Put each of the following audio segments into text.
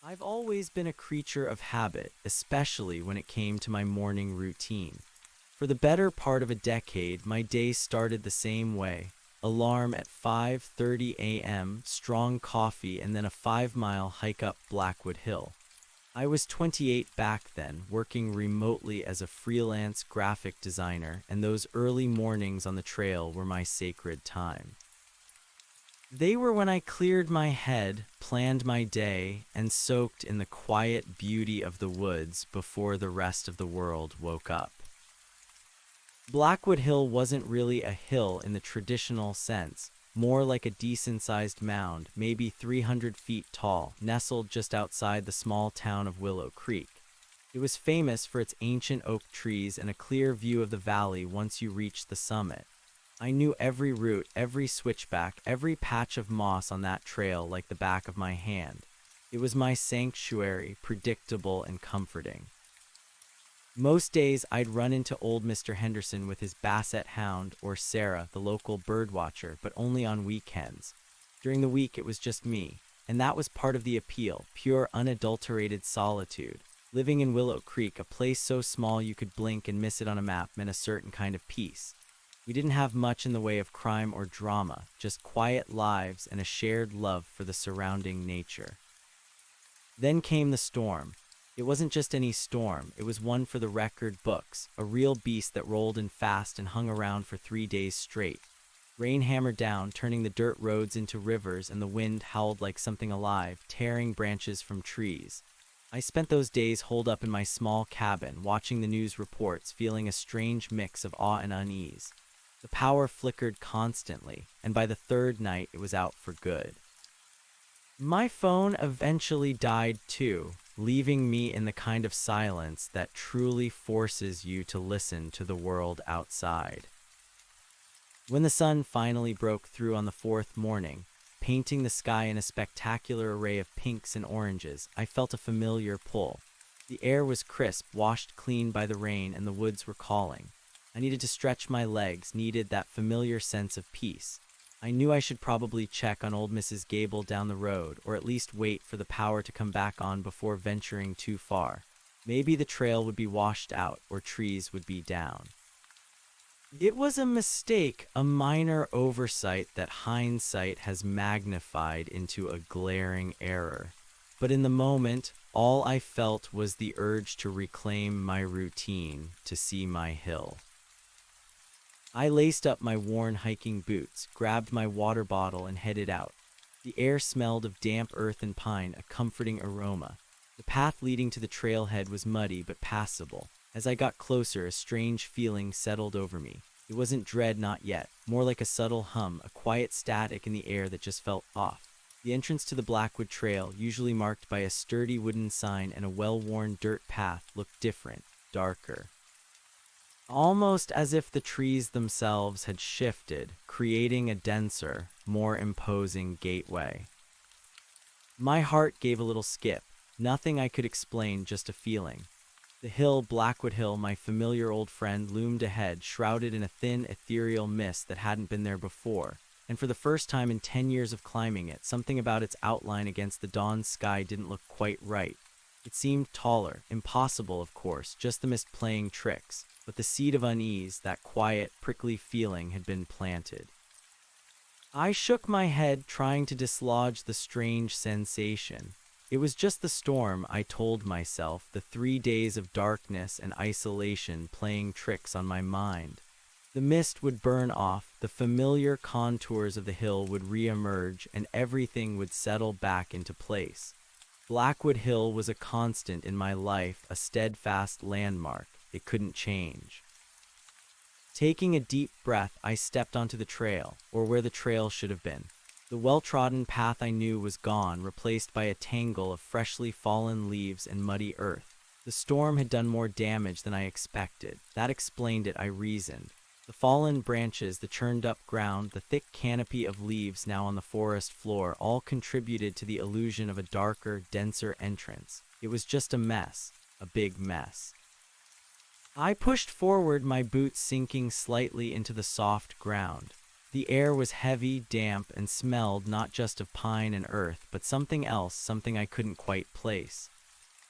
I've always been a creature of habit, especially when it came to my morning routine. For the better part of a decade, my day started the same way. Alarm at 5:30 a.m., strong coffee, and then a 5-mile hike up Blackwood Hill. I was 28 back then, working remotely as a freelance graphic designer, and those early mornings on the trail were my sacred time. They were when I cleared my head, planned my day, and soaked in the quiet beauty of the woods before the rest of the world woke up. Blackwood Hill wasn't really a hill in the traditional sense, more like a decent-sized mound, maybe 300 feet tall, nestled just outside the small town of Willow Creek. It was famous for its ancient oak trees and a clear view of the valley once you reached the summit. I knew every route, every switchback, every patch of moss on that trail like the back of my hand. It was my sanctuary, predictable and comforting. Most days I'd run into old Mr. Henderson with his basset hound, or Sarah, the local bird watcher, but only on weekends. During the week it was just me, and that was part of the appeal, pure unadulterated solitude. Living in Willow Creek, a place so small you could blink and miss it on a map, meant a certain kind of peace. We didn't have much in the way of crime or drama, just quiet lives and a shared love for the surrounding nature. Then came the storm. It wasn't just any storm, it was one for the record books, a real beast that rolled in fast and hung around for 3 days straight. Rain hammered down, turning the dirt roads into rivers, and the wind howled like something alive, tearing branches from trees. I spent those days holed up in my small cabin, watching the news reports, feeling a strange mix of awe and unease. The power flickered constantly, and by the third night it was out for good. My phone eventually died too, leaving me in the kind of silence that truly forces you to listen to the world outside. When the sun finally broke through on the fourth morning, painting the sky in a spectacular array of pinks and oranges, I felt a familiar pull. The air was crisp, washed clean by the rain, and the woods were calling. I needed to stretch my legs, needed that familiar sense of peace. I knew I should probably check on old Mrs. Gable down the road, or at least wait for the power to come back on before venturing too far. Maybe the trail would be washed out, or trees would be down. It was a mistake, a minor oversight that hindsight has magnified into a glaring error. But in the moment, all I felt was the urge to reclaim my routine, to see my hill. I laced up my worn hiking boots, grabbed my water bottle, and headed out. The air smelled of damp earth and pine, a comforting aroma. The path leading to the trailhead was muddy but passable. As I got closer, a strange feeling settled over me. It wasn't dread, not yet, more like a subtle hum, a quiet static in the air that just felt off. The entrance to the Blackwood Trail, usually marked by a sturdy wooden sign and a well-worn dirt path, looked different, darker. Almost as if the trees themselves had shifted, creating a denser, more imposing gateway. My heart gave a little skip. Nothing I could explain, just a feeling. The hill, Blackwood Hill, my familiar old friend, loomed ahead, shrouded in a thin, ethereal mist that hadn't been there before. And for the first time in 10 years of climbing it, something about its outline against the dawn sky didn't look quite right. It seemed taller, impossible of course, just the mist playing tricks. But the seed of unease, that quiet, prickly feeling, had been planted. I shook my head, trying to dislodge the strange sensation. It was just the storm, I told myself, the 3 days of darkness and isolation playing tricks on my mind. The mist would burn off, the familiar contours of the hill would re-emerge, and everything would settle back into place. Blackwood Hill was a constant in my life, a steadfast landmark. It couldn't change. Taking a deep breath, I stepped onto the trail, or where the trail should have been. The well-trodden path I knew was gone, replaced by a tangle of freshly fallen leaves and muddy earth. The storm had done more damage than I expected. That explained it, I reasoned. The fallen branches, the churned-up ground, the thick canopy of leaves now on the forest floor all contributed to the illusion of a darker, denser entrance. It was just a mess, a big mess. I pushed forward, my boots sinking slightly into the soft ground. The air was heavy, damp, and smelled not just of pine and earth, but something else, something I couldn't quite place.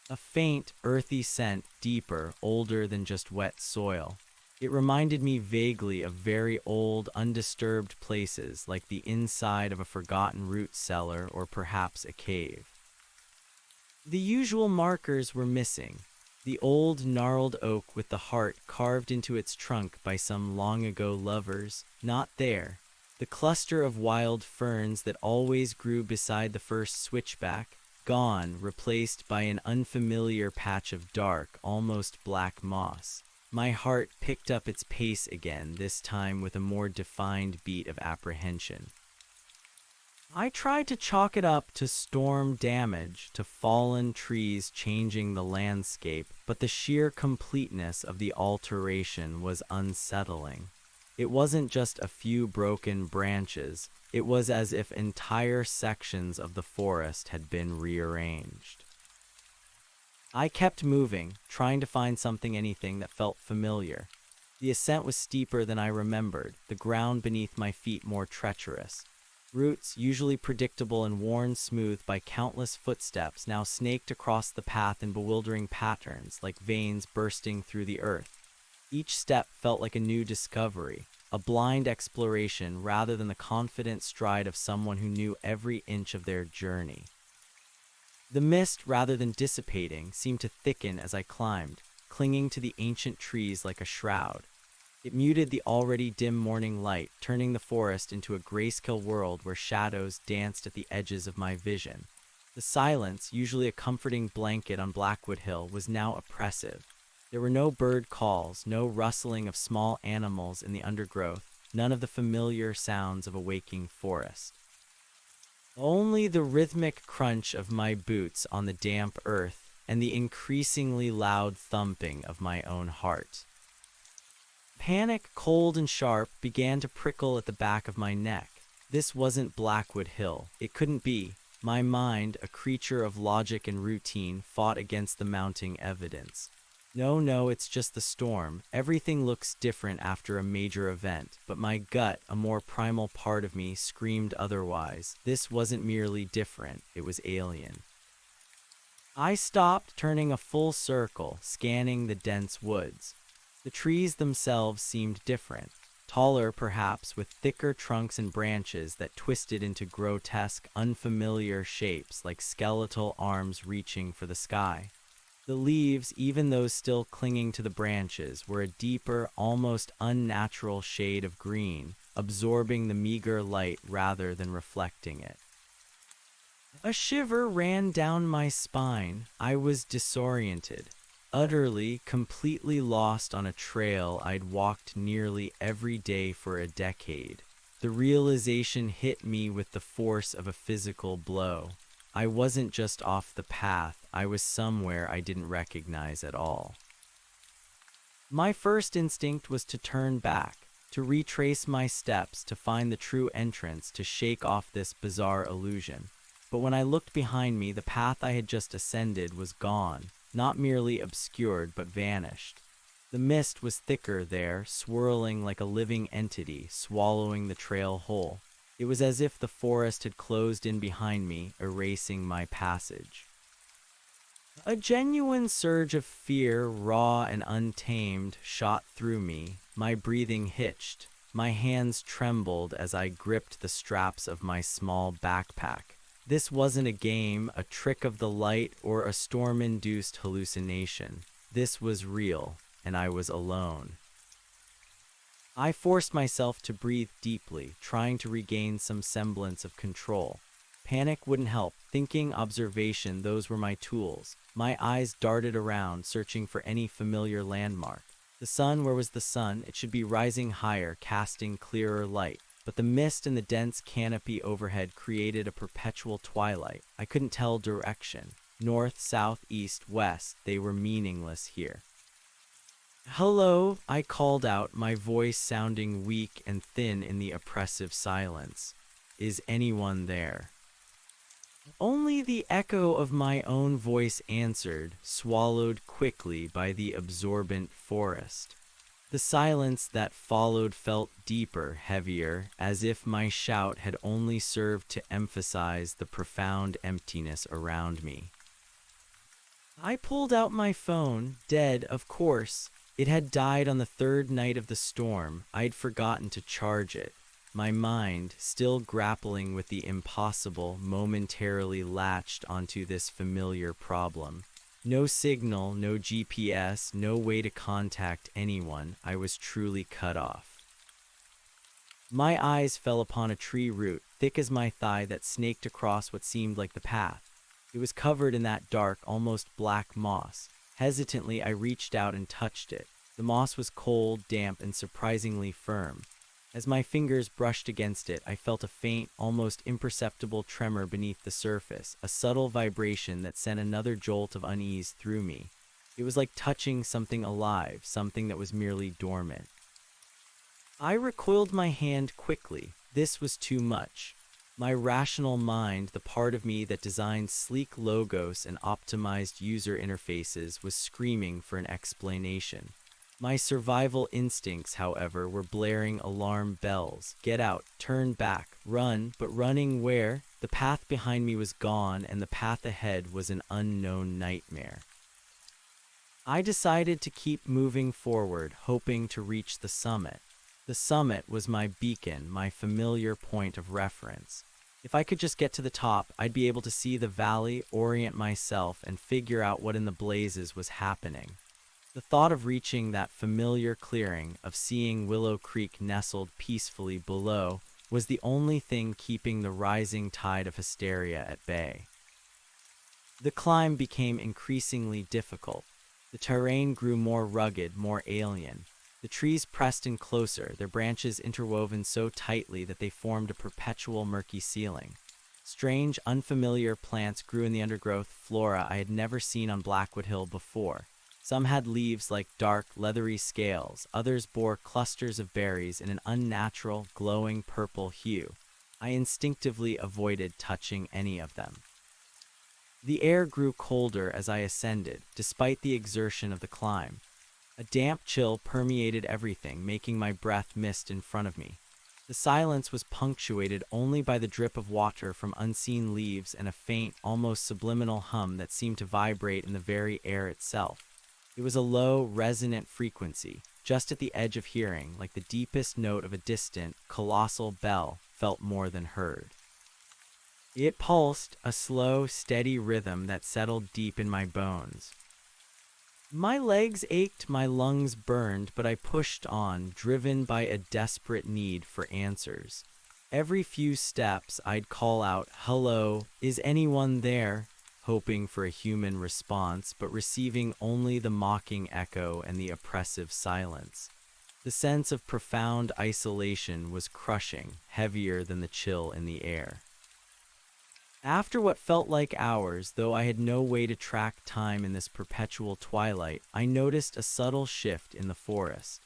A faint, earthy scent, deeper, older than just wet soil. It reminded me vaguely of very old, undisturbed places, like the inside of a forgotten root cellar or perhaps a cave. The usual markers were missing. The old, gnarled oak with the heart carved into its trunk by some long-ago lovers, not there. The cluster of wild ferns that always grew beside the first switchback, gone, replaced by an unfamiliar patch of dark, almost black moss. My heart picked up its pace again, this time with a more defined beat of apprehension. I tried to chalk it up to storm damage, to fallen trees changing the landscape, but the sheer completeness of the alteration was unsettling. It wasn't just a few broken branches, it was as if entire sections of the forest had been rearranged. I kept moving, trying to find anything that felt familiar. The ascent was steeper than I remembered, the ground beneath my feet more treacherous. Roots, usually predictable and worn smooth by countless footsteps, now snaked across the path in bewildering patterns, like veins bursting through the earth. Each step felt like a new discovery, a blind exploration rather than the confident stride of someone who knew every inch of their journey. The mist, rather than dissipating, seemed to thicken as I climbed, clinging to the ancient trees like a shroud. It muted the already dim morning light, turning the forest into a grayscale world where shadows danced at the edges of my vision. The silence, usually a comforting blanket on Blackwood Hill, was now oppressive. There were no bird calls, no rustling of small animals in the undergrowth, none of the familiar sounds of a waking forest. Only the rhythmic crunch of my boots on the damp earth and the increasingly loud thumping of my own heart. Panic, cold and sharp, began to prickle at the back of my neck. This wasn't Blackwood Hill. It couldn't be. My mind, a creature of logic and routine, fought against the mounting evidence. No, it's just the storm. Everything looks different after a major event, but my gut, a more primal part of me, screamed otherwise. This wasn't merely different, it was alien. I stopped, turning a full circle, scanning the dense woods. The trees themselves seemed different, taller perhaps, with thicker trunks and branches that twisted into grotesque, unfamiliar shapes like skeletal arms reaching for the sky. The leaves, even those still clinging to the branches, were a deeper, almost unnatural shade of green, absorbing the meager light rather than reflecting it. A shiver ran down my spine. I was disoriented, utterly, completely lost on a trail I'd walked nearly every day for a decade. The realization hit me with the force of a physical blow. I wasn't just off the path, I was somewhere I didn't recognize at all. My first instinct was to turn back, to retrace my steps, to find the true entrance, to shake off this bizarre illusion. But when I looked behind me, the path I had just ascended was gone, not merely obscured, but vanished. The mist was thicker there, swirling like a living entity, swallowing the trail whole. It was as if the forest had closed in behind me, erasing my passage. A genuine surge of fear, raw and untamed, shot through me. My breathing hitched. My hands trembled as I gripped the straps of my small backpack. This wasn't a game, a trick of the light, or a storm-induced hallucination. This was real, and I was alone. I forced myself to breathe deeply, trying to regain some semblance of control. Panic wouldn't help. Thinking, observation, those were my tools. My eyes darted around, searching for any familiar landmark. The sun, where was the sun? It should be rising higher, casting clearer light. But the mist and the dense canopy overhead created a perpetual twilight. I couldn't tell direction. North, south, east, west, they were meaningless here. "Hello," I called out, my voice sounding weak and thin in the oppressive silence. "Is anyone there?" Only the echo of my own voice answered, swallowed quickly by the absorbent forest. The silence that followed felt deeper, heavier, as if my shout had only served to emphasize the profound emptiness around me. I pulled out my phone, dead, of course. It had died on the third night of the storm. I'd forgotten to charge it. My mind, still grappling with the impossible, momentarily latched onto this familiar problem. No signal, no GPS, no way to contact anyone. I was truly cut off. My eyes fell upon a tree root, thick as my thigh, that snaked across what seemed like the path. It was covered in that dark, almost black moss. Hesitantly, I reached out and touched it. The moss was cold, damp, and surprisingly firm. As my fingers brushed against it, I felt a faint, almost imperceptible tremor beneath the surface, a subtle vibration that sent another jolt of unease through me. It was like touching something alive, something that was merely dormant. I recoiled my hand quickly. This was too much. My rational mind, the part of me that designed sleek logos and optimized user interfaces, was screaming for an explanation. My survival instincts, however, were blaring alarm bells. Get out, turn back, run, but running where? The path behind me was gone, and the path ahead was an unknown nightmare. I decided to keep moving forward, hoping to reach the summit. The summit was my beacon, my familiar point of reference. If I could just get to the top, I'd be able to see the valley, orient myself, and figure out what in the blazes was happening. The thought of reaching that familiar clearing, of seeing Willow Creek nestled peacefully below, was the only thing keeping the rising tide of hysteria at bay. The climb became increasingly difficult. The terrain grew more rugged, more alien. The trees pressed in closer, their branches interwoven so tightly that they formed a perpetual murky ceiling. Strange, unfamiliar plants grew in the undergrowth, flora I had never seen on Blackwood Hill before. Some had leaves like dark, leathery scales. Others bore clusters of berries in an unnatural, glowing purple hue. I instinctively avoided touching any of them. The air grew colder as I ascended, despite the exertion of the climb. A damp chill permeated everything, making my breath mist in front of me. The silence was punctuated only by the drip of water from unseen leaves and a faint, almost subliminal hum that seemed to vibrate in the very air itself. It was a low, resonant frequency, just at the edge of hearing, like the deepest note of a distant, colossal bell, felt more than heard. It pulsed, a slow, steady rhythm that settled deep in my bones. My legs ached, my lungs burned, but I pushed on, driven by a desperate need for answers. Every few steps, I'd call out, "Hello, is anyone there?" hoping for a human response, but receiving only the mocking echo and the oppressive silence. The sense of profound isolation was crushing, heavier than the chill in the air. After what felt like hours, though I had no way to track time in this perpetual twilight, I noticed a subtle shift in the forest.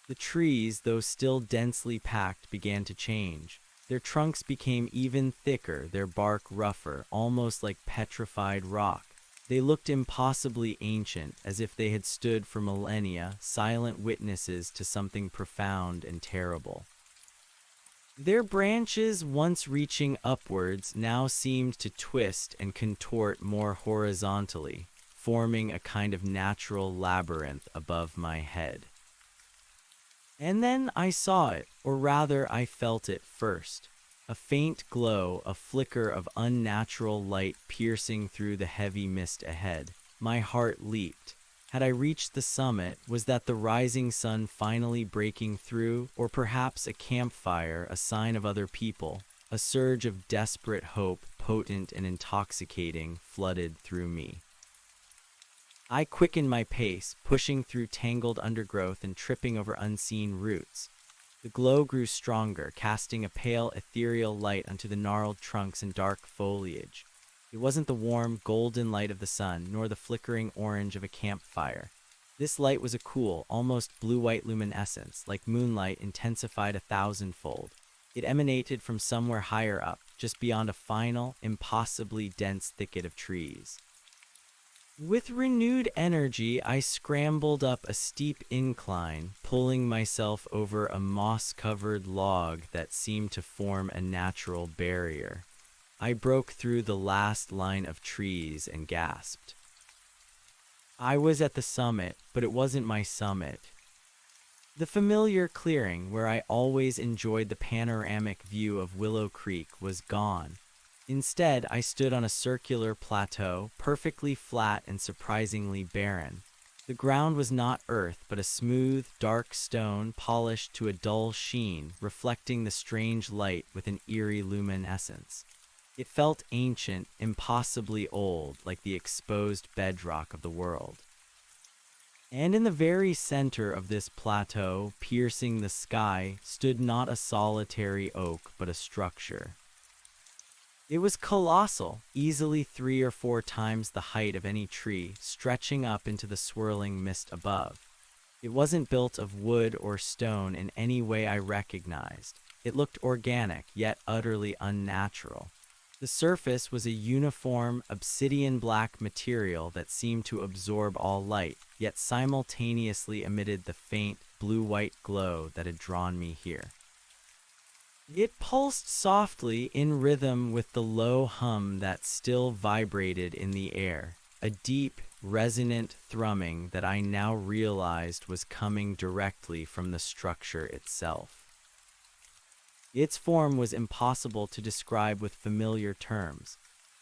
The trees, though still densely packed, began to change. Their trunks became even thicker, their bark rougher, almost like petrified rock. They looked impossibly ancient, as if they had stood for millennia, silent witnesses to something profound and terrible. Their branches, once reaching upwards, now seemed to twist and contort more horizontally, forming a kind of natural labyrinth above my head. And then I saw it, or rather I felt it first. A faint glow, a flicker of unnatural light piercing through the heavy mist ahead. My heart leaped. Had I reached the summit? Was that the rising sun finally breaking through? Or perhaps a campfire, a sign of other people? A surge of desperate hope, potent and intoxicating, flooded through me. I quickened my pace, pushing through tangled undergrowth and tripping over unseen roots. The glow grew stronger, casting a pale, ethereal light onto the gnarled trunks and dark foliage. It wasn't the warm, golden light of the sun, nor the flickering orange of a campfire. This light was a cool, almost blue-white luminescence, like moonlight intensified 1,000-fold. It emanated from somewhere higher up, just beyond a final, impossibly dense thicket of trees. With renewed energy, I scrambled up a steep incline, pulling myself over a moss-covered log that seemed to form a natural barrier. I broke through the last line of trees and gasped. I was at the summit, but it wasn't my summit. The familiar clearing where I always enjoyed the panoramic view of Willow Creek was gone. Instead, I stood on a circular plateau, perfectly flat and surprisingly barren. The ground was not earth, but a smooth, dark stone polished to a dull sheen, reflecting the strange light with an eerie luminescence. It felt ancient, impossibly old, like the exposed bedrock of the world. And in the very center of this plateau, piercing the sky, stood not a solitary oak, but a structure. It was colossal, easily 3 or 4 times the height of any tree, stretching up into the swirling mist above. It wasn't built of wood or stone in any way I recognized. It looked organic, yet utterly unnatural. The surface was a uniform, obsidian-black material that seemed to absorb all light, yet simultaneously emitted the faint, blue-white glow that had drawn me here. It pulsed softly in rhythm with the low hum that still vibrated in the air, a deep, resonant thrumming that I now realized was coming directly from the structure itself. Its form was impossible to describe with familiar terms.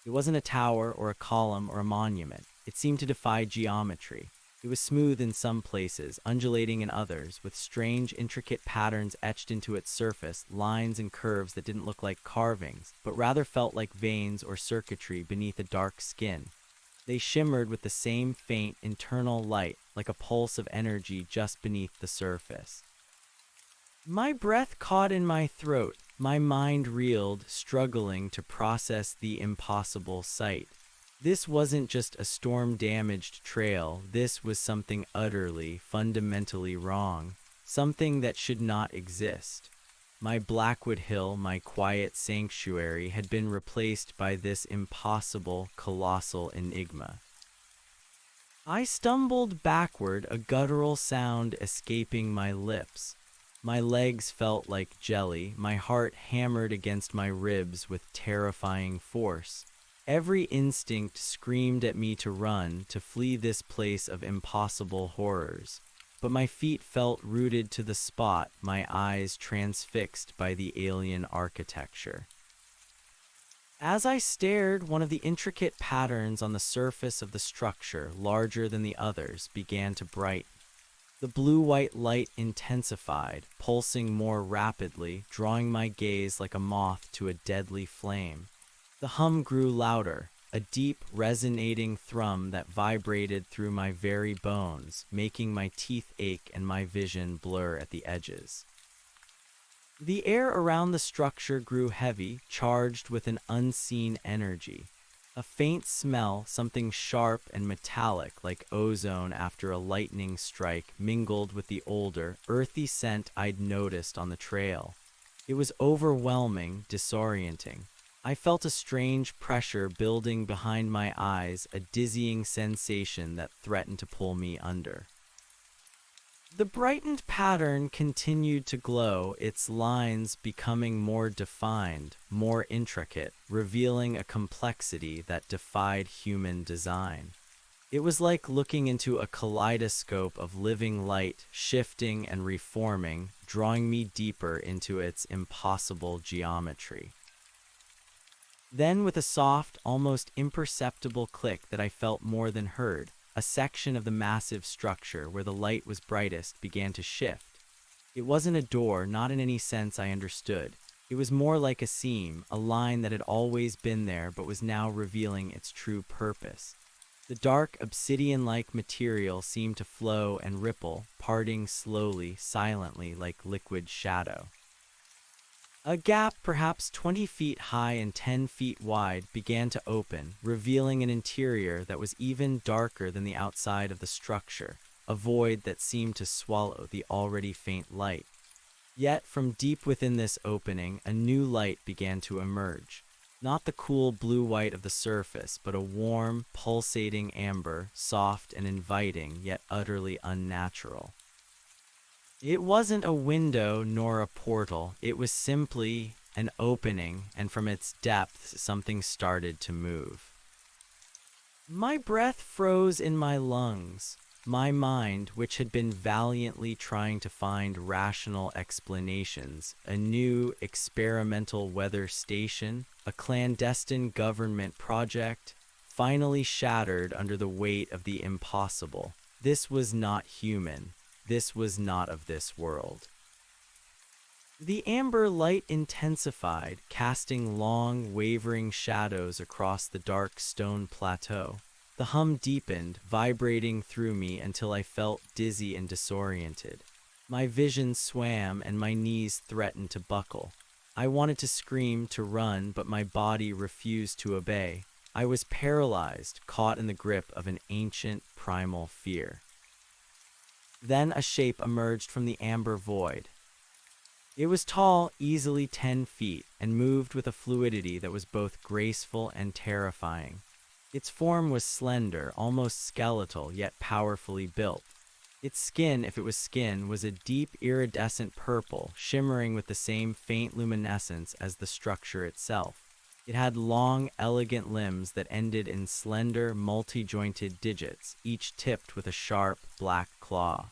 It wasn't a tower or a column or a monument. It seemed to defy geometry. It was smooth in some places, undulating in others, with strange, intricate patterns etched into its surface, lines and curves that didn't look like carvings, but rather felt like veins or circuitry beneath a dark skin. They shimmered with the same faint, internal light, like a pulse of energy just beneath the surface. My breath caught in my throat. My mind reeled, struggling to process the impossible sight. This wasn't just a storm-damaged trail. This was something utterly, fundamentally wrong. Something that should not exist. My Blackwood Hill, my quiet sanctuary, had been replaced by this impossible, colossal enigma. I stumbled backward, a guttural sound escaping my lips. My legs felt like jelly, my heart hammered against my ribs with terrifying force. Every instinct screamed at me to run, to flee this place of impossible horrors. But my feet felt rooted to the spot, my eyes transfixed by the alien architecture. As I stared, one of the intricate patterns on the surface of the structure, larger than the others, began to brighten. The blue-white light intensified, pulsing more rapidly, drawing my gaze like a moth to a deadly flame. The hum grew louder, a deep, resonating thrum that vibrated through my very bones, making my teeth ache and my vision blur at the edges. The air around the structure grew heavy, charged with an unseen energy. A faint smell, something sharp and metallic like ozone after a lightning strike, mingled with the older, earthy scent I'd noticed on the trail. It was overwhelming, disorienting. I felt a strange pressure building behind my eyes, a dizzying sensation that threatened to pull me under. The brightened pattern continued to glow, its lines becoming more defined, more intricate, revealing a complexity that defied human design. It was like looking into a kaleidoscope of living light, shifting and reforming, drawing me deeper into its impossible geometry. Then, with a soft, almost imperceptible click that I felt more than heard, a section of the massive structure where the light was brightest began to shift. It wasn't a door, not in any sense I understood. It was more like a seam, a line that had always been there but was now revealing its true purpose. The dark, obsidian-like material seemed to flow and ripple, parting slowly, silently like liquid shadow. A gap, perhaps 20 feet high and 10 feet wide, began to open, revealing an interior that was even darker than the outside of the structure, a void that seemed to swallow the already faint light. Yet, from deep within this opening, a new light began to emerge. Not the cool blue-white of the surface, but a warm, pulsating amber, soft and inviting, yet utterly unnatural. It wasn't a window nor a portal, it was simply an opening, and from its depths something started to move. My breath froze in my lungs. My mind, which had been valiantly trying to find rational explanations, a new experimental weather station, a clandestine government project, finally shattered under the weight of the impossible. This was not human. This was not of this world. The amber light intensified, casting long, wavering shadows across the dark stone plateau. The hum deepened, vibrating through me until I felt dizzy and disoriented. My vision swam and my knees threatened to buckle. I wanted to scream, to run, but my body refused to obey. I was paralyzed, caught in the grip of an ancient, primal fear. Then a shape emerged from the amber void. It was tall, easily 10 feet, and moved with a fluidity that was both graceful and terrifying. Its form was slender, almost skeletal, yet powerfully built. Its skin, if it was skin, was a deep iridescent purple, shimmering with the same faint luminescence as the structure itself. It had long, elegant limbs that ended in slender, multi-jointed digits, each tipped with a sharp, black claw.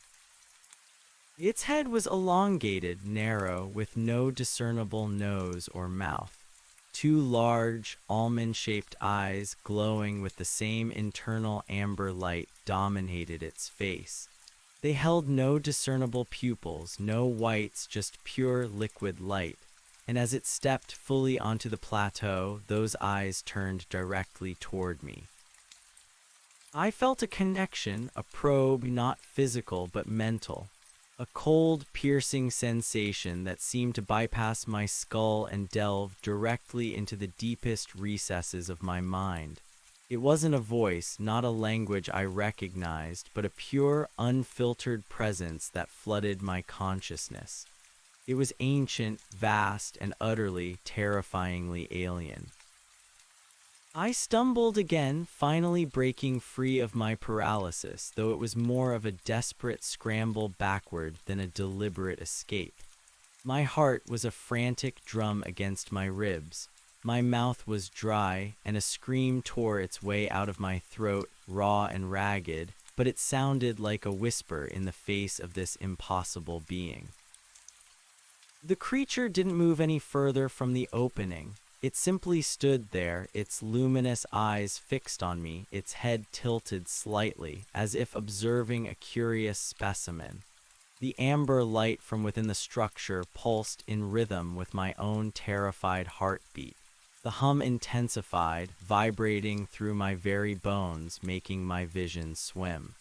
Its head was elongated, narrow, with no discernible nose or mouth. Two large, almond-shaped eyes, glowing with the same internal amber light, dominated its face. They held no discernible pupils, no whites, just pure liquid light. And as it stepped fully onto the plateau, those eyes turned directly toward me. I felt a connection, a probe, not physical but mental. A cold, piercing sensation that seemed to bypass my skull and delve directly into the deepest recesses of my mind. It wasn't a voice, not a language I recognized, but a pure, unfiltered presence that flooded my consciousness. It was ancient, vast, and utterly, terrifyingly alien. I stumbled again, finally breaking free of my paralysis, though it was more of a desperate scramble backward than a deliberate escape. My heart was a frantic drum against my ribs. My mouth was dry, and a scream tore its way out of my throat, raw and ragged, but it sounded like a whisper in the face of this impossible being. The creature didn't move any further from the opening. It simply stood there, its luminous eyes fixed on me, its head tilted slightly, as if observing a curious specimen. The amber light from within the structure pulsed in rhythm with my own terrified heartbeat. The hum intensified, vibrating through my very bones, making my vision swim.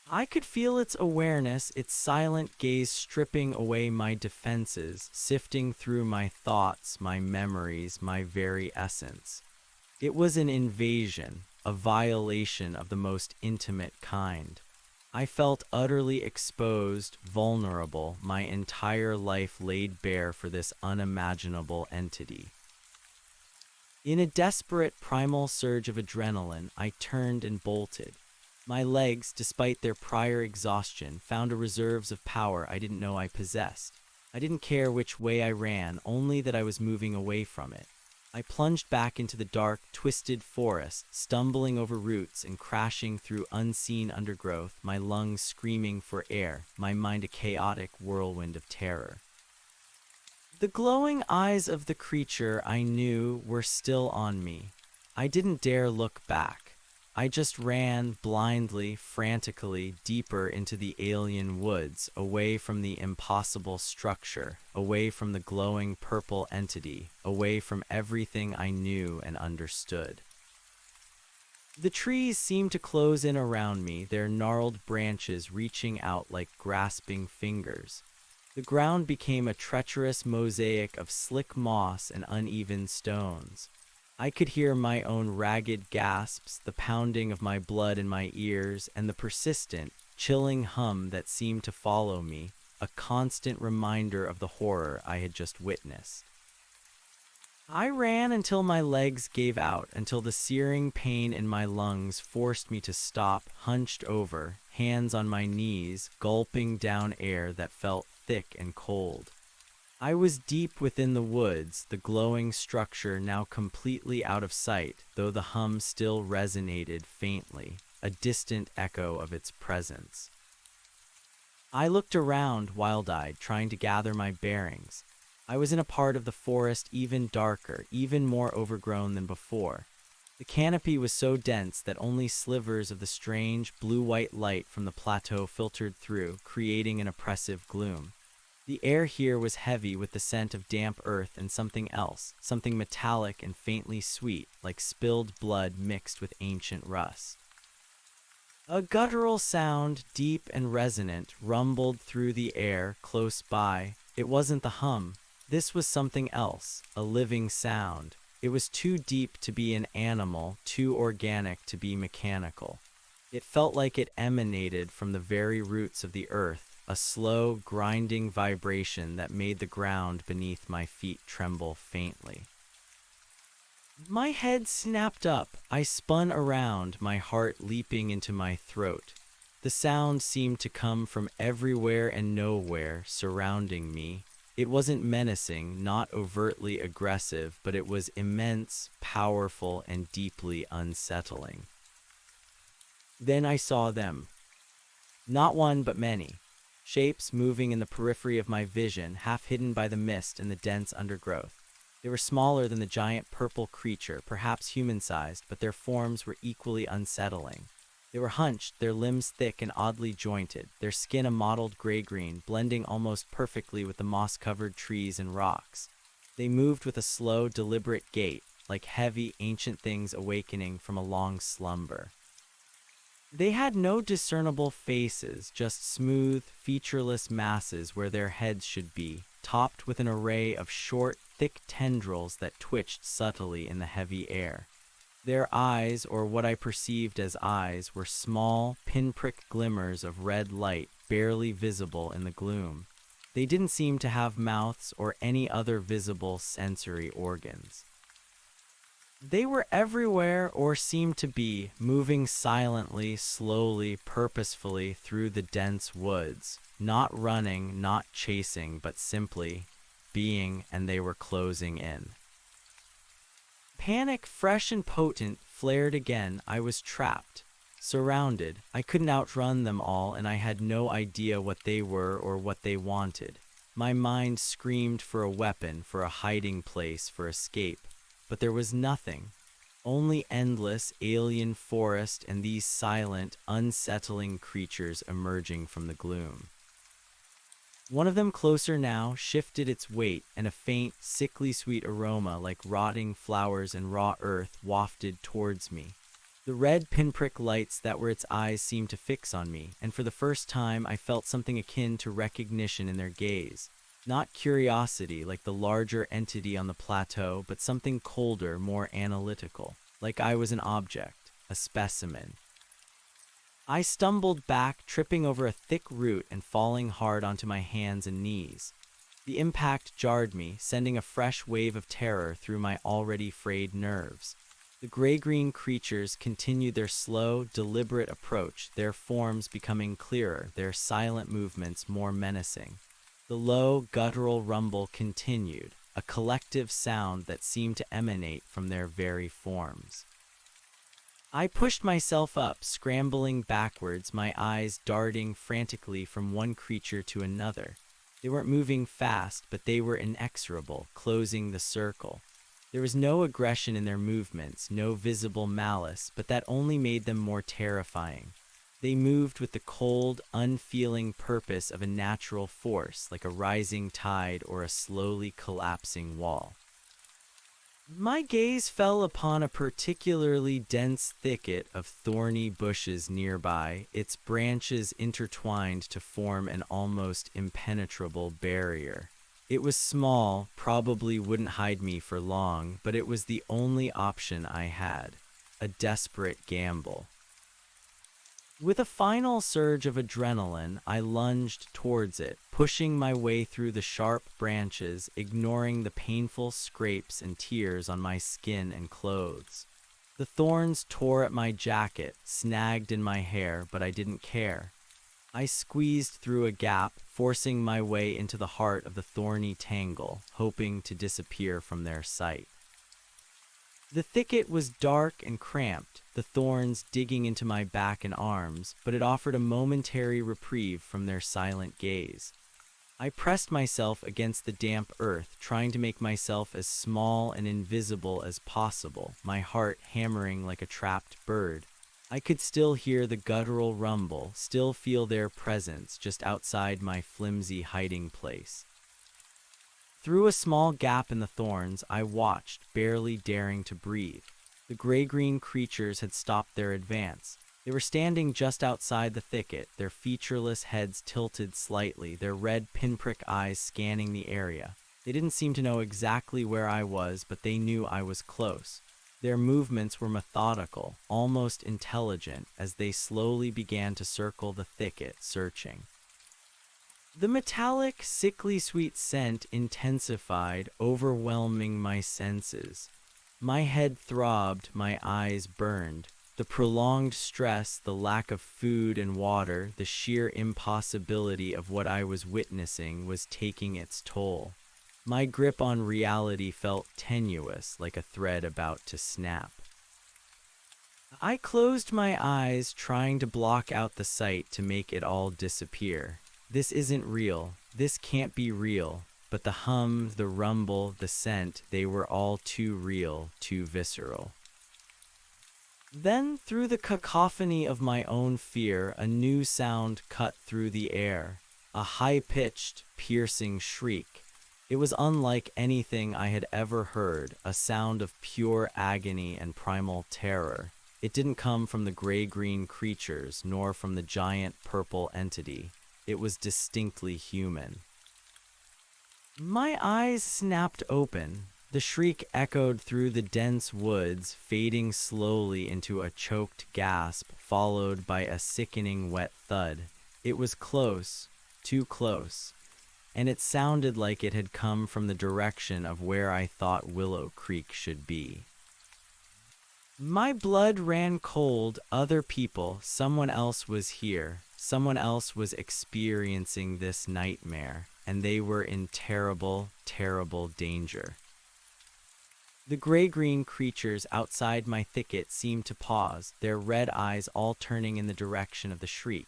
I could feel its awareness, its silent gaze stripping away my defenses, sifting through my thoughts, my memories, my very essence. It was an invasion, a violation of the most intimate kind. I felt utterly exposed, vulnerable, my entire life laid bare for this unimaginable entity. In a desperate primal surge of adrenaline, I turned and bolted. My legs, despite their prior exhaustion, found a reserves of power I didn't know I possessed. I didn't care which way I ran, only that I was moving away from it. I plunged back into the dark, twisted forest, stumbling over roots and crashing through unseen undergrowth, my lungs screaming for air, my mind a chaotic whirlwind of terror. The glowing eyes of the creature I knew were still on me. I didn't dare look back. I just ran blindly, frantically, deeper into the alien woods, away from the impossible structure, away from the glowing purple entity, away from everything I knew and understood. The trees seemed to close in around me, their gnarled branches reaching out like grasping fingers. The ground became a treacherous mosaic of slick moss and uneven stones. I could hear my own ragged gasps, the pounding of my blood in my ears, and the persistent, chilling hum that seemed to follow me, a constant reminder of the horror I had just witnessed. I ran until my legs gave out, until the searing pain in my lungs forced me to stop, hunched over, hands on my knees, gulping down air that felt thick and cold. I was deep within the woods, the glowing structure now completely out of sight, though the hum still resonated faintly, a distant echo of its presence. I looked around, wild-eyed, trying to gather my bearings. I was in a part of the forest even darker, even more overgrown than before. The canopy was so dense that only slivers of the strange blue-white light from the plateau filtered through, creating an oppressive gloom. The air here was heavy with the scent of damp earth and something else, something metallic and faintly sweet, like spilled blood mixed with ancient rust. A guttural sound, deep and resonant, rumbled through the air close by. It wasn't the hum. This was something else, a living sound. It was too deep to be an animal, too organic to be mechanical. It felt like it emanated from the very roots of the earth, a slow, grinding vibration that made the ground beneath my feet tremble faintly. My head snapped up. I spun around, my heart leaping into my throat. The sound seemed to come from everywhere and nowhere, surrounding me. It wasn't menacing, not overtly aggressive, but it was immense, powerful, and deeply unsettling. Then I saw them. Not one, but many. Shapes moving in the periphery of my vision, half hidden by the mist and the dense undergrowth. They were smaller than the giant purple creature, perhaps human-sized, but their forms were equally unsettling. They were hunched, their limbs thick and oddly jointed, their skin a mottled gray-green, blending almost perfectly with the moss-covered trees and rocks. They moved with a slow, deliberate gait, like heavy, ancient things awakening from a long slumber. They had no discernible faces, just smooth, featureless masses where their heads should be, topped with an array of short, thick tendrils that twitched subtly in the heavy air. Their eyes, or what I perceived as eyes, were small, pinprick glimmers of red light, barely visible in the gloom. They didn't seem to have mouths or any other visible sensory organs. They were everywhere, or seemed to be, moving silently, slowly, purposefully through the dense woods, not running, not chasing, but simply being, and they were closing in. Panic, fresh and potent, flared again. I was trapped, surrounded. I couldn't outrun them all, and I had no idea what they were or what they wanted. My mind screamed for a weapon, for a hiding place, for escape. But there was nothing, only endless alien forest and these silent, unsettling creatures emerging from the gloom. One of them, closer now, shifted its weight, and a faint, sickly sweet aroma like rotting flowers and raw earth wafted towards me. The red pinprick lights that were its eyes seemed to fix on me, and for the first time I felt something akin to recognition in their gaze. Not curiosity like the larger entity on the plateau, but something colder, more analytical, like I was an object, a specimen. I stumbled back, tripping over a thick root and falling hard onto my hands and knees. The impact jarred me, sending a fresh wave of terror through my already frayed nerves. The gray-green creatures continued their slow, deliberate approach, their forms becoming clearer, their silent movements more menacing. The low, guttural rumble continued, a collective sound that seemed to emanate from their very forms. I pushed myself up, scrambling backwards, my eyes darting frantically from one creature to another. They weren't moving fast, but they were inexorable, closing the circle. There was no aggression in their movements, no visible malice, but that only made them more terrifying. They moved with the cold, unfeeling purpose of a natural force, like a rising tide or a slowly collapsing wall. My gaze fell upon a particularly dense thicket of thorny bushes nearby, its branches intertwined to form an almost impenetrable barrier. It was small, probably wouldn't hide me for long, but it was the only option I had. A desperate gamble. With a final surge of adrenaline, I lunged towards it, pushing my way through the sharp branches, ignoring the painful scrapes and tears on my skin and clothes. The thorns tore at my jacket, snagged in my hair, but I didn't care. I squeezed through a gap, forcing my way into the heart of the thorny tangle, hoping to disappear from their sight. The thicket was dark and cramped, the thorns digging into my back and arms, but it offered a momentary reprieve from their silent gaze. I pressed myself against the damp earth, trying to make myself as small and invisible as possible, my heart hammering like a trapped bird. I could still hear the guttural rumble, still feel their presence just outside my flimsy hiding place. Through a small gap in the thorns, I watched, barely daring to breathe. The gray-green creatures had stopped their advance. They were standing just outside the thicket, their featureless heads tilted slightly, their red pinprick eyes scanning the area. They didn't seem to know exactly where I was, but they knew I was close. Their movements were methodical, almost intelligent, as they slowly began to circle the thicket, searching. The metallic, sickly sweet scent intensified, overwhelming my senses. My head throbbed, my eyes burned. The prolonged stress, the lack of food and water, the sheer impossibility of what I was witnessing was taking its toll. My grip on reality felt tenuous, like a thread about to snap. I closed my eyes, trying to block out the sight to make it all disappear. This isn't real. This can't be real. But the hum, the rumble, the scent, they were all too real, too visceral. Then, through the cacophony of my own fear, a new sound cut through the air. A high-pitched, piercing shriek. It was unlike anything I had ever heard, a sound of pure agony and primal terror. It didn't come from the gray-green creatures, nor from the giant purple entity. It was distinctly human. My eyes snapped open. The shriek echoed through the dense woods, fading slowly into a choked gasp, followed by a sickening wet thud. It was close, too close, and it sounded like it had come from the direction of where I thought Willow Creek should be. My blood ran cold. Other people, someone else was here. Someone else was experiencing this nightmare, and they were in terrible, terrible danger. The gray-green creatures outside my thicket seemed to pause, their red eyes all turning in the direction of the shriek.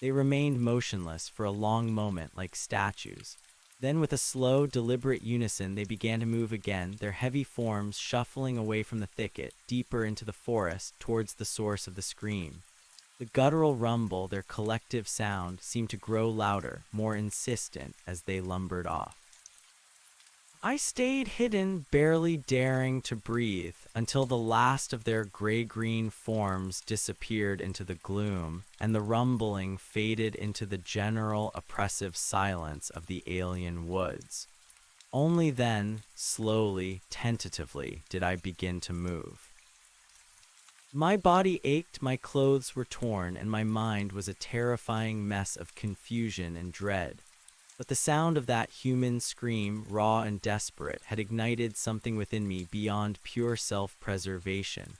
They remained motionless for a long moment like statues. Then with a slow, deliberate unison they began to move again, their heavy forms shuffling away from the thicket, deeper into the forest, towards the source of the scream. The guttural rumble, their collective sound, seemed to grow louder, more insistent as they lumbered off. I stayed hidden, barely daring to breathe, until the last of their gray-green forms disappeared into the gloom, and the rumbling faded into the general oppressive silence of the alien woods. Only then, slowly, tentatively, did I begin to move. My body ached, my clothes were torn, and my mind was a terrifying mess of confusion and dread. But the sound of that human scream, raw and desperate, had ignited something within me beyond pure self-preservation.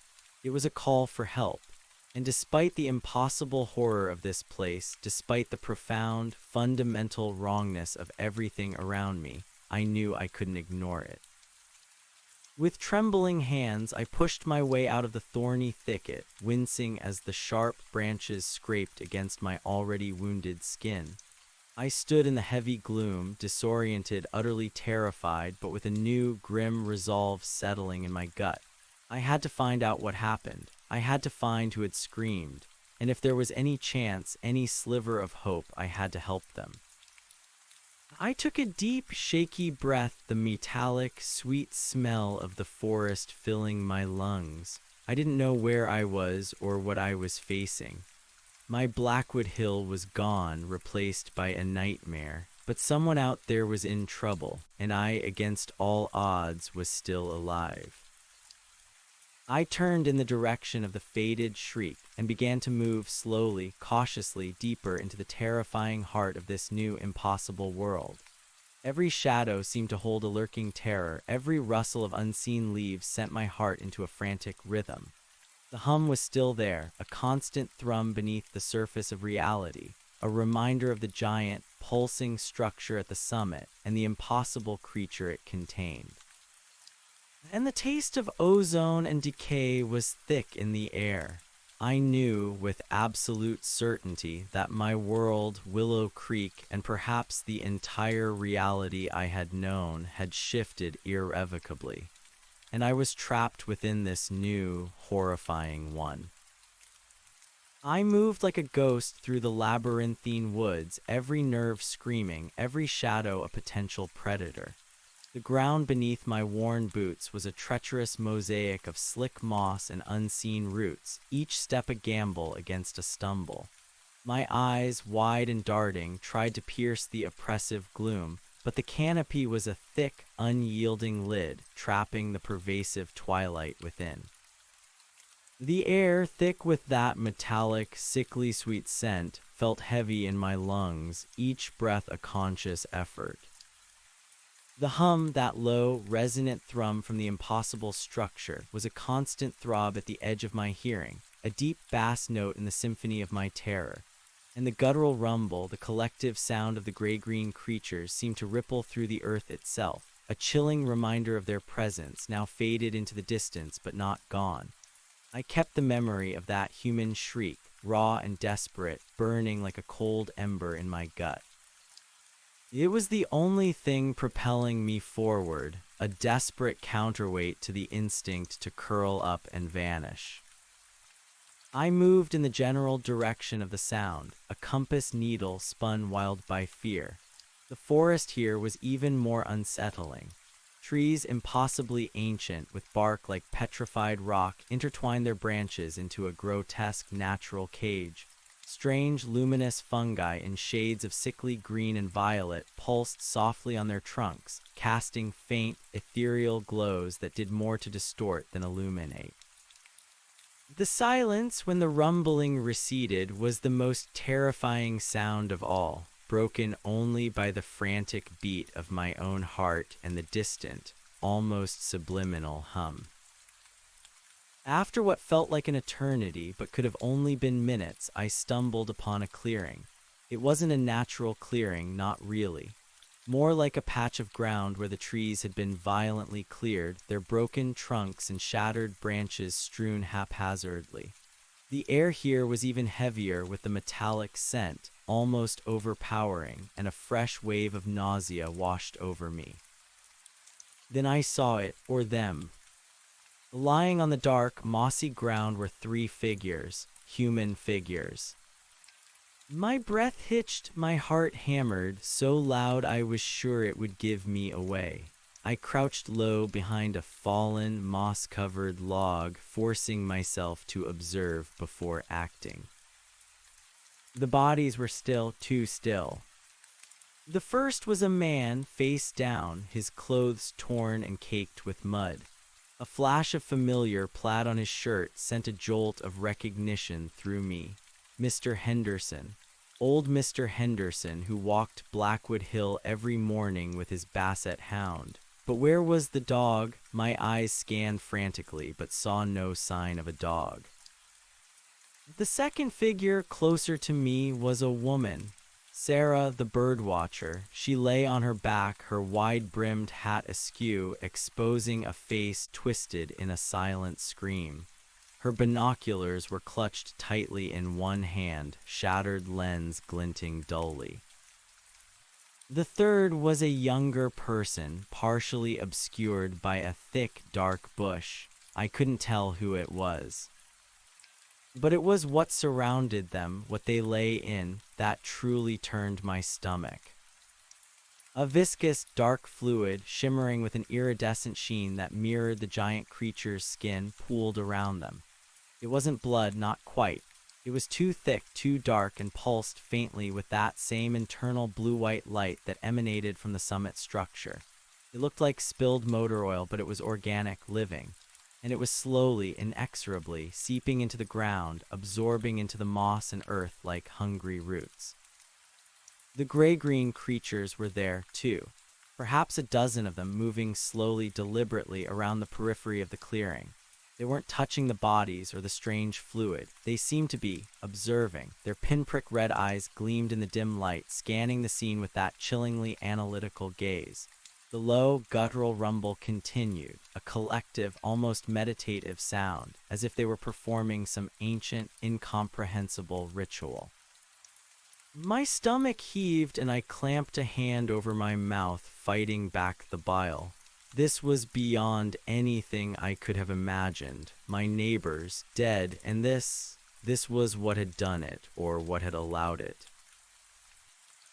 It was a call for help. And despite the impossible horror of this place, despite the profound, fundamental wrongness of everything around me, I knew I couldn't ignore it. With trembling hands, I pushed my way out of the thorny thicket, wincing as the sharp branches scraped against my already wounded skin. I stood in the heavy gloom, disoriented, utterly terrified, but with a new, grim resolve settling in my gut. I had to find out what happened. I had to find who had screamed. And if there was any chance, any sliver of hope, I had to help them. I took a deep, shaky breath, the metallic, sweet smell of the forest filling my lungs. I didn't know where I was or what I was facing. My Blackwood Hill was gone, replaced by a nightmare, but someone out there was in trouble, and I, against all odds, was still alive. I turned in the direction of the faded shriek and began to move slowly, cautiously deeper into the terrifying heart of this new, impossible world. Every shadow seemed to hold a lurking terror. Every rustle of unseen leaves sent my heart into a frantic rhythm. The hum was still there, a constant thrum beneath the surface of reality, a reminder of the giant, pulsing structure at the summit and the impossible creature it contained. And the taste of ozone and decay was thick in the air. I knew with absolute certainty that my world, Willow Creek, and perhaps the entire reality I had known had shifted irrevocably, and I was trapped within this new, horrifying one. I moved like a ghost through the labyrinthine woods, every nerve screaming, every shadow a potential predator. The ground beneath my worn boots was a treacherous mosaic of slick moss and unseen roots, each step a gamble against a stumble. My eyes, wide and darting, tried to pierce the oppressive gloom, but the canopy was a thick, unyielding lid, trapping the pervasive twilight within. The air, thick with that metallic, sickly sweet scent, felt heavy in my lungs, each breath a conscious effort. The hum, that low, resonant thrum from the impossible structure, was a constant throb at the edge of my hearing, a deep bass note in the symphony of my terror. And the guttural rumble, the collective sound of the gray-green creatures, seemed to ripple through the earth itself, a chilling reminder of their presence, now faded into the distance but not gone. I kept the memory of that human shriek, raw and desperate, burning like a cold ember in my gut. It was the only thing propelling me forward, a desperate counterweight to the instinct to curl up and vanish. I moved in the general direction of the sound, a compass needle spun wild by fear. The forest here was even more unsettling. Trees impossibly ancient, with bark like petrified rock, intertwined their branches into a grotesque natural cage. Strange, luminous fungi in shades of sickly green and violet pulsed softly on their trunks, casting faint, ethereal glows that did more to distort than illuminate. The silence, when the rumbling receded, was the most terrifying sound of all, broken only by the frantic beat of my own heart and the distant, almost subliminal hum. After what felt like an eternity, but could have only been minutes, I stumbled upon a clearing. It wasn't a natural clearing, not really. More like a patch of ground where the trees had been violently cleared, their broken trunks and shattered branches strewn haphazardly. The air here was even heavier with the metallic scent, almost overpowering, and a fresh wave of nausea washed over me. Then I saw it, or them. Lying on the dark, mossy ground were 3 figures, human figures. My breath hitched, my heart hammered, so loud I was sure it would give me away. I crouched low behind a fallen, moss-covered log, forcing myself to observe before acting. The bodies were still, too still. The first was a man, face down, his clothes torn and caked with mud. A flash of familiar plaid on his shirt sent a jolt of recognition through me. Mr. Henderson. Old Mr. Henderson, who walked Blackwood Hill every morning with his basset hound. But where was the dog? My eyes scanned frantically, but saw no sign of a dog. The second figure closer to me was a woman. Sarah, the birdwatcher. She lay on her back, her wide-brimmed hat askew, exposing a face twisted in a silent scream. Her binoculars were clutched tightly in one hand, shattered lens glinting dully. The third was a younger person, partially obscured by a thick, dark bush. I couldn't tell who it was. But it was what surrounded them, what they lay in, that truly turned my stomach. A viscous, dark fluid, shimmering with an iridescent sheen that mirrored the giant creature's skin, pooled around them. It wasn't blood, not quite. It was too thick, too dark, and pulsed faintly with that same internal blue-white light that emanated from the summit structure. It looked like spilled motor oil, but it was organic, living. and it was slowly, inexorably seeping into the ground, absorbing into the moss and earth like hungry roots. The gray-green creatures were there, too, perhaps a dozen of them moving slowly, deliberately around the periphery of the clearing. They weren't touching the bodies or the strange fluid. They seemed to be observing. Their pinprick red eyes gleamed in the dim light, scanning the scene with that chillingly analytical gaze. The low, guttural rumble continued, a collective, almost meditative sound, as if they were performing some ancient, incomprehensible ritual. My stomach heaved and I clamped a hand over my mouth, fighting back the bile. This was beyond anything I could have imagined. My neighbors, dead, and this was what had done it, or what had allowed it.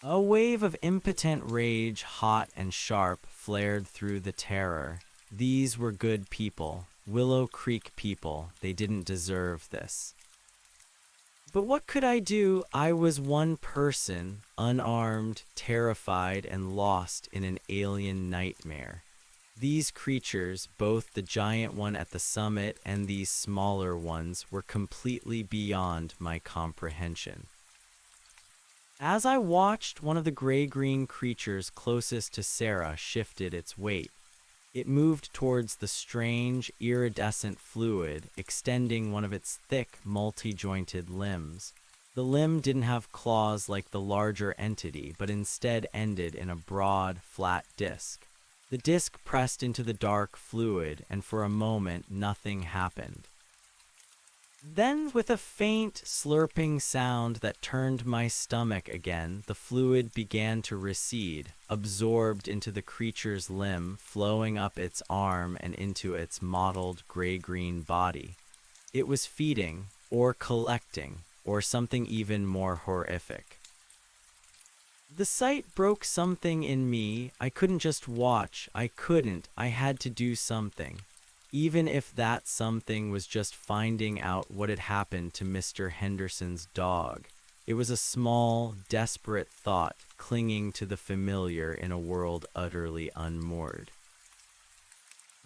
A wave of impotent rage, hot and sharp, flared through the terror. These were good people, Willow Creek people. They didn't deserve this. But what could I do? I was one person, unarmed, terrified, and lost in an alien nightmare. These creatures, both the giant one at the summit and these smaller ones, were completely beyond my comprehension. As I watched, one of the gray-green creatures closest to Sarah shifted its weight. It moved towards the strange, iridescent fluid, extending one of its thick, multi-jointed limbs. The limb didn't have claws like the larger entity, but instead ended in a broad, flat disc. The disc pressed into the dark fluid, and for a moment, nothing happened. Then, with a faint, slurping sound that turned my stomach again, the fluid began to recede, absorbed into the creature's limb, flowing up its arm and into its mottled gray-green body. It was feeding, or collecting, or something even more horrific. The sight broke something in me. I couldn't just watch. I had to do something. Even if that something was just finding out what had happened to Mr. Henderson's dog. It was a small, desperate thought clinging to the familiar in a world utterly unmoored.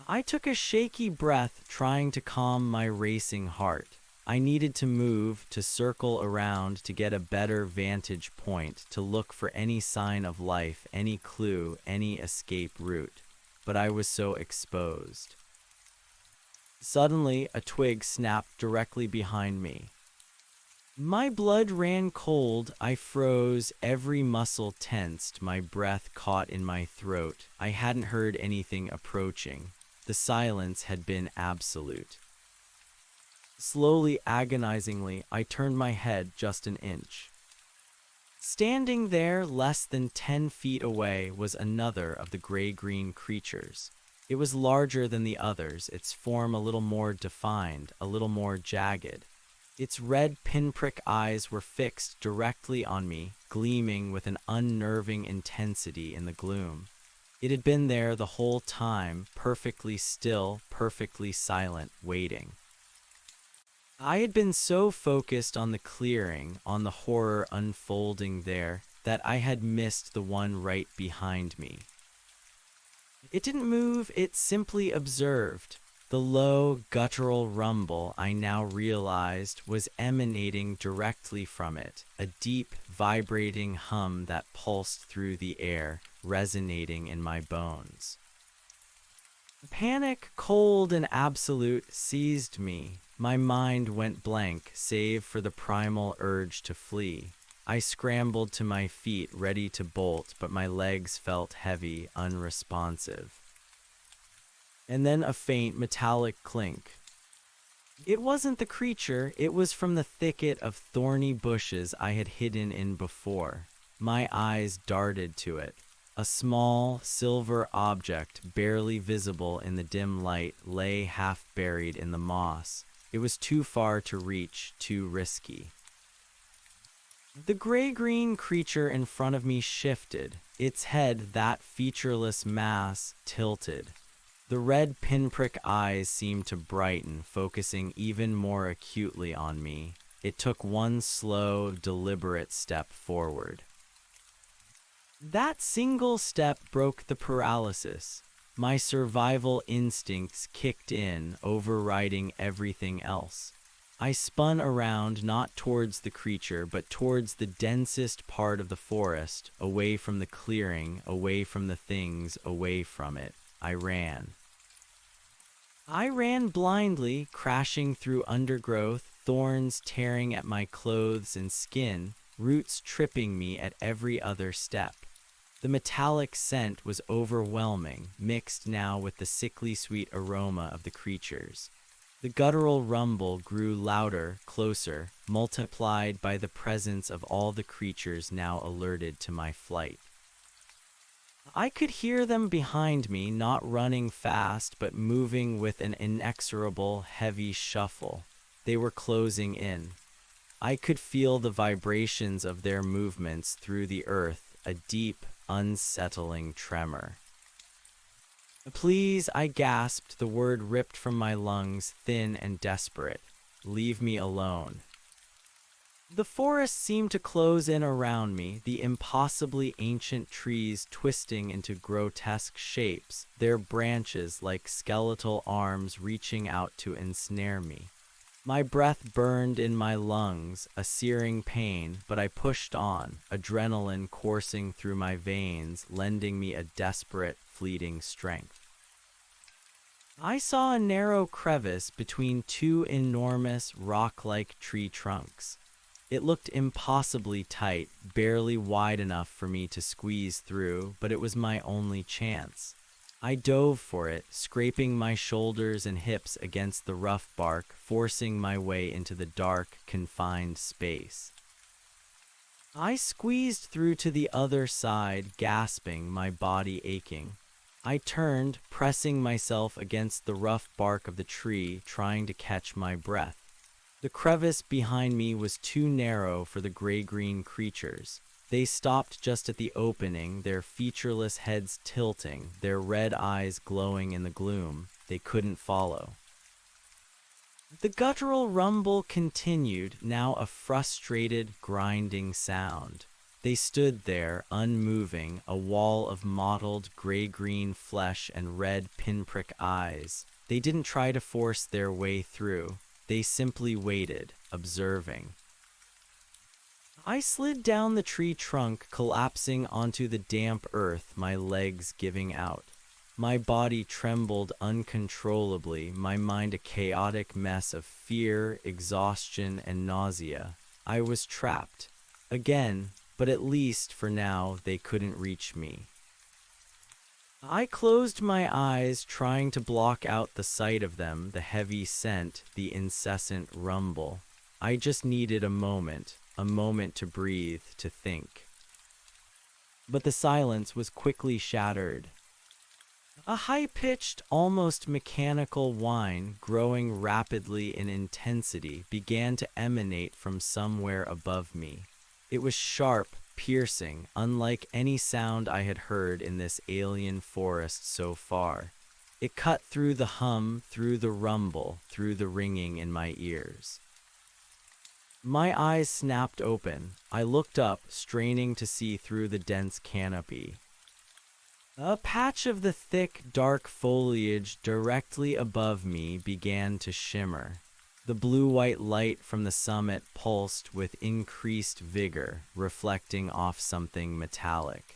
I took a shaky breath, trying to calm my racing heart. I needed to move, to circle around, to get a better vantage point, to look for any sign of life, any clue, any escape route. But I was so exposed. Suddenly, a twig snapped directly behind me. My blood ran cold. I froze, every muscle tensed, my breath caught in my throat. I hadn't heard anything approaching. The silence had been absolute. Slowly, agonizingly, I turned my head just an inch. Standing there, less than 10 feet away, was another of the gray-green creatures. It was larger than the others, its form a little more defined, a little more jagged. Its red pinprick eyes were fixed directly on me, gleaming with an unnerving intensity in the gloom. It had been there the whole time, perfectly still, perfectly silent, waiting. I had been so focused on the clearing, on the horror unfolding there, that I had missed the one right behind me. It didn't move, it simply observed. The low, guttural rumble, I now realized, was emanating directly from it, a deep, vibrating hum that pulsed through the air, resonating in my bones. Panic, cold and absolute, seized me. My mind went blank, save for the primal urge to flee. I scrambled to my feet, ready to bolt, but my legs felt heavy, unresponsive. And then a faint metallic clink. It wasn't the creature, it was from the thicket of thorny bushes I had hidden in before. My eyes darted to it. A small, silver object, barely visible in the dim light, lay half buried in the moss. It was too far to reach, too risky. The gray-green creature in front of me shifted, its head, that featureless mass, tilted. The red pinprick eyes seemed to brighten, focusing even more acutely on me. It took one slow, deliberate step forward. That single step broke the paralysis. My survival instincts kicked in, overriding everything else. I spun around, not towards the creature, but towards the densest part of the forest, away from the clearing, away from the things, away from it. I ran. I ran blindly, crashing through undergrowth, thorns tearing at my clothes and skin, roots tripping me at every other step. The metallic scent was overwhelming, mixed now with the sickly sweet aroma of the creatures. The guttural rumble grew louder, closer, multiplied by the presence of all the creatures now alerted to my flight. I could hear them behind me, not running fast, but moving with an inexorable, heavy shuffle. They were closing in. I could feel the vibrations of their movements through the earth, a deep, unsettling tremor. "Please," I gasped, the word ripped from my lungs, thin and desperate. "Leave me alone." The forest seemed to close in around me, the impossibly ancient trees twisting into grotesque shapes, their branches like skeletal arms reaching out to ensnare me. My breath burned in my lungs, a searing pain, but I pushed on, adrenaline coursing through my veins, lending me a desperate, fleeting strength. I saw a narrow crevice between two enormous, rock-like tree trunks. It looked impossibly tight, barely wide enough for me to squeeze through, but it was my only chance. I dove for it, scraping my shoulders and hips against the rough bark, forcing my way into the dark, confined space. I squeezed through to the other side, gasping, my body aching. I turned, pressing myself against the rough bark of the tree, trying to catch my breath. The crevice behind me was too narrow for the gray-green creatures. They stopped just at the opening, their featureless heads tilting, their red eyes glowing in the gloom. They couldn't follow. The guttural rumble continued, now a frustrated, grinding sound. They stood there, unmoving, a wall of mottled gray-green flesh and red pinprick eyes. They didn't try to force their way through. They simply waited, observing. I slid down the tree trunk, collapsing onto the damp earth, my legs giving out. My body trembled uncontrollably, my mind a chaotic mess of fear, exhaustion, and nausea. I was trapped. Again, but at least for now they couldn't reach me. I closed my eyes, trying to block out the sight of them, the heavy scent, the incessant rumble. I just needed a moment to breathe, to think. But the silence was quickly shattered. A high-pitched, almost mechanical whine, growing rapidly in intensity, began to emanate from somewhere above me. It was sharp, piercing, unlike any sound I had heard in this alien forest so far. It cut through the hum, through the rumble, through the ringing in my ears. My eyes snapped open. I looked up, straining to see through the dense canopy. A patch of the thick, dark foliage directly above me began to shimmer. The blue-white light from the summit pulsed with increased vigor, reflecting off something metallic.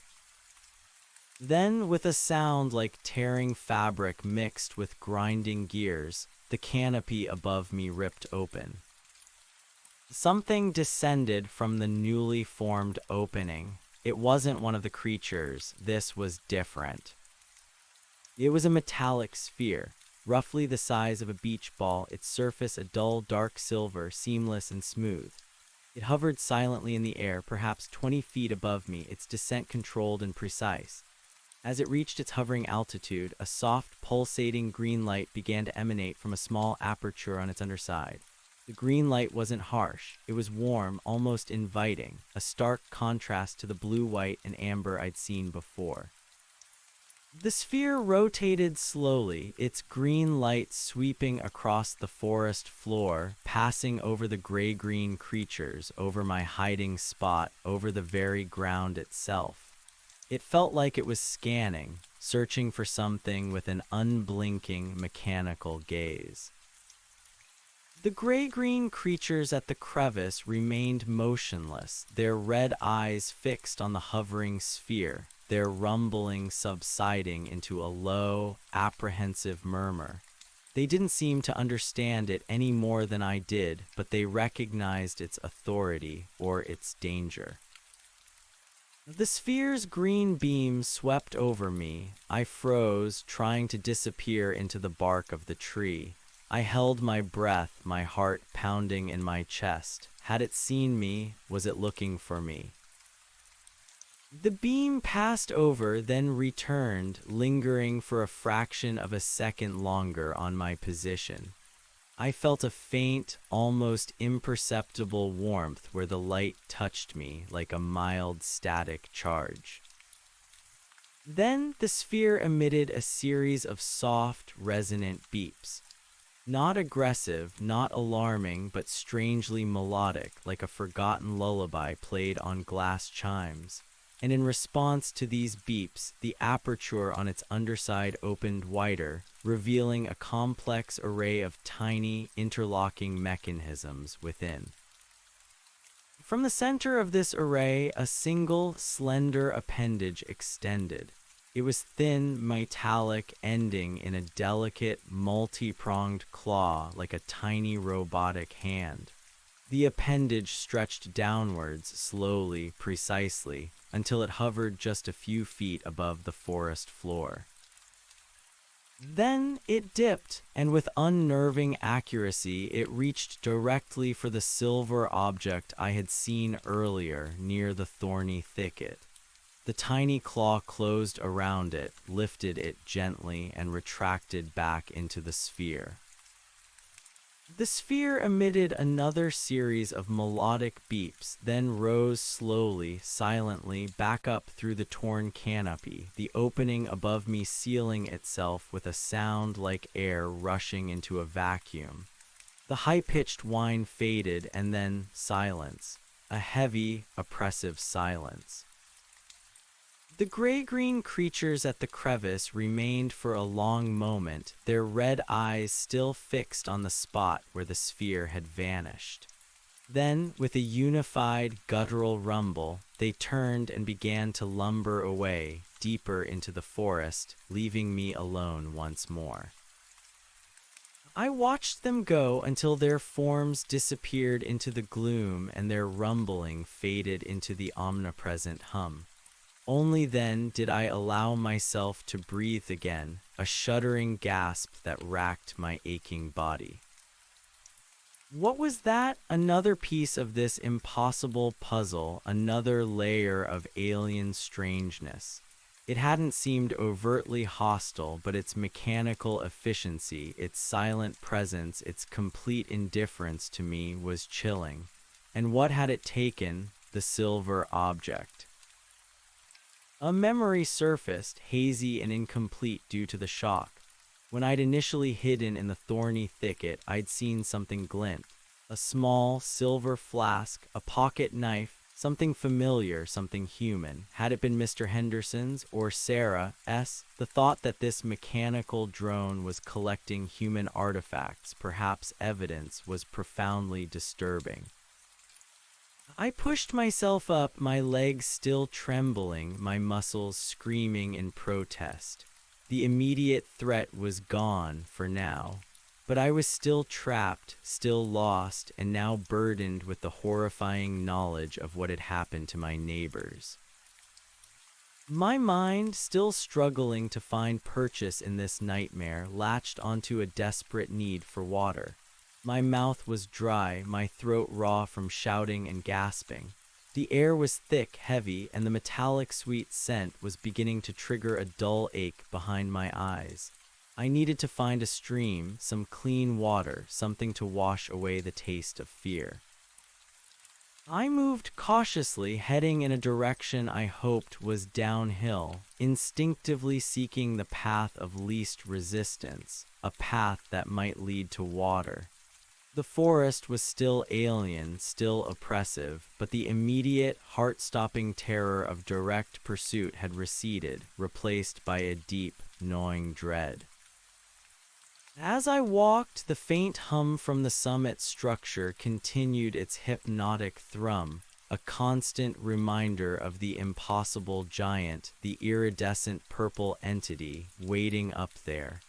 Then, with a sound like tearing fabric mixed with grinding gears, the canopy above me ripped open. Something descended from the newly formed opening. It wasn't one of the creatures. This was different. It was a metallic sphere, roughly the size of a beach ball, its surface a dull dark silver, seamless and smooth. It hovered silently in the air, perhaps 20 feet above me, its descent controlled and precise. As it reached its hovering altitude, a soft, pulsating green light began to emanate from a small aperture on its underside. The green light wasn't harsh. It was warm, almost inviting, a stark contrast to the blue, white, and amber I'd seen before. The sphere rotated slowly, its green light sweeping across the forest floor, passing over the gray-green creatures, over my hiding spot, over the very ground itself. It felt like it was scanning, searching for something with an unblinking, mechanical gaze. The gray-green creatures at the crevice remained motionless, their red eyes fixed on the hovering sphere, their rumbling subsiding into a low, apprehensive murmur. They didn't seem to understand it any more than I did, but they recognized its authority or its danger. The sphere's green beam swept over me. I froze, trying to disappear into the bark of the tree. I held my breath, my heart pounding in my chest. Had it seen me? Was it looking for me? The beam passed over, then returned, lingering for a fraction of a second longer on my position. I felt a faint, almost imperceptible warmth where the light touched me like a mild static charge. Then the sphere emitted a series of soft, resonant beeps. Not aggressive, not alarming, but strangely melodic, like a forgotten lullaby played on glass chimes. And in response to these beeps, the aperture on its underside opened wider, revealing a complex array of tiny, interlocking mechanisms within. From the center of this array, a single, slender appendage extended. It was thin, metallic, ending in a delicate, multi-pronged claw like a tiny robotic hand. The appendage stretched downwards, slowly, precisely, until it hovered just a few feet above the forest floor. Then it dipped, and with unnerving accuracy, it reached directly for the silver object I had seen earlier near the thorny thicket. The tiny claw closed around it, lifted it gently, and retracted back into the sphere. The sphere emitted another series of melodic beeps, then rose slowly, silently, back up through the torn canopy, the opening above me sealing itself with a sound like air rushing into a vacuum. The high-pitched whine faded, and then silence, a heavy, oppressive silence. The gray-green creatures at the crevice remained for a long moment, their red eyes still fixed on the spot where the sphere had vanished. Then, with a unified, guttural rumble, they turned and began to lumber away, deeper into the forest, leaving me alone once more. I watched them go until their forms disappeared into the gloom and their rumbling faded into the omnipresent hum. Only then did I allow myself to breathe again, a shuddering gasp that racked my aching body. What was that? Another piece of this impossible puzzle, another layer of alien strangeness. It hadn't seemed overtly hostile, but its mechanical efficiency, its silent presence, its complete indifference to me was chilling. And what had it taken? The silver object. A memory surfaced, hazy and incomplete due to the shock. When I'd initially hidden in the thorny thicket, I'd seen something glint. A small, silver flask, a pocket knife, something familiar, something human. Had it been Mr. Henderson's or Sarah's? The thought that this mechanical drone was collecting human artifacts, perhaps evidence, was profoundly disturbing. I pushed myself up, my legs still trembling, my muscles screaming in protest. The immediate threat was gone for now, but I was still trapped, still lost, and now burdened with the horrifying knowledge of what had happened to my neighbors. My mind, still struggling to find purchase in this nightmare, latched onto a desperate need for water. My mouth was dry, my throat raw from shouting and gasping. The air was thick, heavy, and the metallic sweet scent was beginning to trigger a dull ache behind my eyes. I needed to find a stream, some clean water, something to wash away the taste of fear. I moved cautiously, heading in a direction I hoped was downhill, instinctively seeking the path of least resistance, a path that might lead to water. The forest was still alien, still oppressive, but the immediate, heart-stopping terror of direct pursuit had receded, replaced by a deep, gnawing dread. As I walked, the faint hum from the summit structure continued its hypnotic thrum, a constant reminder of the impossible giant, the iridescent purple entity, waiting up there.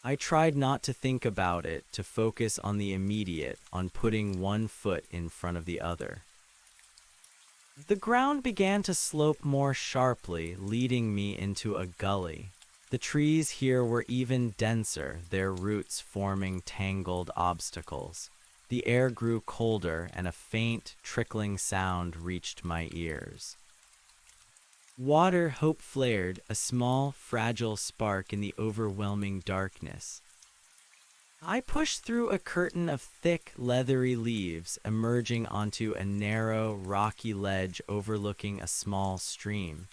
I tried not to think about it, to focus on the immediate, on putting one foot in front of the other. The ground began to slope more sharply, leading me into a gully. The trees here were even denser, their roots forming tangled obstacles. The air grew colder, and a faint, trickling sound reached my ears. Water hope flared, a small, fragile spark in the overwhelming darkness. I pushed through a curtain of thick, leathery leaves, emerging onto a narrow, rocky ledge overlooking a small stream.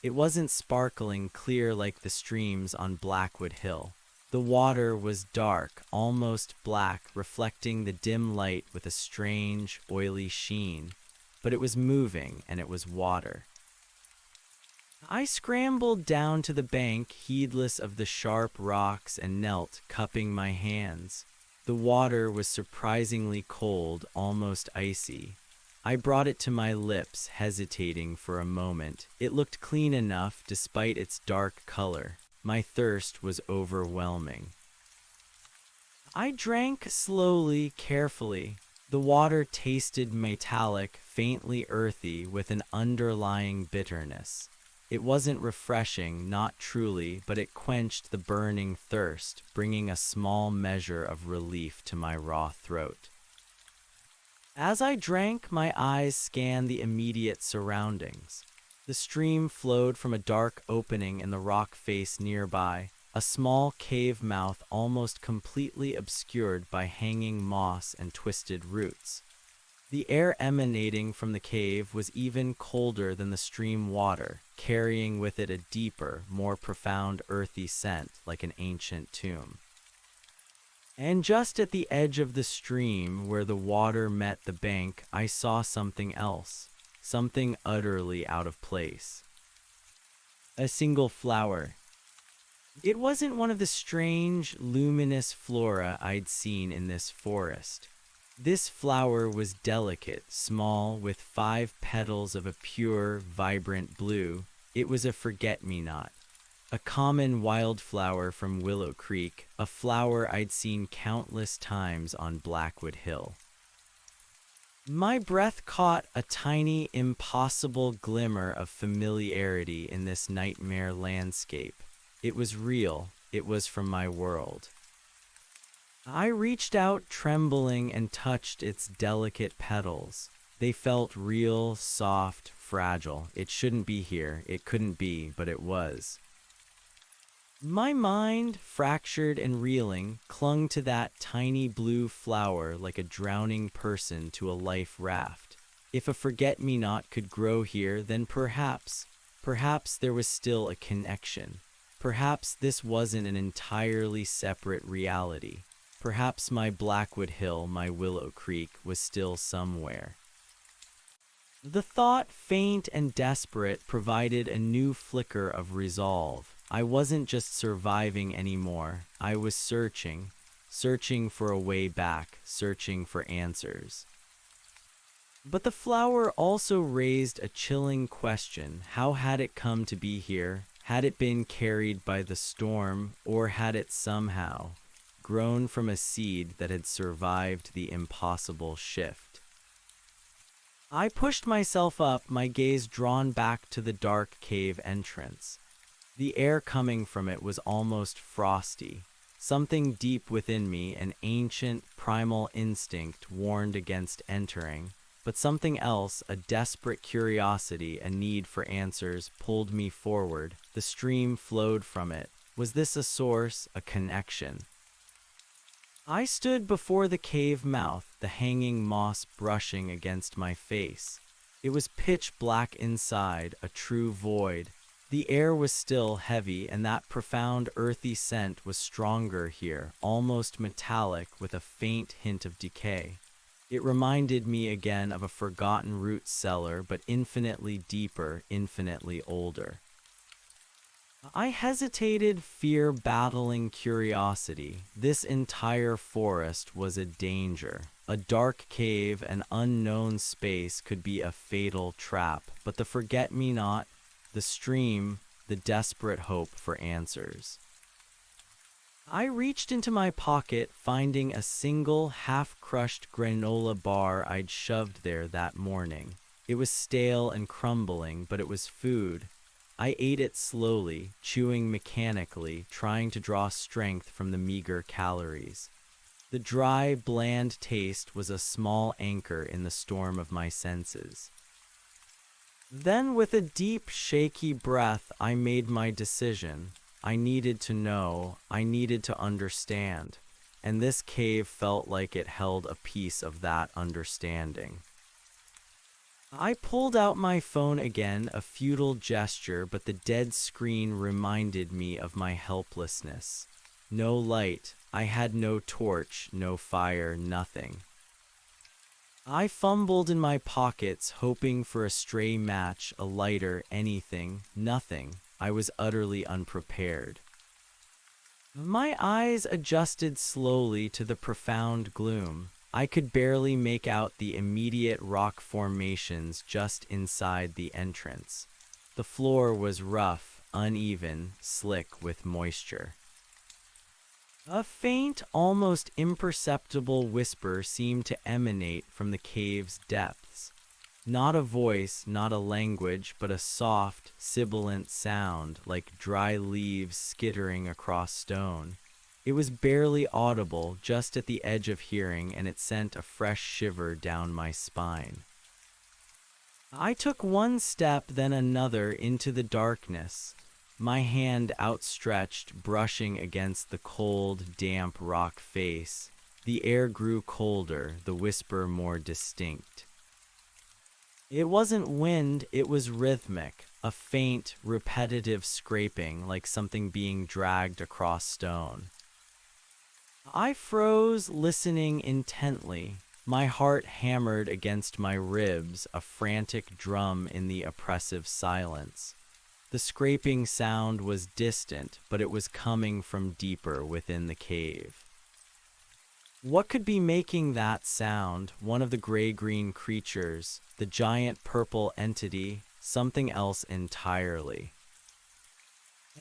It wasn't sparkling clear like the streams on Blackwood Hill. The water was dark, almost black, reflecting the dim light with a strange, oily sheen. But it was moving, and it was water. I scrambled down to the bank, heedless of the sharp rocks, and knelt, cupping my hands. The water was surprisingly cold, almost icy. I brought it to my lips, hesitating for a moment. It looked clean enough, despite its dark color. My thirst was overwhelming. I drank slowly, carefully. The water tasted metallic, faintly earthy, with an underlying bitterness. It wasn't refreshing, not truly, but it quenched the burning thirst, bringing a small measure of relief to my raw throat. As I drank, my eyes scanned the immediate surroundings. The stream flowed from a dark opening in the rock face nearby, a small cave mouth almost completely obscured by hanging moss and twisted roots. The air emanating from the cave was even colder than the stream water, carrying with it a deeper, more profound earthy scent like an ancient tomb. And just at the edge of the stream, where the water met the bank, I saw something else, something utterly out of place. A single flower. It wasn't one of the strange, luminous flora I'd seen in this forest. This flower was delicate, small, with 5 petals of a pure, vibrant blue. It was a forget-me-not. A common wildflower from Willow Creek, a flower I'd seen countless times on Blackwood Hill. My breath caught a tiny, impossible glimmer of familiarity in this nightmare landscape. It was real. It was from my world. I reached out, trembling, and touched its delicate petals. They felt real, soft, fragile. It shouldn't be here. It couldn't be, but it was. My mind, fractured and reeling, clung to that tiny blue flower like a drowning person to a life raft. If a forget-me-not could grow here, then perhaps there was still a connection. Perhaps this wasn't an entirely separate reality. Perhaps my Blackwood Hill, my Willow Creek, was still somewhere. The thought, faint and desperate, provided a new flicker of resolve. I wasn't just surviving anymore. I was searching for a way back, searching for answers. But the flower also raised a chilling question. How had it come to be here? Had it been carried by the storm, or had it somehow grown from a seed that had survived the impossible shift? I pushed myself up, my gaze drawn back to the dark cave entrance. The air coming from it was almost frosty. Something deep within me, an ancient, primal instinct, warned against entering. But something else, a desperate curiosity, a need for answers, pulled me forward. The stream flowed from it. Was this a source, a connection? I stood before the cave mouth, the hanging moss brushing against my face. It was pitch black inside, a true void. The air was still heavy, and that profound earthy scent was stronger here, almost metallic with a faint hint of decay. It reminded me again of a forgotten root cellar, but infinitely deeper, infinitely older. I hesitated, fear battling curiosity. This entire forest was a danger. A dark cave, an unknown space could be a fatal trap, but the forget-me-not, the stream, the desperate hope for answers. I reached into my pocket, finding a single half-crushed granola bar I'd shoved there that morning. It was stale and crumbling, but it was food. I ate it slowly, chewing mechanically, trying to draw strength from the meager calories. The dry, bland taste was a small anchor in the storm of my senses. Then, with a deep, shaky breath, I made my decision. I needed to know, I needed to understand, and this cave felt like it held a piece of that understanding. I pulled out my phone again, a futile gesture, but the dead screen reminded me of my helplessness. No light, I had no torch, no fire, nothing. I fumbled in my pockets, hoping for a stray match, a lighter, anything, nothing. I was utterly unprepared. My eyes adjusted slowly to the profound gloom. I could barely make out the immediate rock formations just inside the entrance. The floor was rough, uneven, slick with moisture. A faint, almost imperceptible whisper seemed to emanate from the cave's depths. Not a voice, not a language, but a soft, sibilant sound, like dry leaves skittering across stone. It was barely audible, just at the edge of hearing, and it sent a fresh shiver down my spine. I took one step, then another, into the darkness, my hand outstretched, brushing against the cold, damp rock face. The air grew colder, the whisper more distinct. It wasn't wind, it was rhythmic, a faint, repetitive scraping, like something being dragged across stone. I froze, listening intently. My heart hammered against my ribs, a frantic drum in the oppressive silence. The scraping sound was distant, but it was coming from deeper within the cave. What could be making that sound? One of the gray-green creatures, the giant purple entity, something else entirely.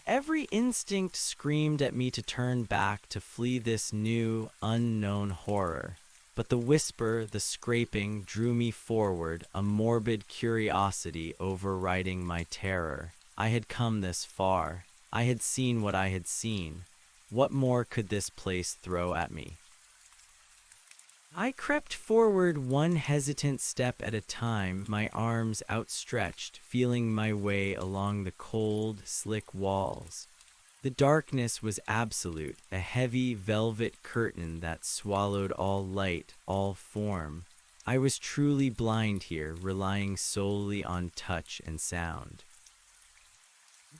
Every instinct screamed at me to turn back, to flee this new, unknown horror. But the whisper, the scraping, drew me forward, a morbid curiosity overriding my terror. I had come this far. I had seen what I had seen. What more could this place throw at me? I crept forward, one hesitant step at a time, my arms outstretched, feeling my way along the cold, slick walls. The darkness was absolute, a heavy velvet curtain that swallowed all light, all form. I was truly blind here, relying solely on touch and sound.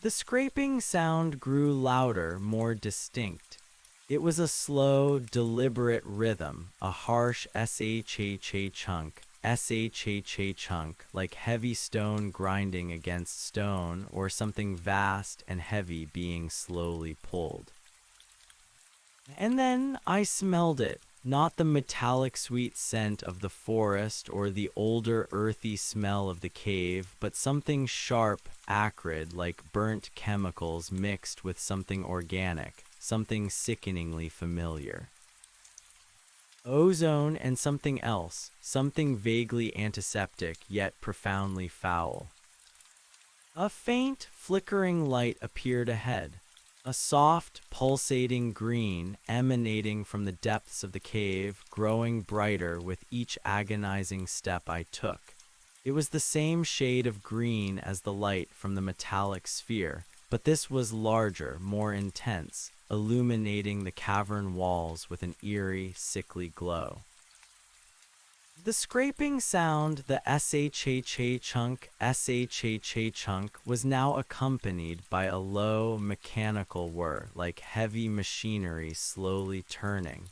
The scraping sound grew louder, more distinct. It was a slow, deliberate rhythm, a harsh SHHA chunk, SHHA chunk, like heavy stone grinding against stone, or something vast and heavy being slowly pulled. And then I smelled it, not the metallic sweet scent of the forest or the older earthy smell of the cave, but something sharp, acrid, like burnt chemicals mixed with something organic. Something sickeningly familiar. Ozone and something else, something vaguely antiseptic yet profoundly foul. A faint, flickering light appeared ahead, a soft, pulsating green emanating from the depths of the cave, growing brighter with each agonizing step I took. It was the same shade of green as the light from the metallic sphere, but this was larger, more intense, illuminating the cavern walls with an eerie, sickly glow. The scraping sound, the shha chunk, was now accompanied by a low, mechanical whir, like heavy machinery slowly turning.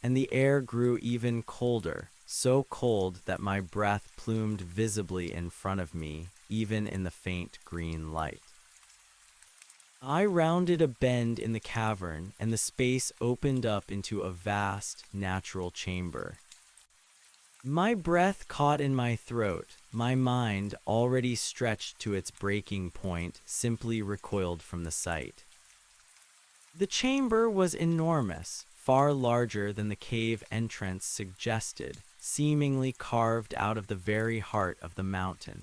And the air grew even colder, so cold that my breath plumed visibly in front of me, even in the faint green light. I rounded a bend in the cavern, and the space opened up into a vast, natural chamber. My breath caught in my throat. My mind, already stretched to its breaking point, simply recoiled from the sight. The chamber was enormous, far larger than the cave entrance suggested, seemingly carved out of the very heart of the mountain.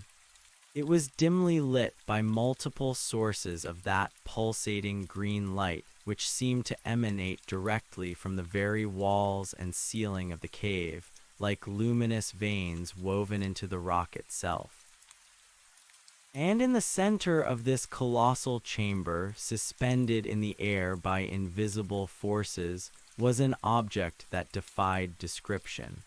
It was dimly lit by multiple sources of that pulsating green light, which seemed to emanate directly from the very walls and ceiling of the cave, like luminous veins woven into the rock itself. And in the center of this colossal chamber, suspended in the air by invisible forces, was an object that defied description.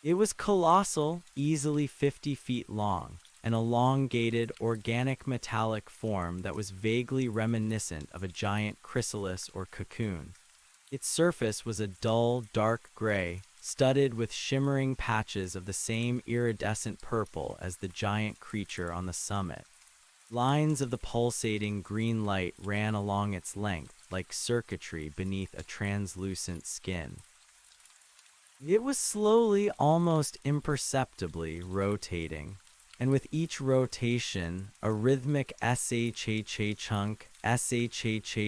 It was colossal, easily 50 feet long, an elongated, organic metallic form that was vaguely reminiscent of a giant chrysalis or cocoon. Its surface was a dull, dark gray, studded with shimmering patches of the same iridescent purple as the giant creature on the summit. Lines of the pulsating green light ran along its length like circuitry beneath a translucent skin. It was slowly, almost imperceptibly, rotating, and with each rotation, a rhythmic shha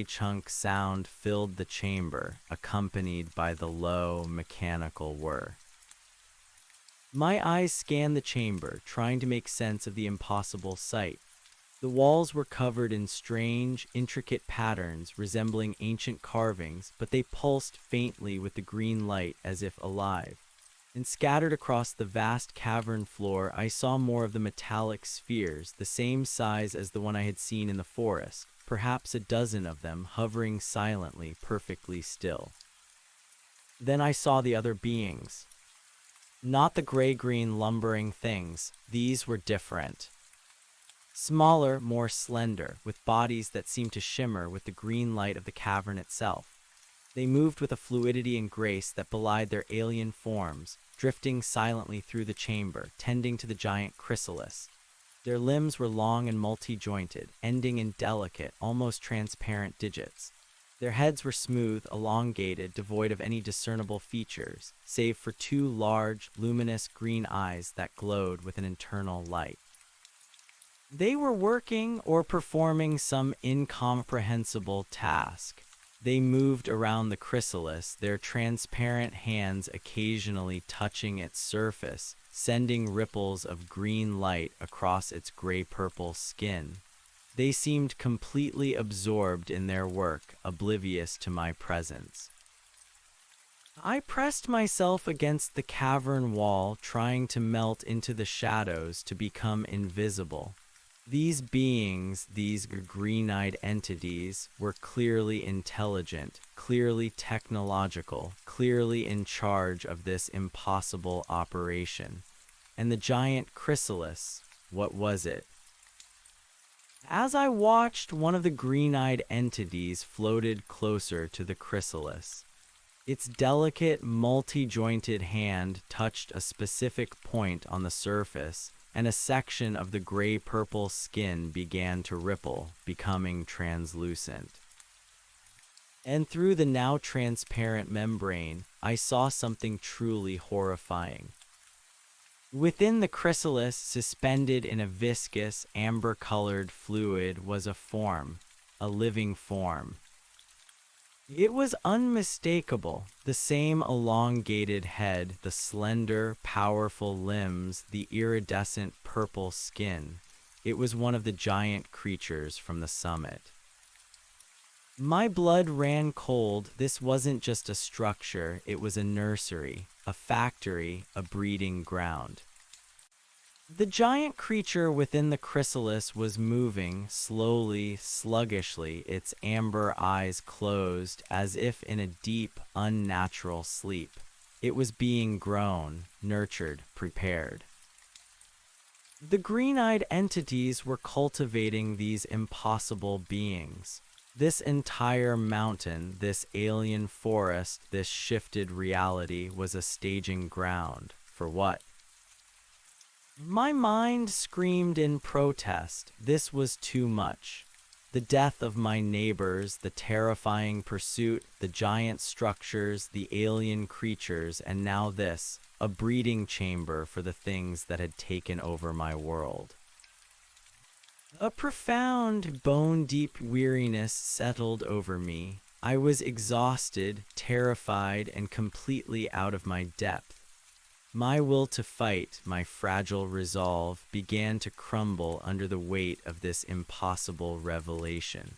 chunk sound filled the chamber, accompanied by the low, mechanical whir. My eyes scanned the chamber, trying to make sense of the impossible sight. The walls were covered in strange, intricate patterns resembling ancient carvings, but they pulsed faintly with the green light as if alive. And scattered across the vast cavern floor, I saw more of the metallic spheres, the same size as the one I had seen in the forest, perhaps a dozen of them hovering silently, perfectly still. Then I saw the other beings. Not the gray-green lumbering things, these were different. Smaller, more slender, with bodies that seemed to shimmer with the green light of the cavern itself. They moved with a fluidity and grace that belied their alien forms, drifting silently through the chamber, tending to the giant chrysalis. Their limbs were long and multi-jointed, ending in delicate, almost transparent digits. Their heads were smooth, elongated, devoid of any discernible features, save for two large, luminous green eyes that glowed with an internal light. They were working or performing some incomprehensible task. They moved around the chrysalis, their transparent hands occasionally touching its surface, sending ripples of green light across its gray-purple skin. They seemed completely absorbed in their work, oblivious to my presence. I pressed myself against the cavern wall, trying to melt into the shadows to become invisible. These beings, these green-eyed entities, were clearly intelligent, clearly technological, clearly in charge of this impossible operation. And the giant chrysalis, what was it? As I watched, one of the green-eyed entities floated closer to the chrysalis. Its delicate, multi-jointed hand touched a specific point on the surface, and a section of the gray-purple skin began to ripple, becoming translucent. And through the now transparent membrane, I saw something truly horrifying. Within the chrysalis, suspended in a viscous, amber-colored fluid, was a form, a living form. It was unmistakable, the same elongated head, the slender, powerful limbs, the iridescent purple skin. It was one of the giant creatures from the summit. My blood ran cold. This wasn't just a structure, it was a nursery, a factory, a breeding ground. The giant creature within the chrysalis was moving, slowly, sluggishly, its amber eyes closed as if in a deep, unnatural sleep. It was being grown, nurtured, prepared. The green-eyed entities were cultivating these impossible beings. This entire mountain, this alien forest, this shifted reality was a staging ground. For what? My mind screamed in protest. This was too much. The death of my neighbors, the terrifying pursuit, the giant structures, the alien creatures, and now this, a breeding chamber for the things that had taken over my world. A profound, bone-deep weariness settled over me. I was exhausted, terrified, and completely out of my depth. My will to fight, my fragile resolve, began to crumble under the weight of this impossible revelation.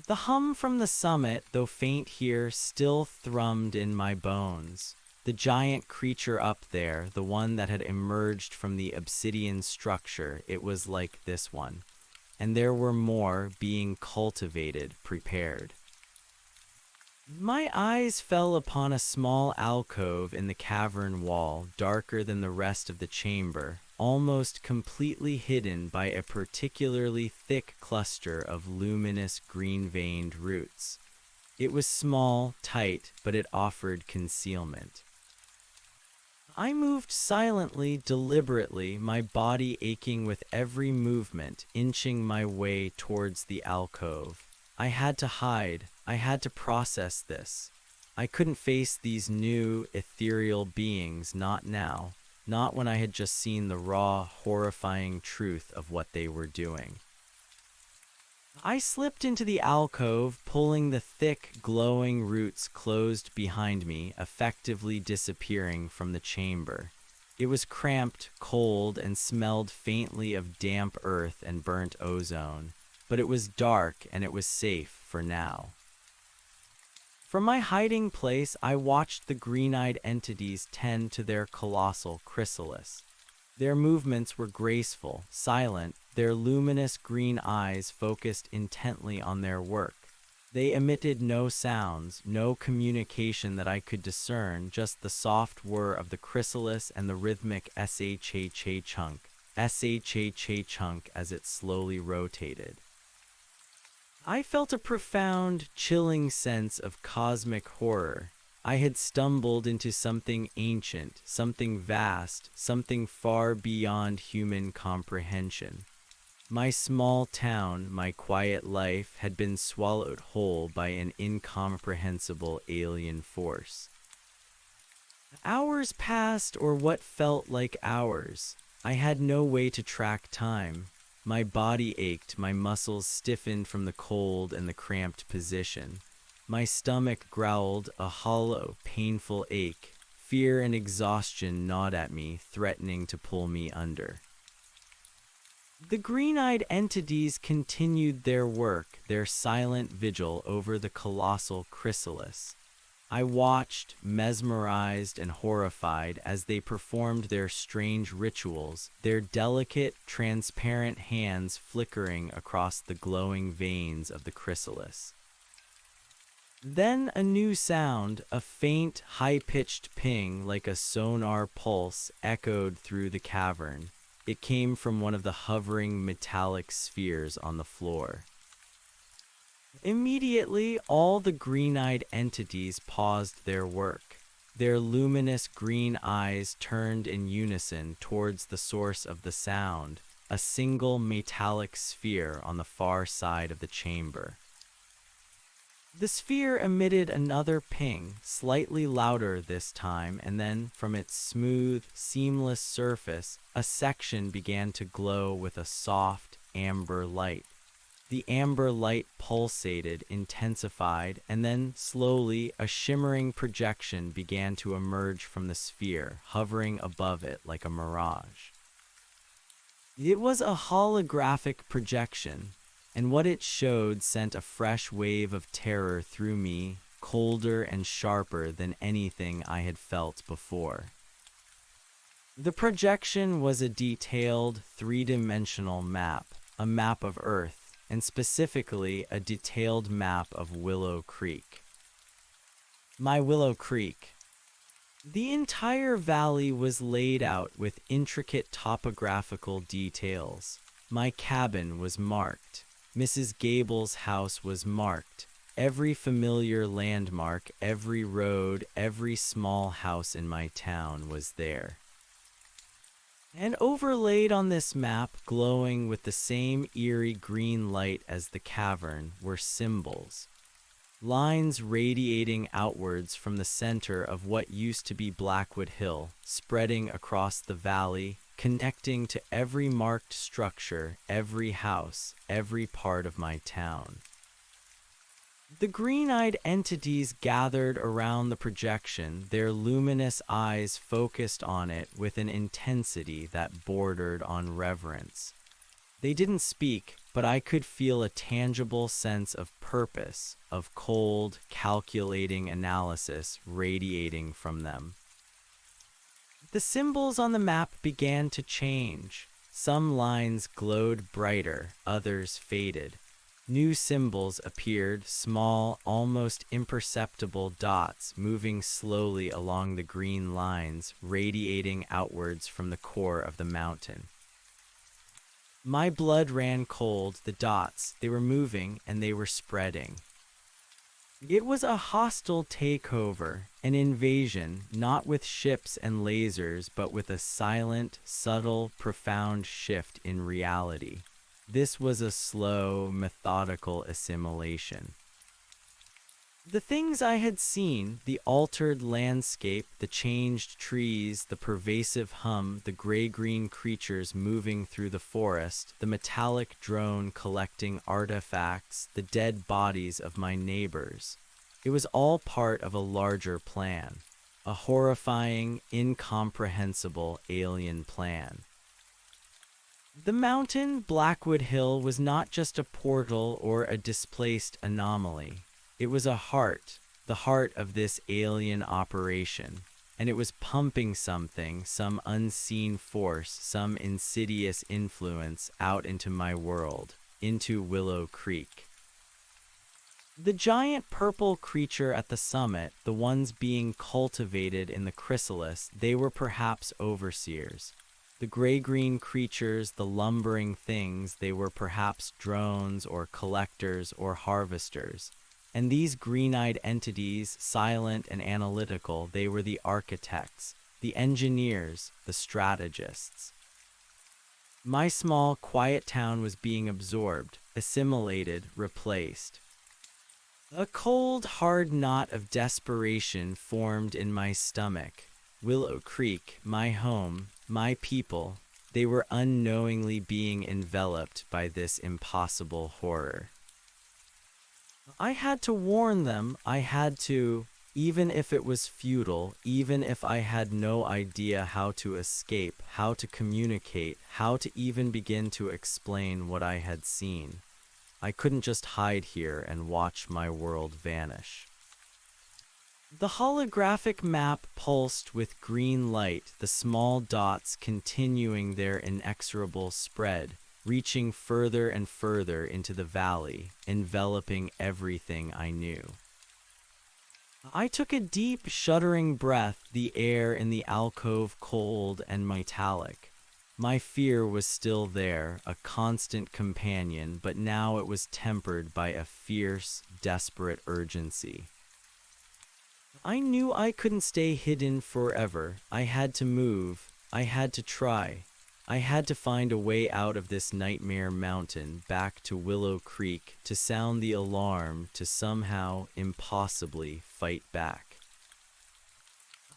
The hum from the summit, though faint here, still thrummed in my bones. The giant creature up there, the one that had emerged from the obsidian structure, it was like this one. And there were more being cultivated, prepared. My eyes fell upon a small alcove in the cavern wall, darker than the rest of the chamber, almost completely hidden by a particularly thick cluster of luminous green-veined roots. It was small, tight, but it offered concealment. I moved silently, deliberately, my body aching with every movement, inching my way towards the alcove. I had to hide. I had to process this. I couldn't face these new, ethereal beings, not now, not when I had just seen the raw, horrifying truth of what they were doing. I slipped into the alcove, pulling the thick, glowing roots closed behind me, effectively disappearing from the chamber. It was cramped, cold, and smelled faintly of damp earth and burnt ozone, but it was dark and it was safe for now. From my hiding place, I watched the green-eyed entities tend to their colossal chrysalis. Their movements were graceful, silent, their luminous green eyes focused intently on their work. They emitted no sounds, no communication that I could discern, just the soft whir of the chrysalis and the rhythmic SHHA chunk as it slowly rotated. I felt a profound, chilling sense of cosmic horror. I had stumbled into something ancient, something vast, something far beyond human comprehension. My small town, my quiet life, had been swallowed whole by an incomprehensible alien force. Hours passed, or what felt like hours. I had no way to track time. My body ached, my muscles stiffened from the cold and the cramped position. My stomach growled, a hollow, painful ache. Fear and exhaustion gnawed at me, threatening to pull me under. The green-eyed entities continued their work, their silent vigil over the colossal chrysalis. I watched, mesmerized and horrified, as they performed their strange rituals, their delicate, transparent hands flickering across the glowing veins of the chrysalis. Then a new sound, a faint, high-pitched ping like a sonar pulse, echoed through the cavern. It came from one of the hovering metallic spheres on the floor. Immediately, all the green-eyed entities paused their work. Their luminous green eyes turned in unison towards the source of the sound, a single metallic sphere on the far side of the chamber. The sphere emitted another ping, slightly louder this time, and then, from its smooth, seamless surface, a section began to glow with a soft, amber light. The amber light pulsated, intensified, and then, slowly, a shimmering projection began to emerge from the sphere, hovering above it like a mirage. It was a holographic projection, and what it showed sent a fresh wave of terror through me, colder and sharper than anything I had felt before. The projection was a detailed, three-dimensional map, a map of Earth, and specifically a detailed map of Willow Creek. My Willow Creek. The entire valley was laid out with intricate topographical details. My cabin was marked. Mrs. Gable's house was marked. Every familiar landmark, every road, every small house in my town was there. And overlaid on this map, glowing with the same eerie green light as the cavern, were symbols. Lines radiating outwards from the center of what used to be Blackwood Hill, spreading across the valley, connecting to every marked structure, every house, every part of my town. The green-eyed entities gathered around the projection, their luminous eyes focused on it with an intensity that bordered on reverence. They didn't speak, but I could feel a tangible sense of purpose, of cold, calculating analysis radiating from them. The symbols on the map began to change. Some lines glowed brighter, others faded. New symbols appeared, small, almost imperceptible dots moving slowly along the green lines, radiating outwards from the core of the mountain. My blood ran cold, the dots, they were moving and they were spreading. It was a hostile takeover, an invasion, not with ships and lasers, but with a silent, subtle, profound shift in reality. This was a slow, methodical assimilation. The things I had seen, the altered landscape, the changed trees, the pervasive hum, the gray-green creatures moving through the forest, the metallic drone collecting artifacts, the dead bodies of my neighbors. It was all part of a larger plan, a horrifying, incomprehensible alien plan. The mountain, Blackwood Hill, was not just a portal or a displaced anomaly. It was a heart, the heart of this alien operation, and it was pumping something, some unseen force, some insidious influence out into my world, into Willow Creek. The giant purple creature at the summit, the ones being cultivated in the chrysalis, they were perhaps overseers. The gray-green creatures, the lumbering things, they were perhaps drones or collectors or harvesters. And these green-eyed entities, silent and analytical, they were the architects, the engineers, the strategists. My small, quiet town was being absorbed, assimilated, replaced. A cold, hard knot of desperation formed in my stomach. Willow Creek, my home, my people, they were unknowingly being enveloped by this impossible horror. I had to warn them, I had to, even if it was futile, even if I had no idea how to escape, how to communicate, how to even begin to explain what I had seen. I couldn't just hide here and watch my world vanish. The holographic map pulsed with green light, the small dots continuing their inexorable spread, reaching further and further into the valley, enveloping everything I knew. I took a deep, shuddering breath, the air in the alcove cold and metallic. My fear was still there, a constant companion, but now it was tempered by a fierce, desperate urgency. I knew I couldn't stay hidden forever. I had to move. I had to try. I had to find a way out of this nightmare mountain, back to Willow Creek, to sound the alarm, to somehow, impossibly, fight back.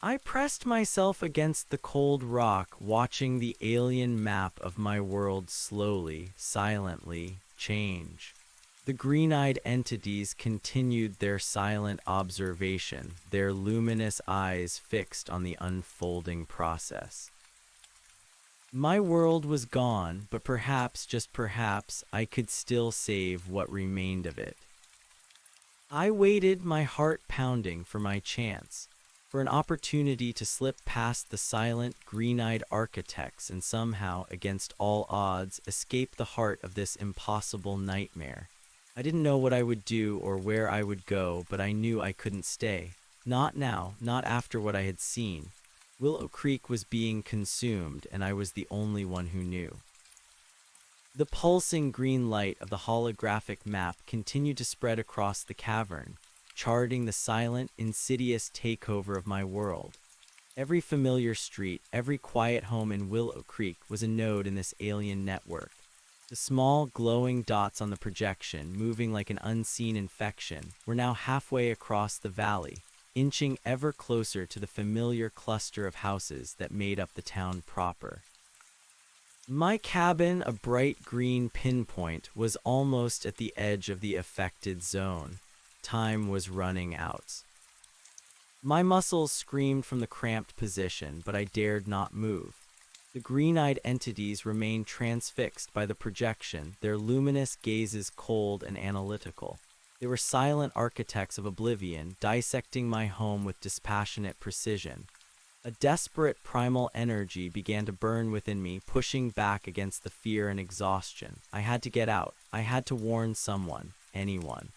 I pressed myself against the cold rock, watching the alien map of my world slowly, silently, change. The green-eyed entities continued their silent observation, their luminous eyes fixed on the unfolding process. My world was gone, but perhaps, just perhaps, I could still save what remained of it. I waited, my heart pounding, for my chance, for an opportunity to slip past the silent, green-eyed architects and somehow, against all odds, escape the heart of this impossible nightmare. I didn't know what I would do or where I would go, but I knew I couldn't stay. Not now, not after what I had seen. Willow Creek was being consumed, and I was the only one who knew. The pulsing green light of the holographic map continued to spread across the cavern, charting the silent, insidious takeover of my world. Every familiar street, every quiet home in Willow Creek was a node in this alien network. The small, glowing dots on the projection, moving like an unseen infection, were now halfway across the valley, inching ever closer to the familiar cluster of houses that made up the town proper. My cabin, a bright green pinpoint, was almost at the edge of the affected zone. Time was running out. My muscles screamed from the cramped position, but I dared not move. The green-eyed entities remained transfixed by the projection, their luminous gazes cold and analytical. They were silent architects of oblivion, dissecting my home with dispassionate precision. A desperate primal energy began to burn within me, pushing back against the fear and exhaustion. I had to get out. I had to warn someone, anyone.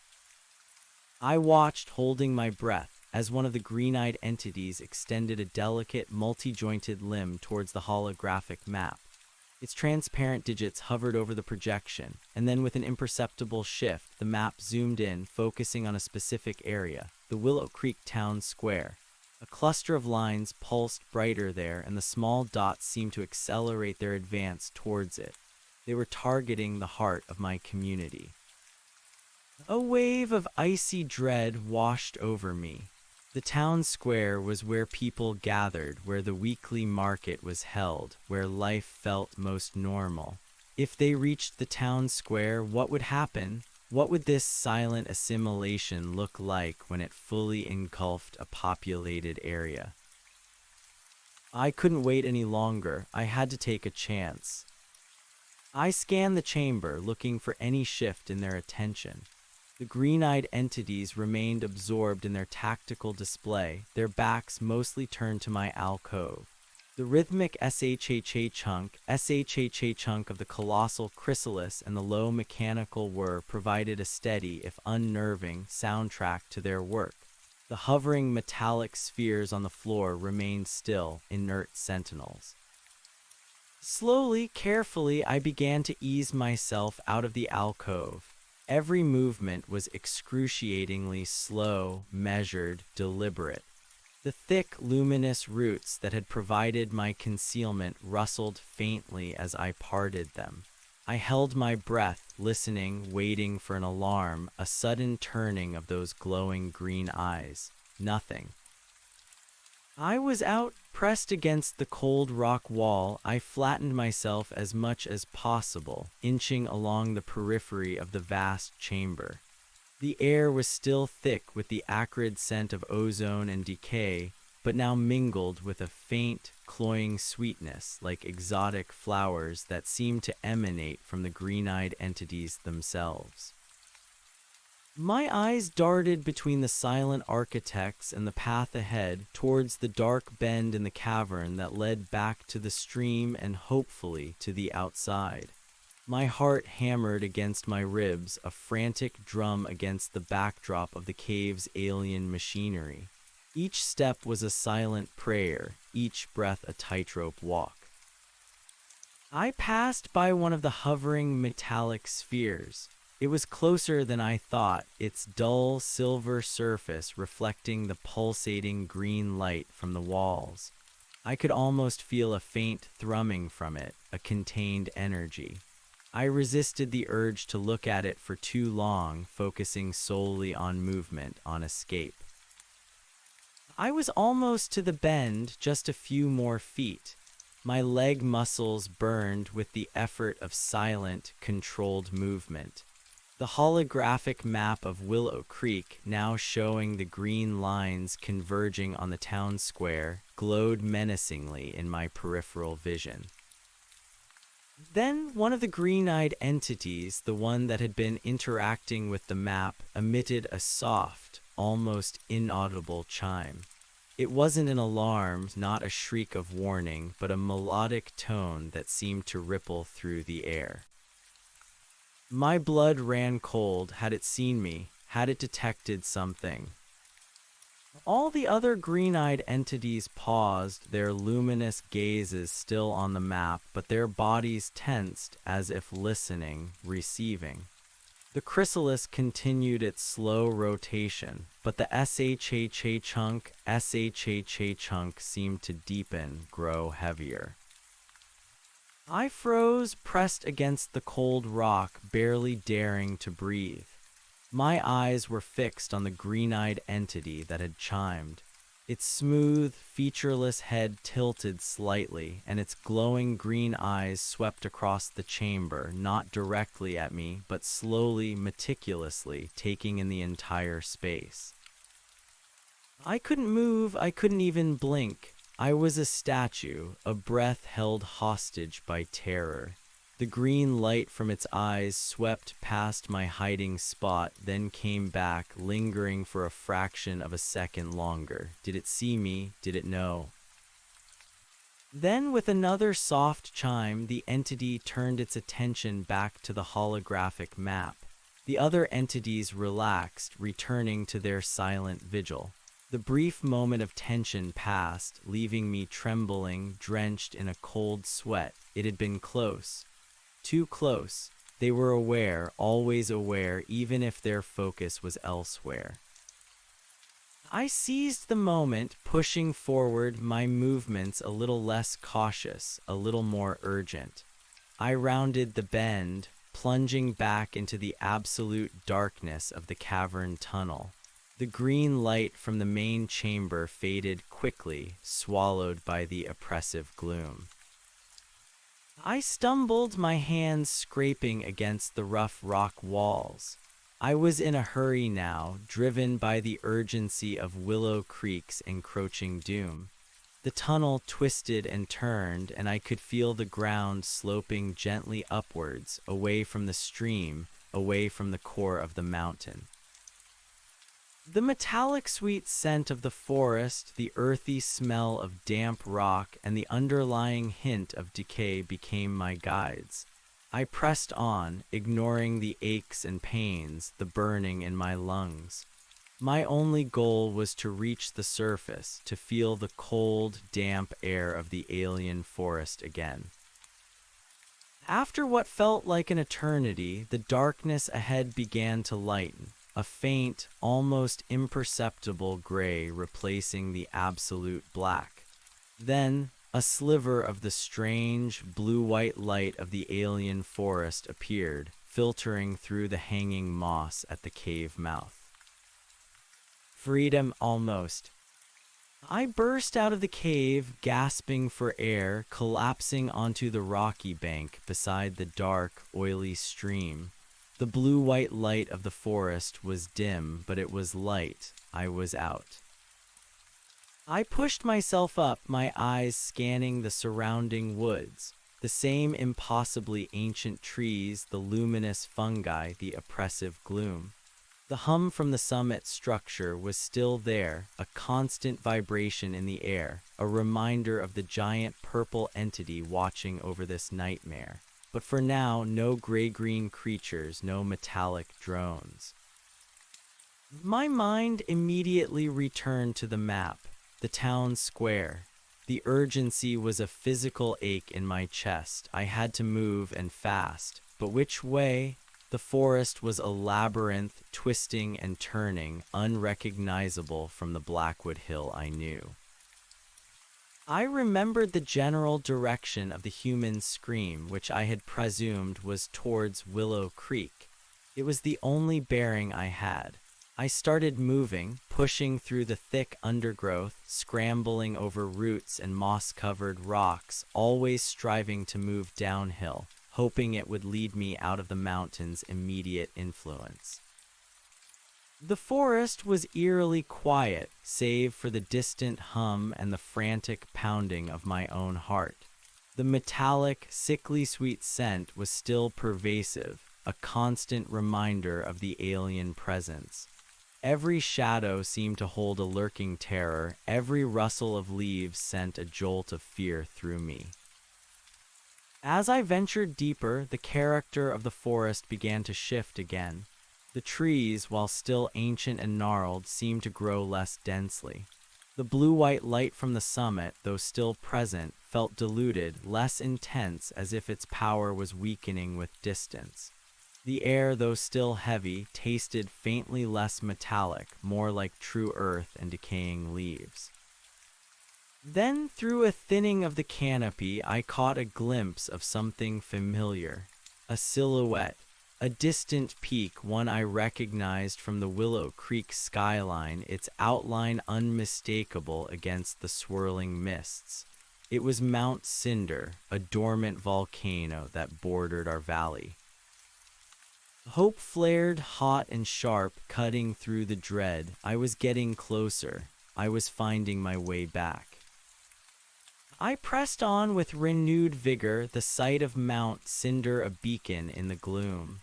I watched, holding my breath, as one of the green-eyed entities extended a delicate, multi-jointed limb towards the holographic map. Its transparent digits hovered over the projection, and then with an imperceptible shift, the map zoomed in, focusing on a specific area, the Willow Creek Town Square. A cluster of lines pulsed brighter there, and the small dots seemed to accelerate their advance towards it. They were targeting the heart of my community. A wave of icy dread washed over me. The town square was where people gathered, where the weekly market was held, where life felt most normal. If they reached the town square, what would happen? What would this silent assimilation look like when it fully engulfed a populated area? I couldn't wait any longer. I had to take a chance. I scanned the chamber, looking for any shift in their attention. The green-eyed entities remained absorbed in their tactical display, their backs mostly turned to my alcove. The rhythmic SHHA chunk of the colossal chrysalis and the low mechanical whir provided a steady, if unnerving, soundtrack to their work. The hovering metallic spheres on the floor remained still, inert sentinels. Slowly, carefully, I began to ease myself out of the alcove. Every movement was excruciatingly slow, measured, deliberate. The thick, luminous roots that had provided my concealment rustled faintly as I parted them. I held my breath, listening, waiting for an alarm, a sudden turning of those glowing green eyes. Nothing. I was out, pressed against the cold rock wall. I flattened myself as much as possible, inching along the periphery of the vast chamber. The air was still thick with the acrid scent of ozone and decay, but now mingled with a faint, cloying sweetness like exotic flowers that seemed to emanate from the green-eyed entities themselves. My eyes darted between the silent architects and the path ahead towards the dark bend in the cavern that led back to the stream and hopefully to the outside. My heart hammered against my ribs, a frantic drum against the backdrop of the cave's alien machinery. Each step was a silent prayer, each breath a tightrope walk. I passed by one of the hovering metallic spheres. It was closer than I thought, its dull silver surface reflecting the pulsating green light from the walls. I could almost feel a faint thrumming from it, a contained energy. I resisted the urge to look at it for too long, focusing solely on movement, on escape. I was almost to the bend, just a few more feet. My leg muscles burned with the effort of silent, controlled movement. The holographic map of Willow Creek, now showing the green lines converging on the town square, glowed menacingly in my peripheral vision. Then one of the green-eyed entities, the one that had been interacting with the map, emitted a soft, almost inaudible chime. It wasn't an alarm, not a shriek of warning, but a melodic tone that seemed to ripple through the air. My blood ran cold. Had it seen me? Had it detected something? All the other green-eyed entities paused, their luminous gazes still on the map, but their bodies tensed as if listening, receiving. The chrysalis continued its slow rotation, but the SHHA chunk seemed to deepen, grow heavier. I froze, pressed against the cold rock, barely daring to breathe. My eyes were fixed on the green-eyed entity that had chimed. Its smooth, featureless head tilted slightly, and its glowing green eyes swept across the chamber, not directly at me, but slowly, meticulously, taking in the entire space. I couldn't move, I couldn't even blink. I was a statue, a breath held hostage by terror. The green light from its eyes swept past my hiding spot, then came back, lingering for a fraction of a second longer. Did it see me? Did it know? Then, with another soft chime, the entity turned its attention back to the holographic map. The other entities relaxed, returning to their silent vigil. The brief moment of tension passed, leaving me trembling, drenched in a cold sweat. It had been close. Too close. They were aware, always aware, even if their focus was elsewhere. I seized the moment, pushing forward, my movements a little less cautious, a little more urgent. I rounded the bend, plunging back into the absolute darkness of the cavern tunnel. The green light from the main chamber faded quickly, swallowed by the oppressive gloom. I stumbled, my hands scraping against the rough rock walls. I was in a hurry now, driven by the urgency of Willow Creek's encroaching doom. The tunnel twisted and turned, and I could feel the ground sloping gently upwards, away from the stream, away from the core of the mountain. The metallic sweet scent of the forest, the earthy smell of damp rock, and the underlying hint of decay became my guides. I pressed on, ignoring the aches and pains, the burning in my lungs. My only goal was to reach the surface, to feel the cold, damp air of the alien forest again. After what felt like an eternity, the darkness ahead began to lighten. A faint, almost imperceptible gray replacing the absolute black. Then, a sliver of the strange, blue-white light of the alien forest appeared, filtering through the hanging moss at the cave mouth. Freedom, almost. I burst out of the cave, gasping for air, collapsing onto the rocky bank beside the dark, oily stream. The blue-white light of the forest was dim, but it was light. I was out. I pushed myself up, my eyes scanning the surrounding woods. The same impossibly ancient trees, the luminous fungi, the oppressive gloom. The hum from the summit structure was still there, a constant vibration in the air, a reminder of the giant purple entity watching over this nightmare. But for now, no gray-green creatures, no metallic drones. My mind immediately returned to the map, the town square. The urgency was a physical ache in my chest. I had to move, and fast. But which way? The forest was a labyrinth, twisting and turning, unrecognizable from the Blackwood Hill I knew. I remembered the general direction of the human scream, which I had presumed was towards Willow Creek. It was the only bearing I had. I started moving, pushing through the thick undergrowth, scrambling over roots and moss-covered rocks, always striving to move downhill, hoping it would lead me out of the mountain's immediate influence. The forest was eerily quiet, save for the distant hum and the frantic pounding of my own heart. The metallic, sickly sweet scent was still pervasive, a constant reminder of the alien presence. Every shadow seemed to hold a lurking terror, every rustle of leaves sent a jolt of fear through me. As I ventured deeper, the character of the forest began to shift again. The trees, while still ancient and gnarled, seemed to grow less densely. The blue-white light from the summit, though still present, felt diluted, less intense, as if its power was weakening with distance. The air, though still heavy, tasted faintly less metallic, more like true earth and decaying leaves. Then, through a thinning of the canopy, I caught a glimpse of something familiar. A silhouette, a distant peak, one I recognized from the Willow Creek skyline, its outline unmistakable against the swirling mists. It was Mount Cinder, a dormant volcano that bordered our valley. Hope flared hot and sharp, cutting through the dread. I was getting closer. I was finding my way back. I pressed on with renewed vigor, the sight of Mount Cinder a beacon in the gloom.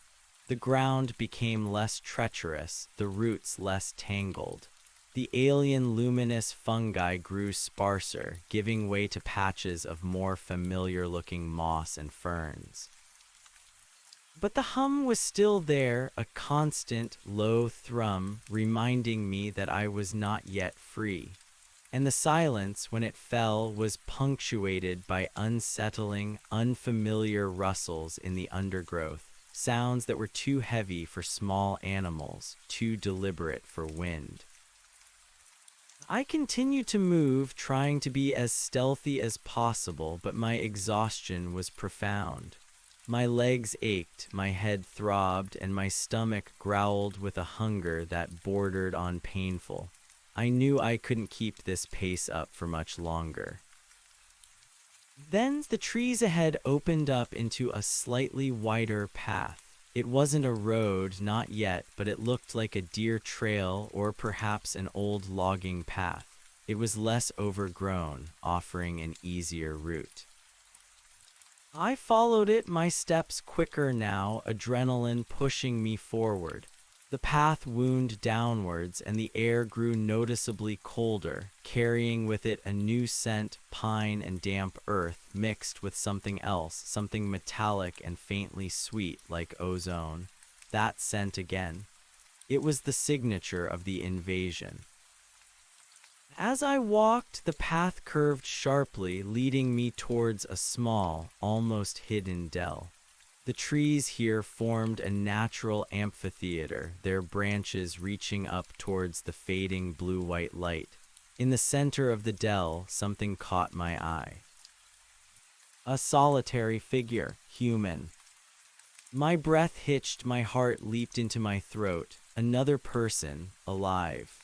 The ground became less treacherous, the roots less tangled. The alien luminous fungi grew sparser, giving way to patches of more familiar-looking moss and ferns. But the hum was still there, a constant, low thrum, reminding me that I was not yet free. And the silence, when it fell, was punctuated by unsettling, unfamiliar rustles in the undergrowth, sounds that were too heavy for small animals, too deliberate for wind. I continued to move, trying to be as stealthy as possible, but my exhaustion was profound. My legs ached, my head throbbed, and my stomach growled with a hunger that bordered on painful. I knew I couldn't keep this pace up for much longer. Then the trees ahead opened up into a slightly wider path. It wasn't a road, not yet, but it looked like a deer trail or perhaps an old logging path. It was less overgrown, offering an easier route. I followed it, my steps quicker now, adrenaline pushing me forward. The path wound downwards, and the air grew noticeably colder, carrying with it a new scent, pine and damp earth, mixed with something else, something metallic and faintly sweet, like ozone. That scent again. It was the signature of the invasion. As I walked, the path curved sharply, leading me towards a small, almost hidden dell. The trees here formed a natural amphitheater, their branches reaching up towards the fading blue-white light. In the center of the dell, something caught my eye. A solitary figure, human. My breath hitched, my heart leaped into my throat. Another person, alive.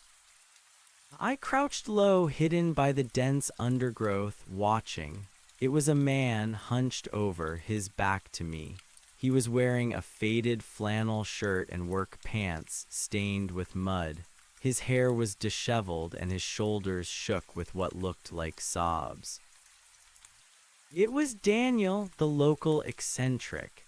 I crouched low, hidden by the dense undergrowth, watching. It was a man hunched over, his back to me. He was wearing a faded flannel shirt and work pants stained with mud. His hair was disheveled and his shoulders shook with what looked like sobs. It was Daniel, the local eccentric.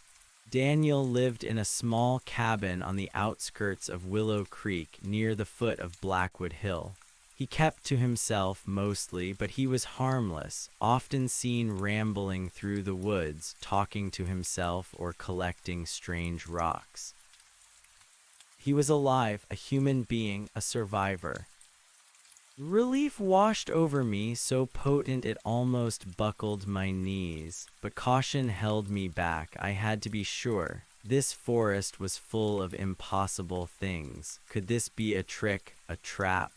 Daniel lived in a small cabin on the outskirts of Willow Creek near the foot of Blackwood Hill. He kept to himself mostly, but he was harmless, often seen rambling through the woods, talking to himself or collecting strange rocks. He was alive, a human being, a survivor. Relief washed over me, so potent it almost buckled my knees, but caution held me back. I had to be sure. This forest was full of impossible things. Could this be a trick, a trap?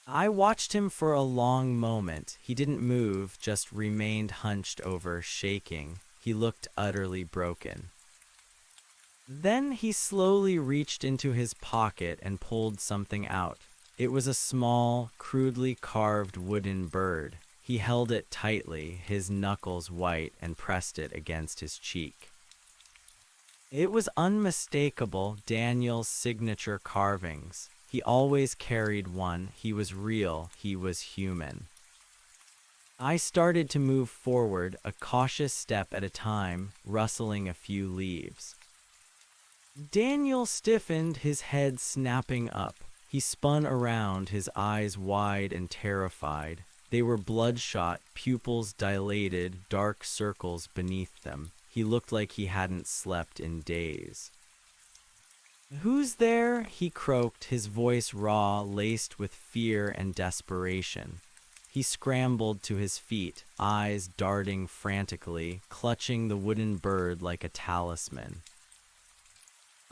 I watched him for a long moment. He didn't move, just remained hunched over, shaking. He looked utterly broken. Then he slowly reached into his pocket and pulled something out. It was a small, crudely carved wooden bird. He held it tightly, his knuckles white, and pressed it against his cheek. It was unmistakable, Daniel's signature carvings. He always carried one. He was real. He was human. I started to move forward, a cautious step at a time, rustling a few leaves. Daniel stiffened, his head snapping up. He spun around, his eyes wide and terrified. They were bloodshot, pupils dilated, dark circles beneath them. He looked like he hadn't slept in days. Who's there? He croaked, his voice raw, laced with fear and desperation. He scrambled to his feet, eyes darting frantically, clutching the wooden bird like a talisman.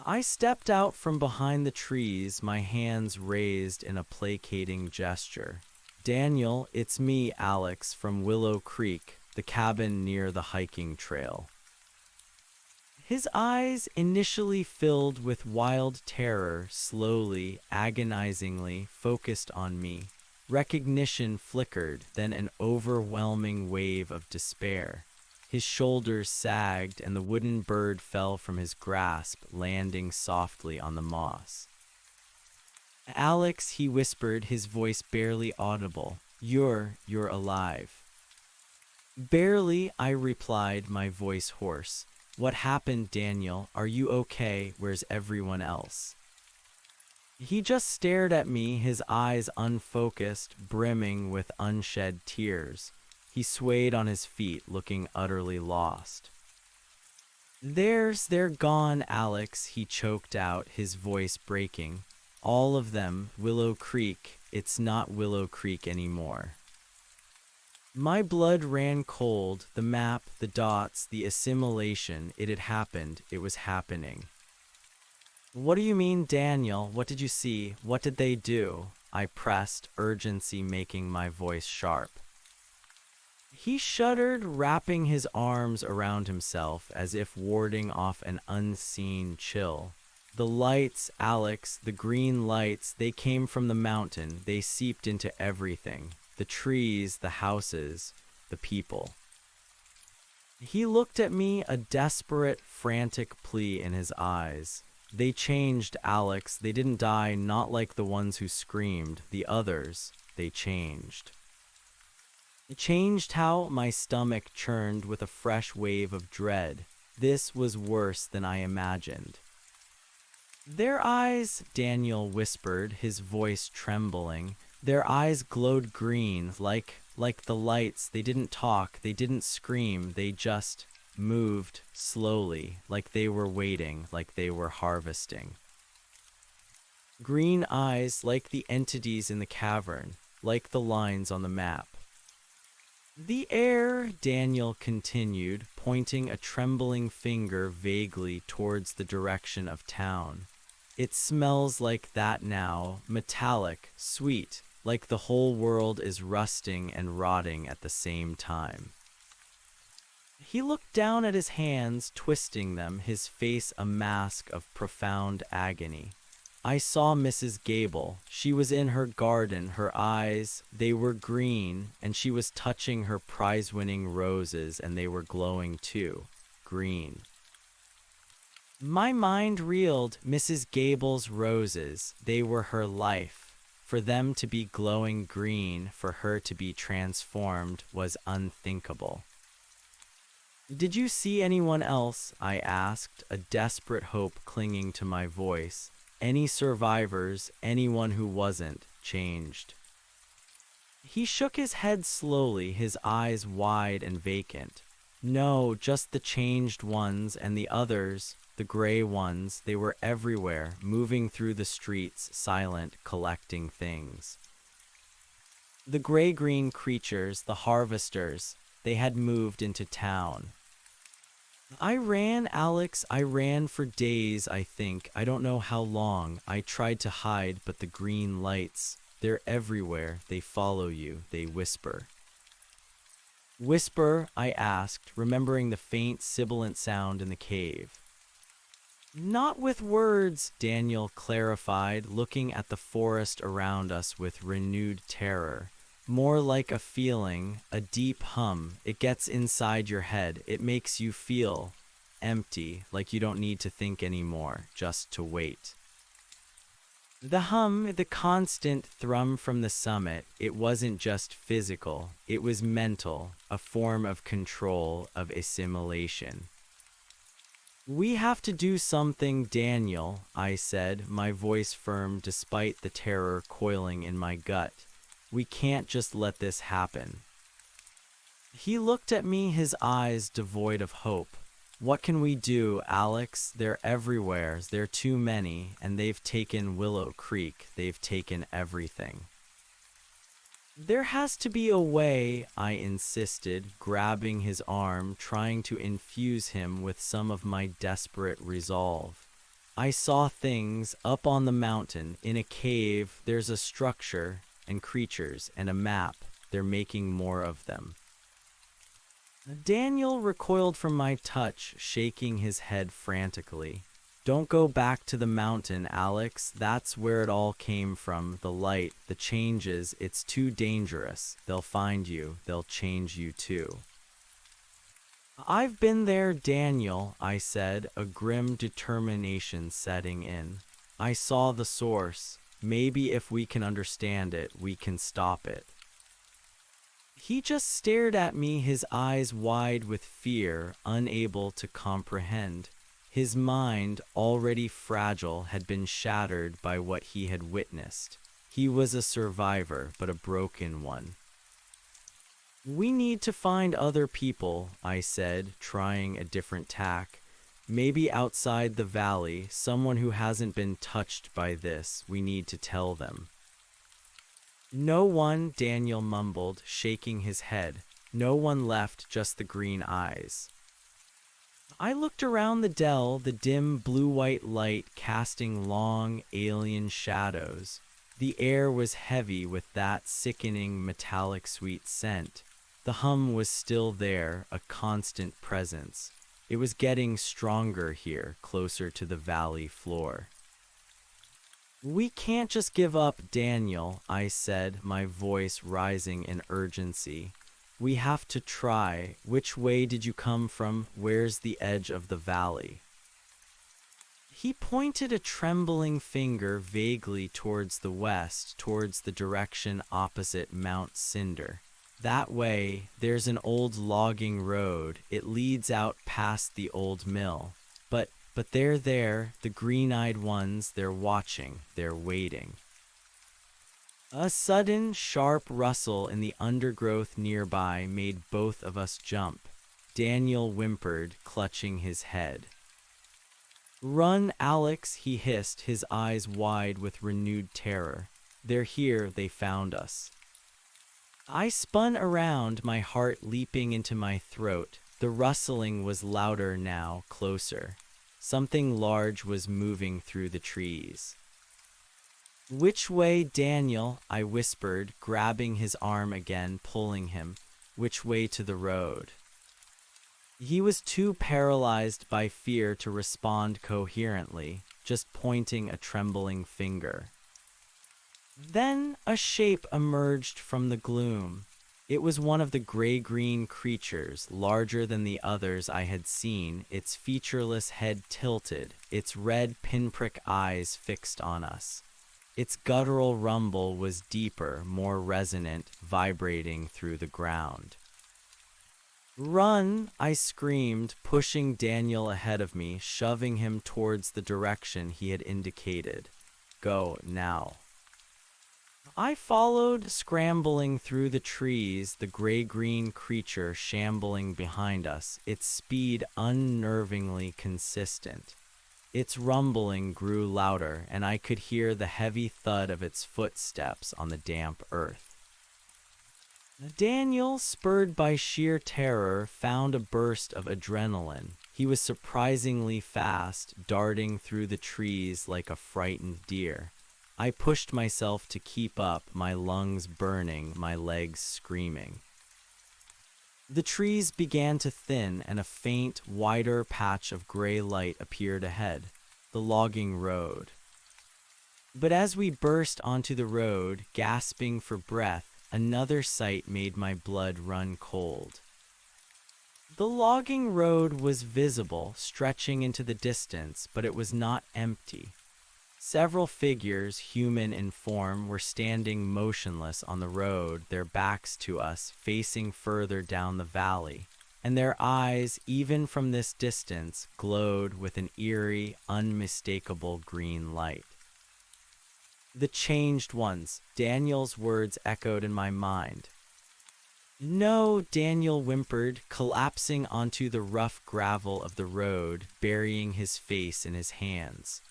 I stepped out from behind the trees, my hands raised in a placating gesture. Daniel, it's me, Alex, from Willow Creek, the cabin near the hiking trail. His eyes, initially filled with wild terror, slowly, agonizingly focused on me. Recognition flickered, then an overwhelming wave of despair. His shoulders sagged, and the wooden bird fell from his grasp, landing softly on the moss. Alex, he whispered, his voice barely audible. You're alive. Barely, I replied, my voice hoarse. What happened, Daniel? Are you okay? Where's everyone else? He just stared at me, his eyes unfocused, brimming with unshed tears. He swayed on his feet, looking utterly lost. They're gone, Alex, he choked out, his voice breaking. All of them, Willow Creek, it's not Willow Creek anymore. My blood ran cold, the map, the dots, the assimilation, it had happened, it was happening. What do you mean, Daniel? What did you see? What did they do? I pressed, urgency making my voice sharp. He shuddered, wrapping his arms around himself as if warding off an unseen chill. The lights, Alex, the green lights, they came from the mountain, they seeped into everything. The trees, the houses, the people. He looked at me, a desperate, frantic plea in his eyes. They changed, Alex. They didn't die, not like the ones who screamed. The others, they changed. It changed how my stomach churned with a fresh wave of dread. This was worse than I imagined. Their eyes, Daniel whispered, his voice trembling. Their eyes glowed green, like the lights. They didn't talk, they didn't scream, they just moved slowly, like they were waiting, like they were harvesting. Green eyes like the entities in the cavern, like the lines on the map. The air, Daniel continued, pointing a trembling finger vaguely towards the direction of town. It smells like that now, metallic, sweet, like the whole world is rusting and rotting at the same time. He looked down at his hands, twisting them, his face a mask of profound agony. I saw Mrs. Gable. She was in her garden, her eyes, they were green, and she was touching her prize-winning roses, and they were glowing too, green. My mind reeled. Mrs. Gable's roses, they were her life. For them to be glowing green, for her to be transformed, was unthinkable. Did you see anyone else? I asked, a desperate hope clinging to my voice. Any survivors, anyone who wasn't changed? He shook his head slowly, his eyes wide and vacant. No, just the changed ones, and the others, the gray ones, they were everywhere, moving through the streets, silent, collecting things. The gray-green creatures, the harvesters, they had moved into town. I ran, Alex, I ran for days, I think. I don't know how long. I tried to hide, but the green lights, they're everywhere. They follow you, they whisper. Whisper, I asked, remembering the faint, sibilant sound in the cave. Not with words, Daniel clarified, looking at the forest around us with renewed terror. More like a feeling, a deep hum. It gets inside your head. It makes you feel empty, like you don't need to think anymore, just to wait. The hum, the constant thrum from the summit, it wasn't just physical, it was mental, a form of control, of assimilation. We have to do something, Daniel, I said, my voice firm despite the terror coiling in my gut. We can't just let this happen. He looked at me, his eyes devoid of hope. What can we do, Alex? They're everywhere. They're too many, and they've taken Willow Creek. They've taken everything. There has to be a way, I insisted, grabbing his arm, trying to infuse him with some of my desperate resolve. I saw things up on the mountain, in a cave. There's a structure, and creatures, and a map. They're making more of them. Daniel recoiled from my touch, shaking his head frantically. Don't go back to the mountain, Alex. That's where it all came from. The light, the changes. It's too dangerous. They'll find you. They'll change you too. I've been there, Daniel, I said, a grim determination setting in. I saw the source. Maybe if we can understand it, we can stop it. He just stared at me, his eyes wide with fear, unable to comprehend. His mind, already fragile, had been shattered by what he had witnessed. He was a survivor, but a broken one. We need to find other people, I said, trying a different tack. Maybe outside the valley, someone who hasn't been touched by this. We need to tell them. No one, Daniel mumbled, shaking his head. No one left, just the green eyes. I looked around the dell, the dim blue-white light casting long, alien shadows. The air was heavy with that sickening, metallic sweet scent. The hum was still there, a constant presence. It was getting stronger here, closer to the valley floor. We can't just give up, Daniel, I said, my voice rising in urgency. We have to try. Which way did you come from? Where's the edge of the valley? He pointed a trembling finger vaguely towards the west, towards the direction opposite Mount Cinder. That way, there's an old logging road. It leads out past the old mill. But they're there, the green-eyed ones. They're watching, they're waiting. A sudden, sharp rustle in the undergrowth nearby made both of us jump. Daniel whimpered, clutching his head. Run, Alex, he hissed, his eyes wide with renewed terror. They're here, they found us. I spun around, my heart leaping into my throat. The rustling was louder now, closer. Something large was moving through the trees. Which way, Daniel? I whispered, grabbing his arm again, pulling him. Which way to the road? He was too paralyzed by fear to respond coherently, just pointing a trembling finger. Then a shape emerged from the gloom. It was one of the gray-green creatures, larger than the others I had seen, its featureless head tilted, its red pinprick eyes fixed on us. Its guttural rumble was deeper, more resonant, vibrating through the ground. Run, I screamed, pushing Daniel ahead of me, shoving him towards the direction he had indicated. Go, now. I followed, scrambling through the trees, the gray-green creature shambling behind us, its speed unnervingly consistent. Its rumbling grew louder, and I could hear the heavy thud of its footsteps on the damp earth. Daniel, spurred by sheer terror, found a burst of adrenaline. He was surprisingly fast, darting through the trees like a frightened deer. I pushed myself to keep up, my lungs burning, my legs screaming. The trees began to thin, and a faint, wider patch of gray light appeared ahead, the logging road. But as we burst onto the road, gasping for breath, another sight made my blood run cold. The logging road was visible, stretching into the distance, but it was not empty. Several figures, human in form, were standing motionless on the road, their backs to us, facing further down the valley, and their eyes, even from this distance, glowed with an eerie, unmistakable green light. The changed ones, Daniel's words echoed in my mind. No, Daniel whimpered, collapsing onto the rough gravel of the road, burying his face in his hands.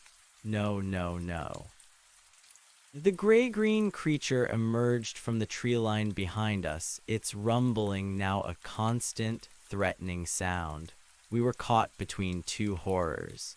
No, no, no. The gray-green creature emerged from the tree line behind us, its rumbling now a constant, threatening sound. We were caught between two horrors.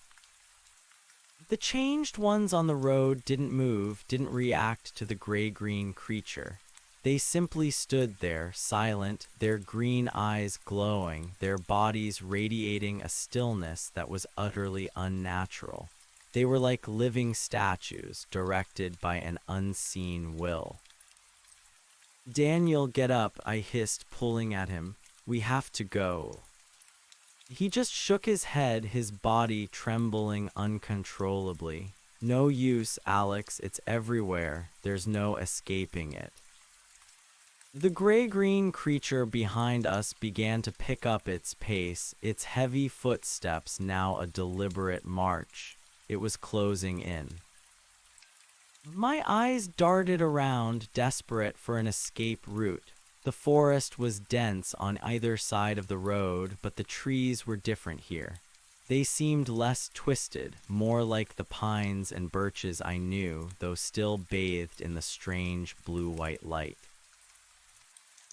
The changed ones on the road didn't move, didn't react to the gray-green creature. They simply stood there, silent, their green eyes glowing, their bodies radiating a stillness that was utterly unnatural. They were like living statues, directed by an unseen will. "Daniel, get up," I hissed, pulling at him. "We have to go." He just shook his head, his body trembling uncontrollably. "No use, Alex, it's everywhere. There's no escaping it." The gray-green creature behind us began to pick up its pace, its heavy footsteps now a deliberate march. It was closing in. My eyes darted around, desperate for an escape route. The forest was dense on either side of the road, but the trees were different here. They seemed less twisted, more like the pines and birches I knew, though still bathed in the strange blue-white light.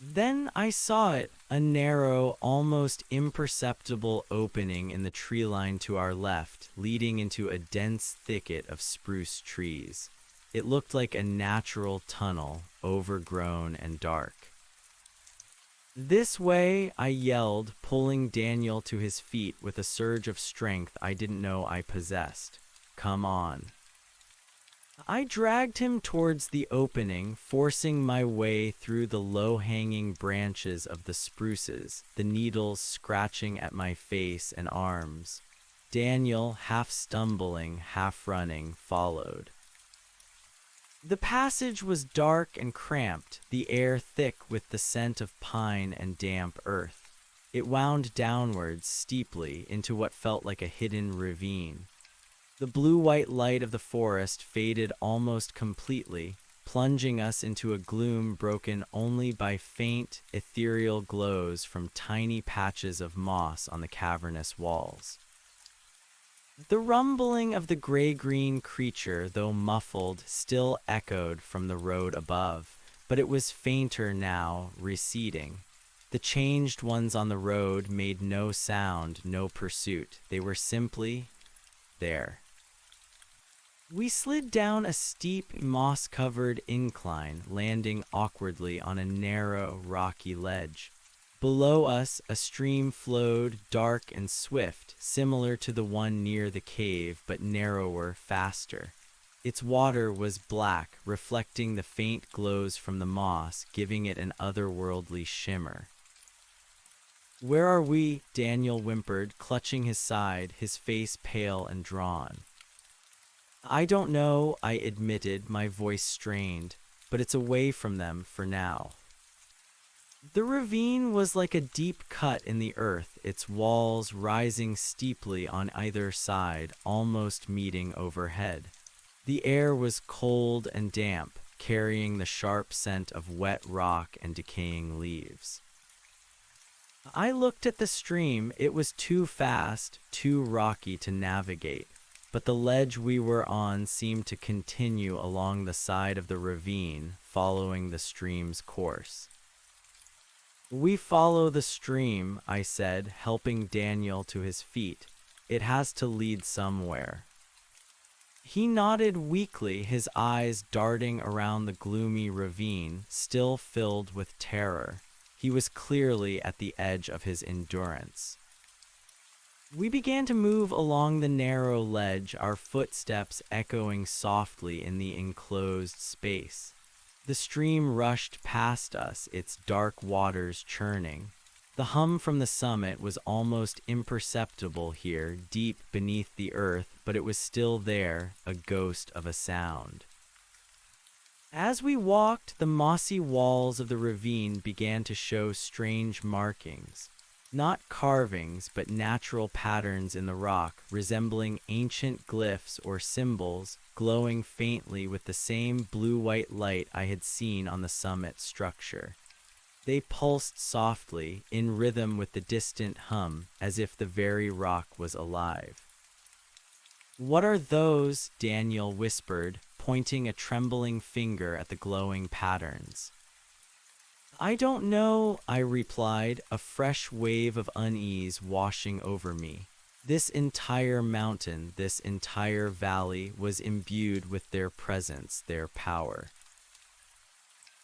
Then I saw it, a narrow, almost imperceptible opening in the tree line to our left, leading into a dense thicket of spruce trees. It looked like a natural tunnel, overgrown and dark. "This way," I yelled, pulling Daniel to his feet with a surge of strength I didn't know I possessed. "Come on." I dragged him towards the opening, forcing my way through the low-hanging branches of the spruces, the needles scratching at my face and arms. Daniel, half stumbling, half running, followed. The passage was dark and cramped, the air thick with the scent of pine and damp earth. It wound downwards steeply into what felt like a hidden ravine. The blue-white light of the forest faded almost completely, plunging us into a gloom broken only by faint, ethereal glows from tiny patches of moss on the cavernous walls. The rumbling of the gray-green creature, though muffled, still echoed from the road above, but it was fainter now, receding. The changed ones on the road made no sound, no pursuit. They were simply there. We slid down a steep, moss-covered incline, landing awkwardly on a narrow, rocky ledge. Below us, a stream flowed, dark and swift, similar to the one near the cave, but narrower, faster. Its water was black, reflecting the faint glows from the moss, giving it an otherworldly shimmer. "Where are we?" Daniel whimpered, clutching his side, his face pale and drawn. "I don't know," I admitted, my voice strained, "but it's away from them for now." The ravine was like a deep cut in the earth, its walls rising steeply on either side, almost meeting overhead. The air was cold and damp, carrying the sharp scent of wet rock and decaying leaves. I looked at the stream. It was too fast, too rocky to navigate. But the ledge we were on seemed to continue along the side of the ravine, following the stream's course. "We follow the stream," I said, helping Daniel to his feet. "It has to lead somewhere." He nodded weakly, his eyes darting around the gloomy ravine, still filled with terror. He was clearly at the edge of his endurance. We began to move along the narrow ledge, our footsteps echoing softly in the enclosed space. The stream rushed past us, its dark waters churning. The hum from the summit was almost imperceptible here, deep beneath the earth, but it was still there, a ghost of a sound. As we walked, the mossy walls of the ravine began to show strange markings. Not carvings, but natural patterns in the rock, resembling ancient glyphs or symbols, glowing faintly with the same blue-white light I had seen on the summit structure. They pulsed softly, in rhythm with the distant hum, as if the very rock was alive. "What are those?" Daniel whispered, pointing a trembling finger at the glowing patterns. "I don't know," I replied, a fresh wave of unease washing over me. This entire mountain, this entire valley was imbued with their presence, their power.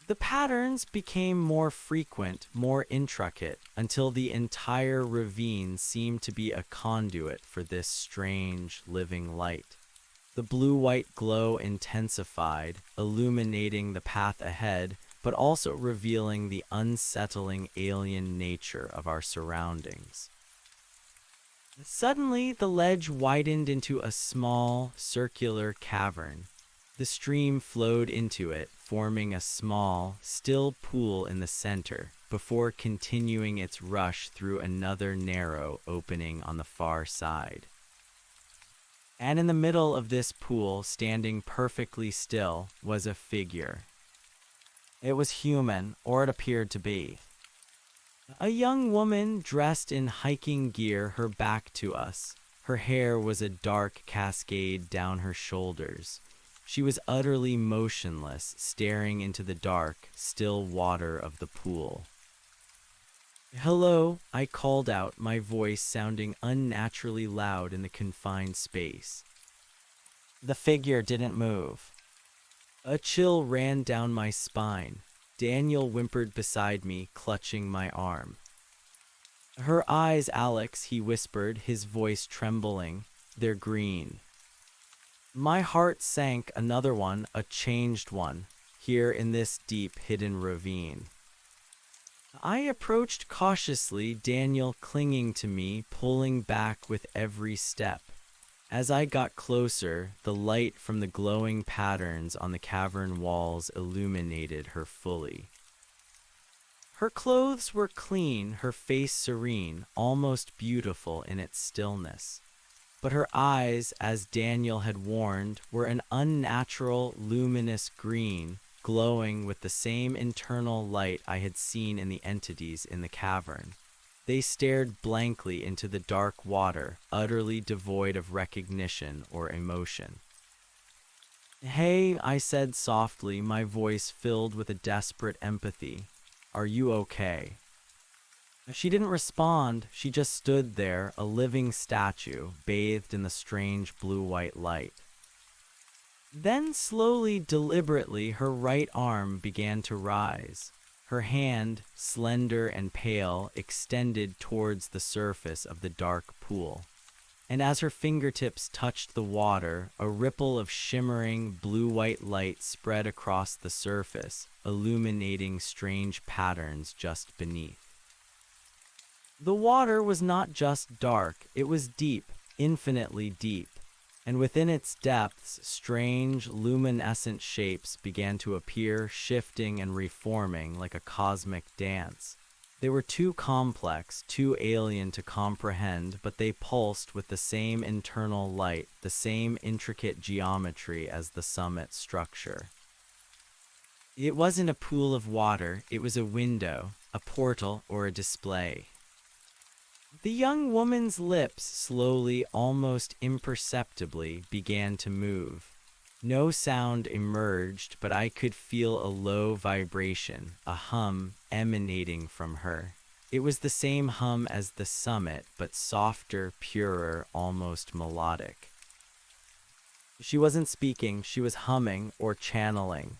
The patterns became more frequent, more intricate, until the entire ravine seemed to be a conduit for this strange, living light. The blue-white glow intensified, illuminating the path ahead, but also revealing the unsettling alien nature of our surroundings. Suddenly, the ledge widened into a small, circular cavern. The stream flowed into it, forming a small, still pool in the center, before continuing its rush through another narrow opening on the far side. And in the middle of this pool, standing perfectly still, was a figure. It was human, or it appeared to be. A young woman dressed in hiking gear, her back to us. Her hair was a dark cascade down her shoulders. She was utterly motionless, staring into the dark, still water of the pool. "Hello," I called out, my voice sounding unnaturally loud in the confined space. The figure didn't move. A chill ran down my spine. Daniel whimpered beside me, clutching my arm. "Her eyes, Alex," he whispered, his voice trembling. "They're green." My heart sank. Another one, a changed one, here in this deep, hidden ravine. I approached cautiously, Daniel clinging to me, pulling back with every step. As I got closer, the light from the glowing patterns on the cavern walls illuminated her fully. Her clothes were clean, her face serene, almost beautiful in its stillness. But her eyes, as Daniel had warned, were an unnatural, luminous green, glowing with the same internal light I had seen in the entities in the cavern. They stared blankly into the dark water, utterly devoid of recognition or emotion. "Hey," I said softly, my voice filled with a desperate empathy. "Are you okay?" She didn't respond. She just stood there, a living statue, bathed in the strange blue-white light. Then slowly, deliberately, her right arm began to rise. Her hand, slender and pale, extended towards the surface of the dark pool. And as her fingertips touched the water, a ripple of shimmering blue-white light spread across the surface, illuminating strange patterns just beneath. The water was not just dark, it was deep, infinitely deep. And within its depths, strange, luminescent shapes began to appear, shifting and reforming like a cosmic dance. They were too complex, too alien to comprehend, but they pulsed with the same internal light, the same intricate geometry as the summit structure. It wasn't a pool of water, it was a window, a portal, or a display. The young woman's lips slowly, almost imperceptibly, began to move. No sound emerged, but I could feel a low vibration, a hum, emanating from her. It was the same hum as the summit, but softer, purer, almost melodic. She wasn't speaking, she was humming or channeling.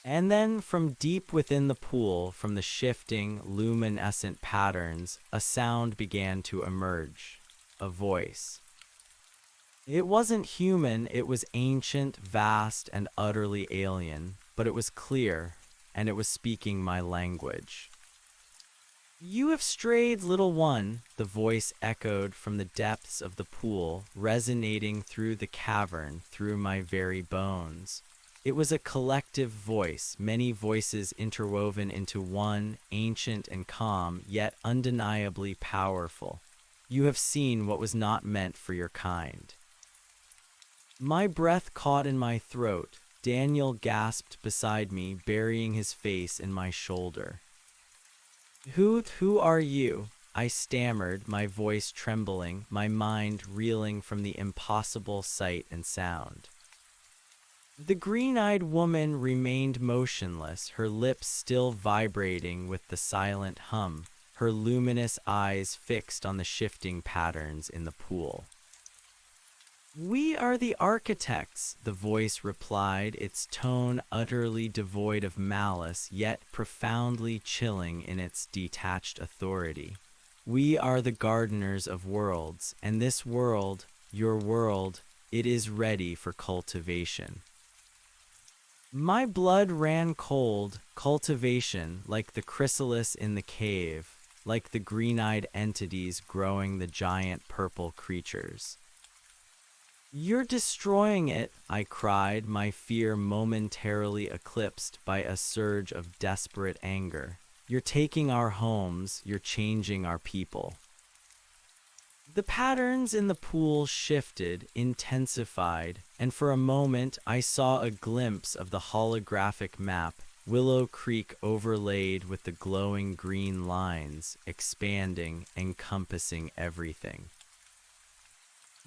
And then, from deep within the pool, from the shifting, luminescent patterns, a sound began to emerge. A voice. It wasn't human, it was ancient, vast, and utterly alien, but it was clear, and it was speaking my language. "You have strayed, little one," the voice echoed from the depths of the pool, resonating through the cavern, through my very bones. It was a collective voice, many voices interwoven into one, ancient and calm, yet undeniably powerful. "You have seen what was not meant for your kind." My breath caught in my throat. Daniel gasped beside me, burying his face in my shoulder. Who are you? I stammered, my voice trembling, my mind reeling from the impossible sight and sound. The green-eyed woman remained motionless, her lips still vibrating with the silent hum, her luminous eyes fixed on the shifting patterns in the pool. "We are the architects," the voice replied, its tone utterly devoid of malice, yet profoundly chilling in its detached authority. "We are the gardeners of worlds, and this world, your world, it is ready for cultivation." My blood ran cold. Cultivation, like the chrysalis in the cave, like the green-eyed entities growing the giant purple creatures. "You're destroying it," I cried, my fear momentarily eclipsed by a surge of desperate anger. "You're taking our homes, you're changing our people." The patterns in the pool shifted, intensified, and for a moment I saw a glimpse of the holographic map, Willow Creek overlaid with the glowing green lines, expanding, encompassing everything.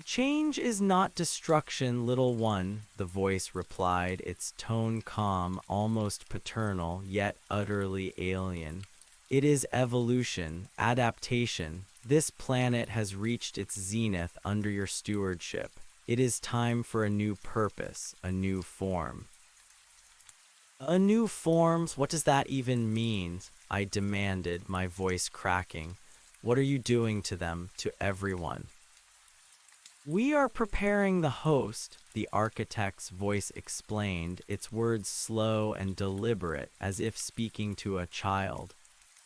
"Change is not destruction, little one," the voice replied, its tone calm, almost paternal, yet utterly alien. "It is evolution, adaptation. This planet has reached its zenith under your stewardship. It is time for a new purpose, a new form." "A new form? What does that even mean?" I demanded, my voice cracking. "What are you doing to them, to everyone?" "We are preparing the host," the architect's voice explained, its words slow and deliberate, as if speaking to a child.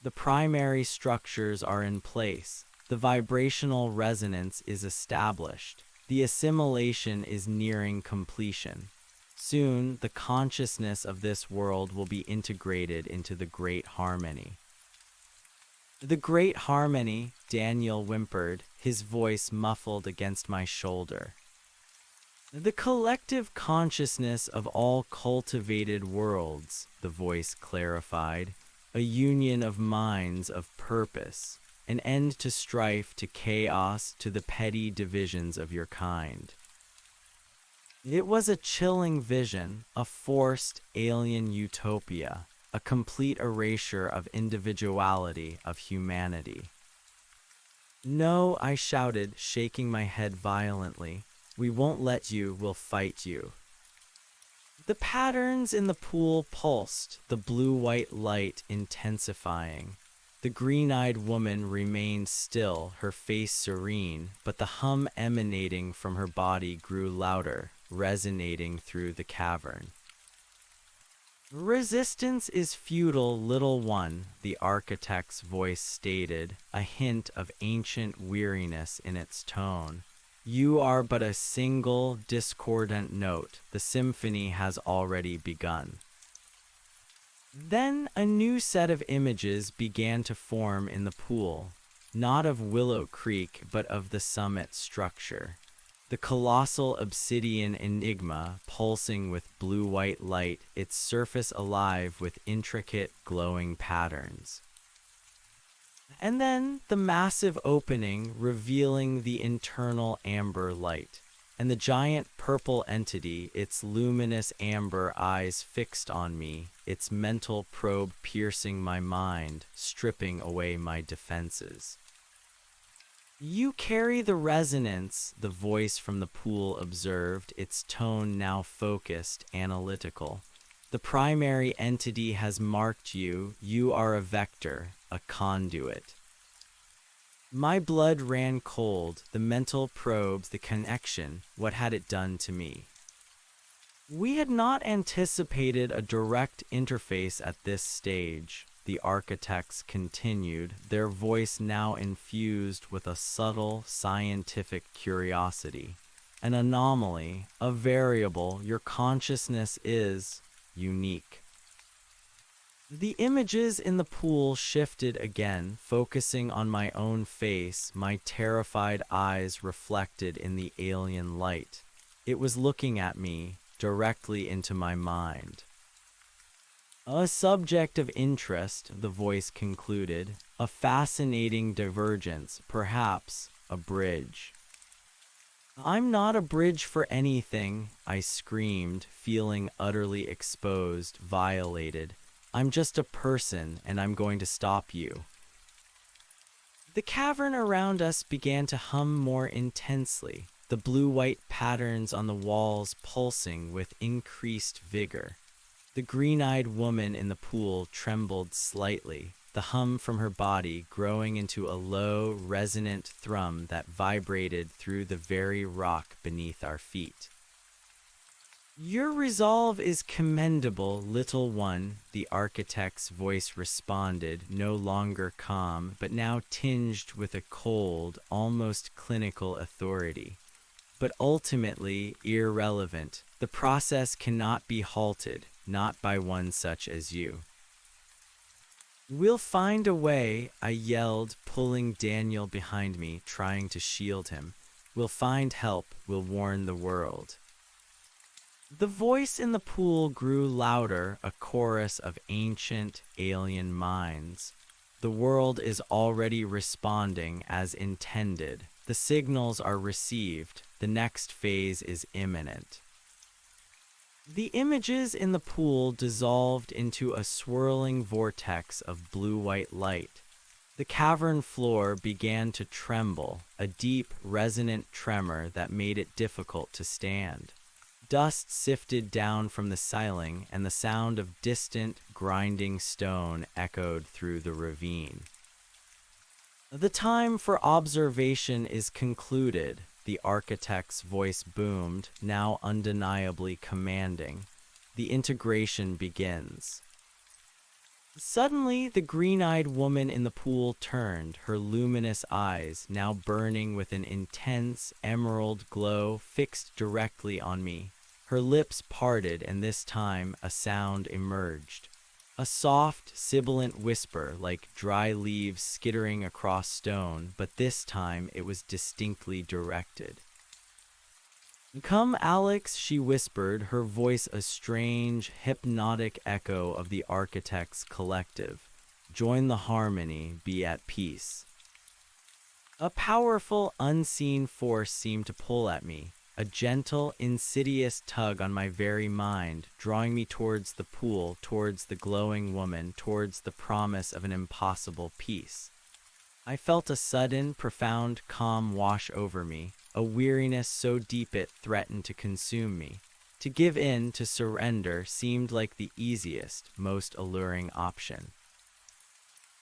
"The primary structures are in place. The vibrational resonance is established. The assimilation is nearing completion. Soon, the consciousness of this world will be integrated into the Great Harmony." "The Great Harmony," Daniel whimpered, his voice muffled against my shoulder. "The collective consciousness of all cultivated worlds," the voice clarified, "a union of minds, of purpose, an end to strife, to chaos, to the petty divisions of your kind." It was a chilling vision, a forced, alien utopia, a complete erasure of individuality, of humanity. "No," I shouted, shaking my head violently. "We won't let you, we'll fight you." The patterns in the pool pulsed, the blue-white light intensifying. The green-eyed woman remained still, her face serene, but the hum emanating from her body grew louder, resonating through the cavern. "Resistance is futile, little one," the architect's voice stated, a hint of ancient weariness in its tone. "You are but a single, discordant note. The symphony has already begun." Then a new set of images began to form in the pool, not of Willow Creek, but of the summit structure. The colossal obsidian enigma, pulsing with blue-white light, its surface alive with intricate, glowing patterns. And then the massive opening, revealing the internal amber light, and the giant purple entity, its luminous amber eyes fixed on me, its mental probe piercing my mind, stripping away my defenses. "You carry the resonance," the voice from the pool observed, its tone now focused, analytical. "The primary entity has marked you. You are a vector, a conduit." My blood ran cold, the mental probes, the connection, what had it done to me? "We had not anticipated a direct interface at this stage," the architects continued, their voice now infused with a subtle scientific curiosity. "An anomaly, a variable, your consciousness is unique." The images in the pool shifted again, focusing on my own face, my terrified eyes reflected in the alien light. It was looking at me, directly into my mind. A subject of interest, the voice concluded. A fascinating divergence, perhaps a bridge. I'm not a bridge for anything, I screamed, feeling utterly exposed, violated. I'm just a person, and I'm going to stop you. The cavern around us began to hum more intensely, the blue-white patterns on the walls pulsing with increased vigor. The green-eyed woman in the pool trembled slightly, the hum from her body growing into a low, resonant thrum that vibrated through the very rock beneath our feet. Your resolve is commendable, little one, the architect's voice responded, no longer calm, but now tinged with a cold, almost clinical authority. But ultimately irrelevant. The process cannot be halted, not by one such as you. We'll find a way, I yelled, pulling Daniel behind me, trying to shield him. We'll find help, we'll warn the world. The voice in the pool grew louder, a chorus of ancient, alien minds. The world is already responding as intended. The signals are received. The next phase is imminent. The images in the pool dissolved into a swirling vortex of blue-white light. The cavern floor began to tremble, a deep, resonant tremor that made it difficult to stand. Dust sifted down from the ceiling, and the sound of distant, grinding stone echoed through the ravine. The time for observation is concluded, the architect's voice boomed, now undeniably commanding. The integration begins. Suddenly, the green-eyed woman in the pool turned, her luminous eyes, now burning with an intense, emerald glow, fixed directly on me. Her lips parted, and this time a sound emerged. A soft, sibilant whisper like dry leaves skittering across stone, but this time it was distinctly directed. Come, Alex, she whispered, her voice a strange, hypnotic echo of the architect's collective. Join the harmony, be at peace. A powerful, unseen force seemed to pull at me. A gentle, insidious tug on my very mind, drawing me towards the pool, towards the glowing woman, towards the promise of an impossible peace. I felt a sudden, profound calm wash over me, a weariness so deep it threatened to consume me. To give in, to surrender, seemed like the easiest, most alluring option.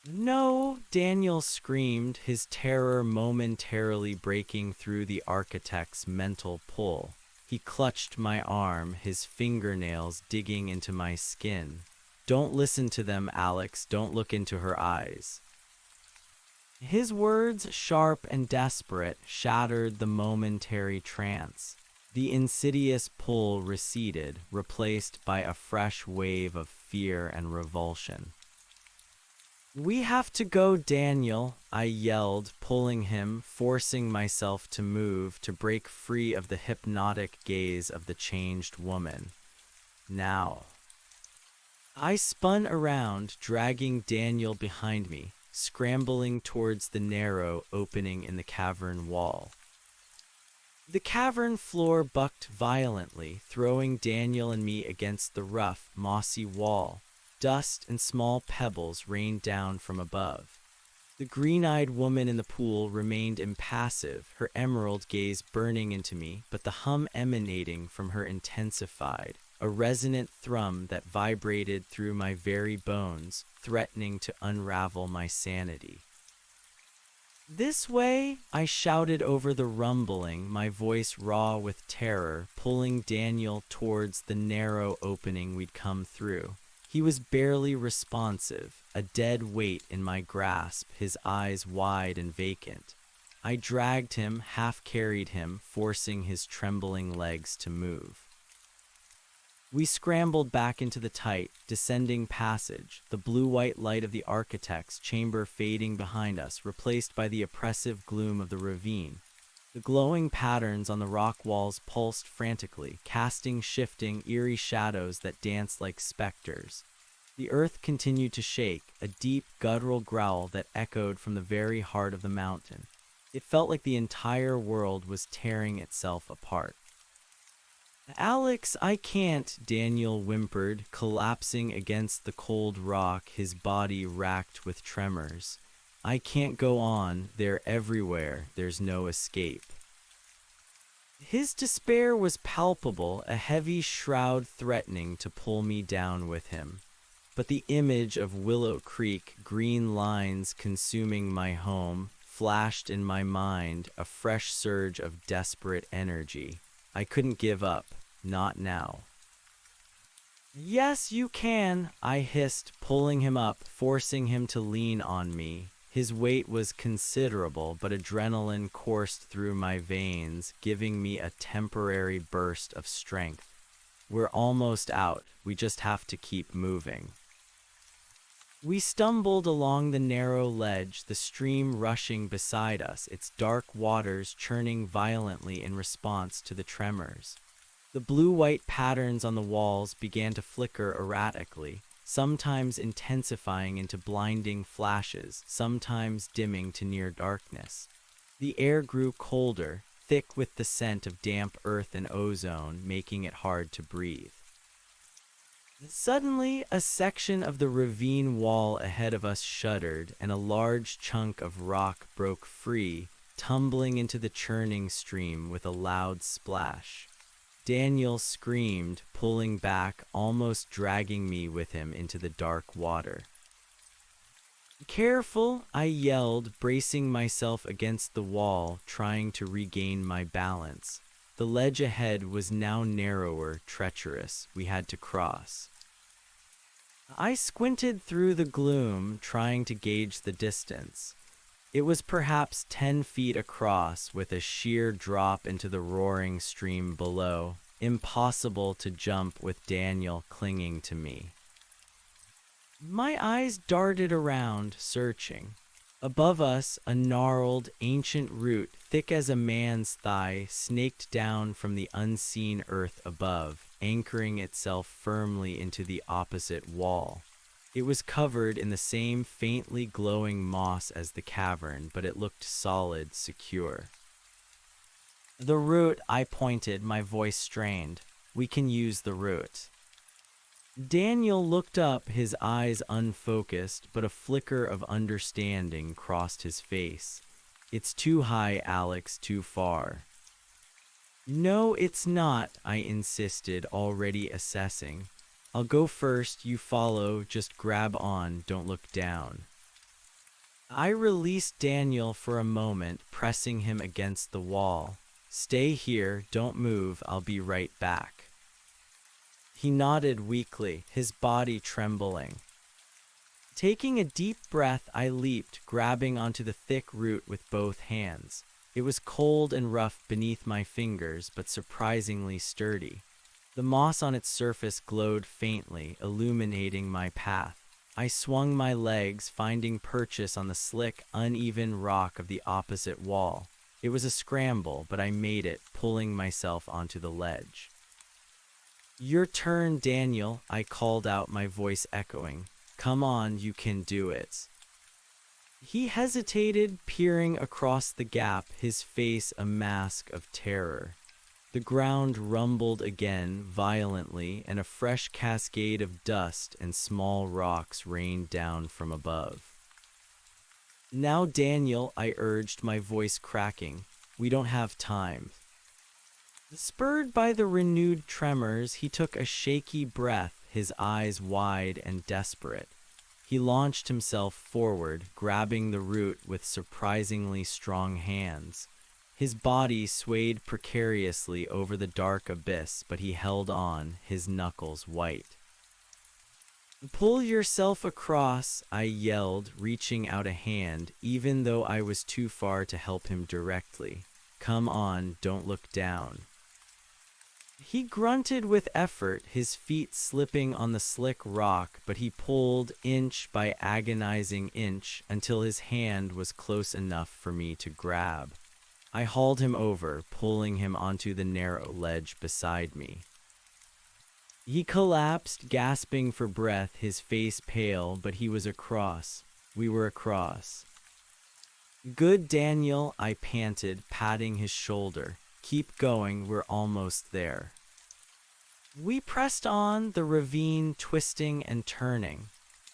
No, Daniel screamed, his terror momentarily breaking through the architect's mental pull. He clutched my arm, his fingernails digging into my skin. Don't listen to them, Alex, don't look into her eyes. His words, sharp and desperate, shattered the momentary trance. The insidious pull receded, replaced by a fresh wave of fear and revulsion. We have to go, Daniel, I yelled, pulling him, forcing myself to move, to break free of the hypnotic gaze of the changed woman. Now. I spun around, dragging Daniel behind me, scrambling towards the narrow opening in the cavern wall. The cavern floor bucked violently, throwing Daniel and me against the rough, mossy wall. Dust and small pebbles rained down from above. The green-eyed woman in the pool remained impassive, her emerald gaze burning into me, but the hum emanating from her intensified, a resonant thrum that vibrated through my very bones, threatening to unravel my sanity. This way, I shouted over the rumbling, my voice raw with terror, pulling Daniel towards the narrow opening we'd come through. He was barely responsive, a dead weight in my grasp, his eyes wide and vacant. I dragged him, half-carried him, forcing his trembling legs to move. We scrambled back into the tight, descending passage, the blue-white light of the architect's chamber fading behind us, replaced by the oppressive gloom of the ravine. The glowing patterns on the rock walls pulsed frantically, casting shifting, eerie shadows that danced like specters. The earth continued to shake, a deep, guttural growl that echoed from the very heart of the mountain. It felt like the entire world was tearing itself apart. "Alex, I can't," Daniel whimpered, collapsing against the cold rock, his body racked with tremors. "I can't go on. They're everywhere. There's no escape." His despair was palpable, a heavy shroud threatening to pull me down with him. But the image of Willow Creek, green lines consuming my home, flashed in my mind, a fresh surge of desperate energy. I couldn't give up, not now. "Yes, you can," I hissed, pulling him up, forcing him to lean on me. His weight was considerable, but adrenaline coursed through my veins, giving me a temporary burst of strength. "We're almost out. We just have to keep moving." We stumbled along the narrow ledge, the stream rushing beside us, its dark waters churning violently in response to the tremors. The blue-white patterns on the walls began to flicker erratically, sometimes intensifying into blinding flashes, sometimes dimming to near darkness. The air grew colder, thick with the scent of damp earth and ozone, making it hard to breathe. Suddenly, a section of the ravine wall ahead of us shuddered, and a large chunk of rock broke free, tumbling into the churning stream with a loud splash. Daniel screamed, pulling back, almost dragging me with him into the dark water. "Careful," I yelled, bracing myself against the wall, trying to regain my balance. The ledge ahead was now narrower, treacherous. We had to cross. I squinted through the gloom, trying to gauge the distance. It was perhaps 10 feet across, with a sheer drop into the roaring stream below. Impossible to jump with Daniel clinging to me. My eyes darted around, searching. Above us, a gnarled, ancient root, thick as a man's thigh, snaked down from the unseen earth above, anchoring itself firmly into the opposite wall. It was covered in the same faintly glowing moss as the cavern, but it looked solid, secure. "The root," I pointed, my voice strained. "We can use the root." Daniel looked up, his eyes unfocused, but a flicker of understanding crossed his face. "It's too high, Alex, too far." "No, it's not," I insisted, already assessing. "I'll go first, you follow, just grab on, don't look down." I released Daniel for a moment, pressing him against the wall. "Stay here, don't move, I'll be right back." He nodded weakly, his body trembling. Taking a deep breath, I leaped, grabbing onto the thick root with both hands. It was cold and rough beneath my fingers, but surprisingly sturdy. The moss on its surface glowed faintly, illuminating my path. I swung my legs, finding purchase on the slick, uneven rock of the opposite wall. It was a scramble, but I made it, pulling myself onto the ledge. "Your turn, Daniel," I called out, my voice echoing. "Come on, you can do it." He hesitated, peering across the gap, his face a mask of terror. The ground rumbled again, violently, and a fresh cascade of dust and small rocks rained down from above. "Now, Daniel," I urged, my voice cracking. "We don't have time." Spurred by the renewed tremors, he took a shaky breath, his eyes wide and desperate. He launched himself forward, grabbing the root with surprisingly strong hands. His body swayed precariously over the dark abyss, but he held on, his knuckles white. "Pull yourself across," I yelled, reaching out a hand, even though I was too far to help him directly. "Come on, don't look down." He grunted with effort, his feet slipping on the slick rock, but he pulled inch by agonizing inch until his hand was close enough for me to grab. I hauled him over, pulling him onto the narrow ledge beside me. He collapsed, gasping for breath, his face pale, but he was across. We were across. Good, Daniel, I panted, patting his shoulder. Keep going, we're almost there. We pressed on, the ravine twisting and turning.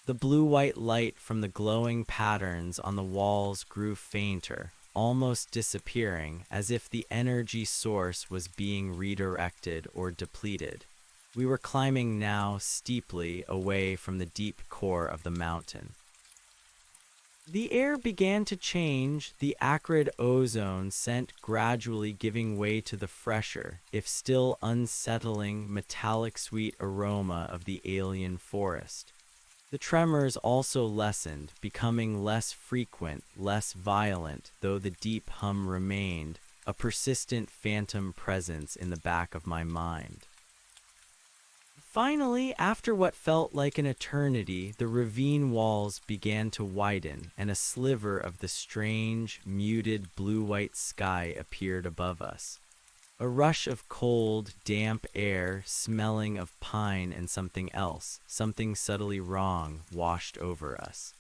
The blue-white light from the glowing patterns on the walls grew fainter, almost disappearing, as if the energy source was being redirected or depleted. We were climbing now steeply away from the deep core of the mountain. The air began to change, the acrid ozone scent gradually giving way to the fresher, if still unsettling, metallic-sweet aroma of the alien forest. The tremors also lessened, becoming less frequent, less violent, though the deep hum remained, a persistent phantom presence in the back of my mind. Finally, after what felt like an eternity, the ravine walls began to widen, and a sliver of the strange, muted blue-white sky appeared above us. A rush of cold, damp air, smelling of pine and something else, something subtly wrong, washed over us.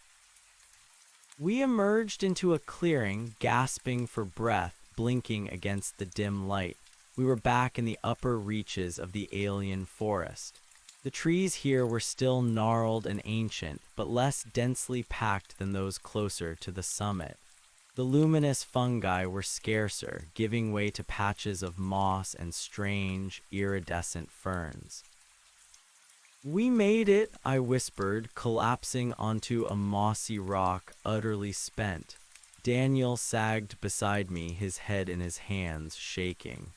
We emerged into a clearing, gasping for breath, blinking against the dim light. We were back in the upper reaches of the alien forest. The trees here were still gnarled and ancient, but less densely packed than those closer to the summit. The luminous fungi were scarcer, giving way to patches of moss and strange, iridescent ferns. We made it, I whispered, collapsing onto a mossy rock, utterly spent. Daniel sagged beside me, his head in his hands, shaking.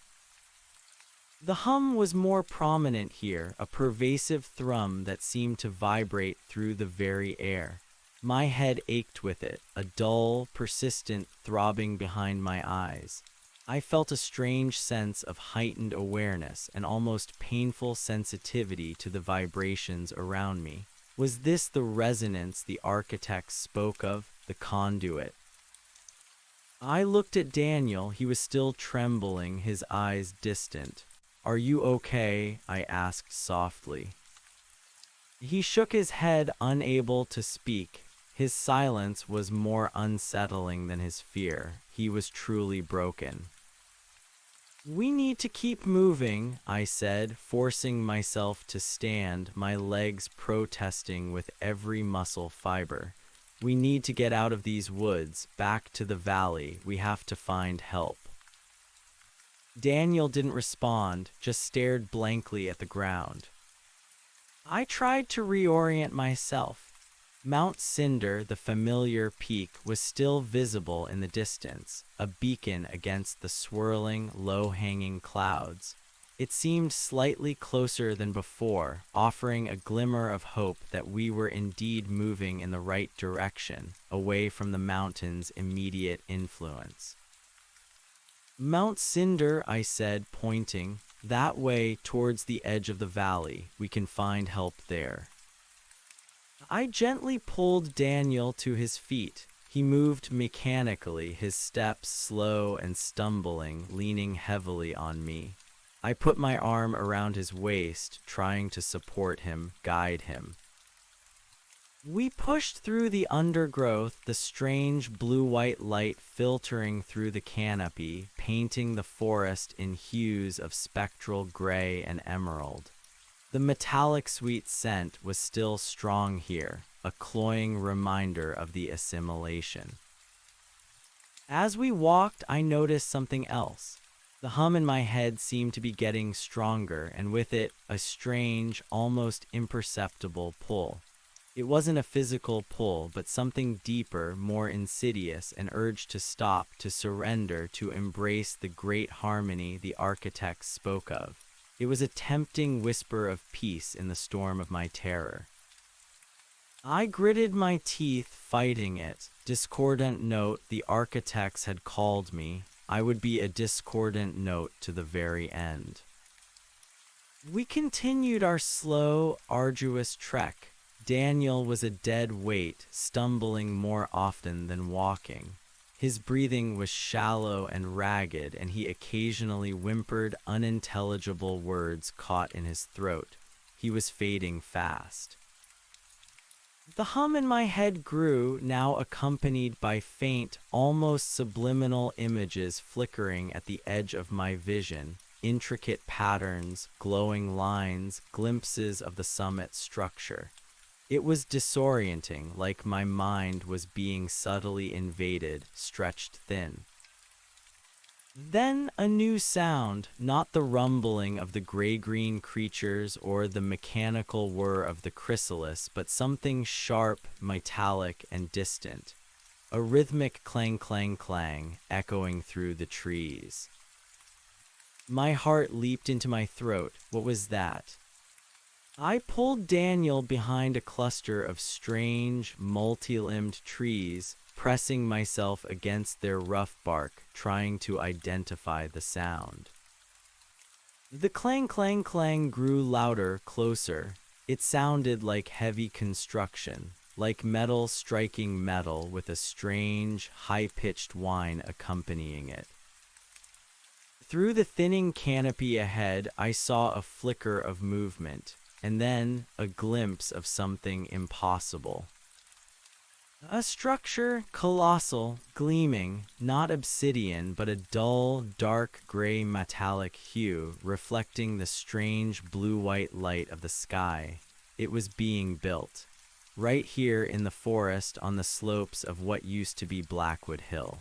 The hum was more prominent here, a pervasive thrum that seemed to vibrate through the very air. My head ached with it, a dull, persistent throbbing behind my eyes. I felt a strange sense of heightened awareness, an almost painful sensitivity to the vibrations around me. Was this the resonance the architects spoke of, the conduit? I looked at Daniel. He was still trembling, his eyes distant. "Are you okay?" I asked softly. He shook his head, unable to speak. His silence was more unsettling than his fear. He was truly broken. "We need to keep moving," I said, forcing myself to stand, my legs protesting with every muscle fiber. "We need to get out of these woods, back to the valley. We have to find help." Daniel didn't respond, just stared blankly at the ground. I tried to reorient myself. Mount Cinder, the familiar peak, was still visible in the distance, a beacon against the swirling, low-hanging clouds. It seemed slightly closer than before, offering a glimmer of hope that we were indeed moving in the right direction, away from the mountain's immediate influence. "Mount Cinder," I said, pointing. "That way, towards the edge of the valley. We can find help there." I gently pulled Daniel to his feet. He moved mechanically, his steps slow and stumbling, leaning heavily on me. I put my arm around his waist, trying to support him, guide him. We pushed through the undergrowth, the strange blue-white light filtering through the canopy, painting the forest in hues of spectral gray and emerald. The metallic sweet scent was still strong here, a cloying reminder of the assimilation. As we walked, I noticed something else. The hum in my head seemed to be getting stronger, and with it, a strange, almost imperceptible pull. It wasn't a physical pull, but something deeper, more insidious, an urge to stop, to surrender, to embrace the great harmony the architects spoke of. It was a tempting whisper of peace in the storm of my terror. I gritted my teeth, fighting it. Discordant note, the architects had called me. I would be a discordant note to the very end. We continued our slow, arduous trek. Daniel was a dead weight, stumbling more often than walking. His breathing was shallow and ragged, and he occasionally whimpered unintelligible words caught in his throat. He was fading fast. The hum in my head grew, now accompanied by faint, almost subliminal images flickering at the edge of my vision, intricate patterns, glowing lines, glimpses of the summit structure. It was disorienting, like my mind was being subtly invaded, stretched thin. Then a new sound, not the rumbling of the gray-green creatures or the mechanical whir of the chrysalis, but something sharp, metallic, and distant. A rhythmic clang-clang-clang echoing through the trees. My heart leaped into my throat. What was that? I pulled Daniel behind a cluster of strange, multi-limbed trees, pressing myself against their rough bark, trying to identify the sound. The clang-clang-clang grew louder, closer. It sounded like heavy construction, like metal striking metal with a strange, high-pitched whine accompanying it. Through the thinning canopy ahead, I saw a flicker of movement, and then a glimpse of something impossible. A structure, colossal, gleaming, not obsidian, but a dull, dark gray metallic hue, reflecting the strange blue-white light of the sky. It was being built, right here in the forest on the slopes of what used to be Blackwood Hill.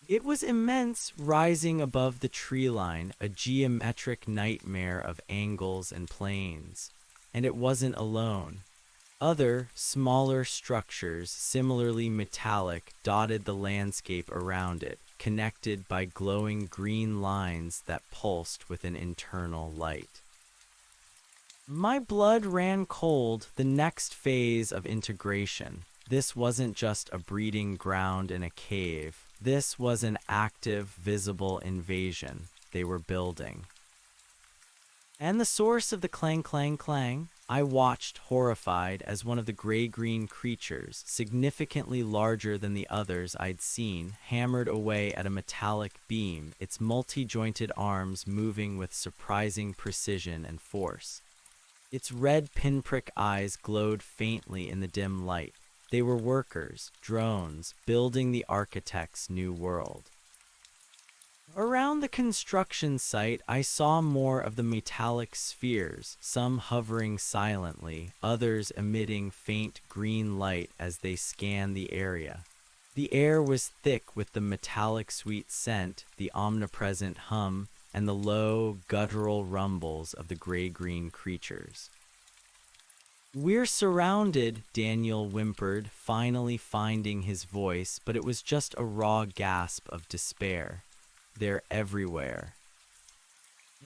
It was immense, rising above the tree line, a geometric nightmare of angles and planes. And it wasn't alone. Other, smaller structures, similarly metallic, dotted the landscape around it, connected by glowing green lines that pulsed with an internal light. My blood ran cold, the next phase of integration. This wasn't just a breeding ground in a cave. This was an active, visible invasion they were building. And the source of the clang-clang-clang? I watched, horrified, as one of the gray-green creatures, significantly larger than the others I'd seen, hammered away at a metallic beam, its multi-jointed arms moving with surprising precision and force. Its red pinprick eyes glowed faintly in the dim light. They were workers, drones, building the architect's new world. Around the construction site, I saw more of the metallic spheres, some hovering silently, others emitting faint green light as they scanned the area. The air was thick with the metallic sweet scent, the omnipresent hum, and the low, guttural rumbles of the gray-green creatures. "We're surrounded," Daniel whimpered, finally finding his voice, but it was just a raw gasp of despair. "They're everywhere."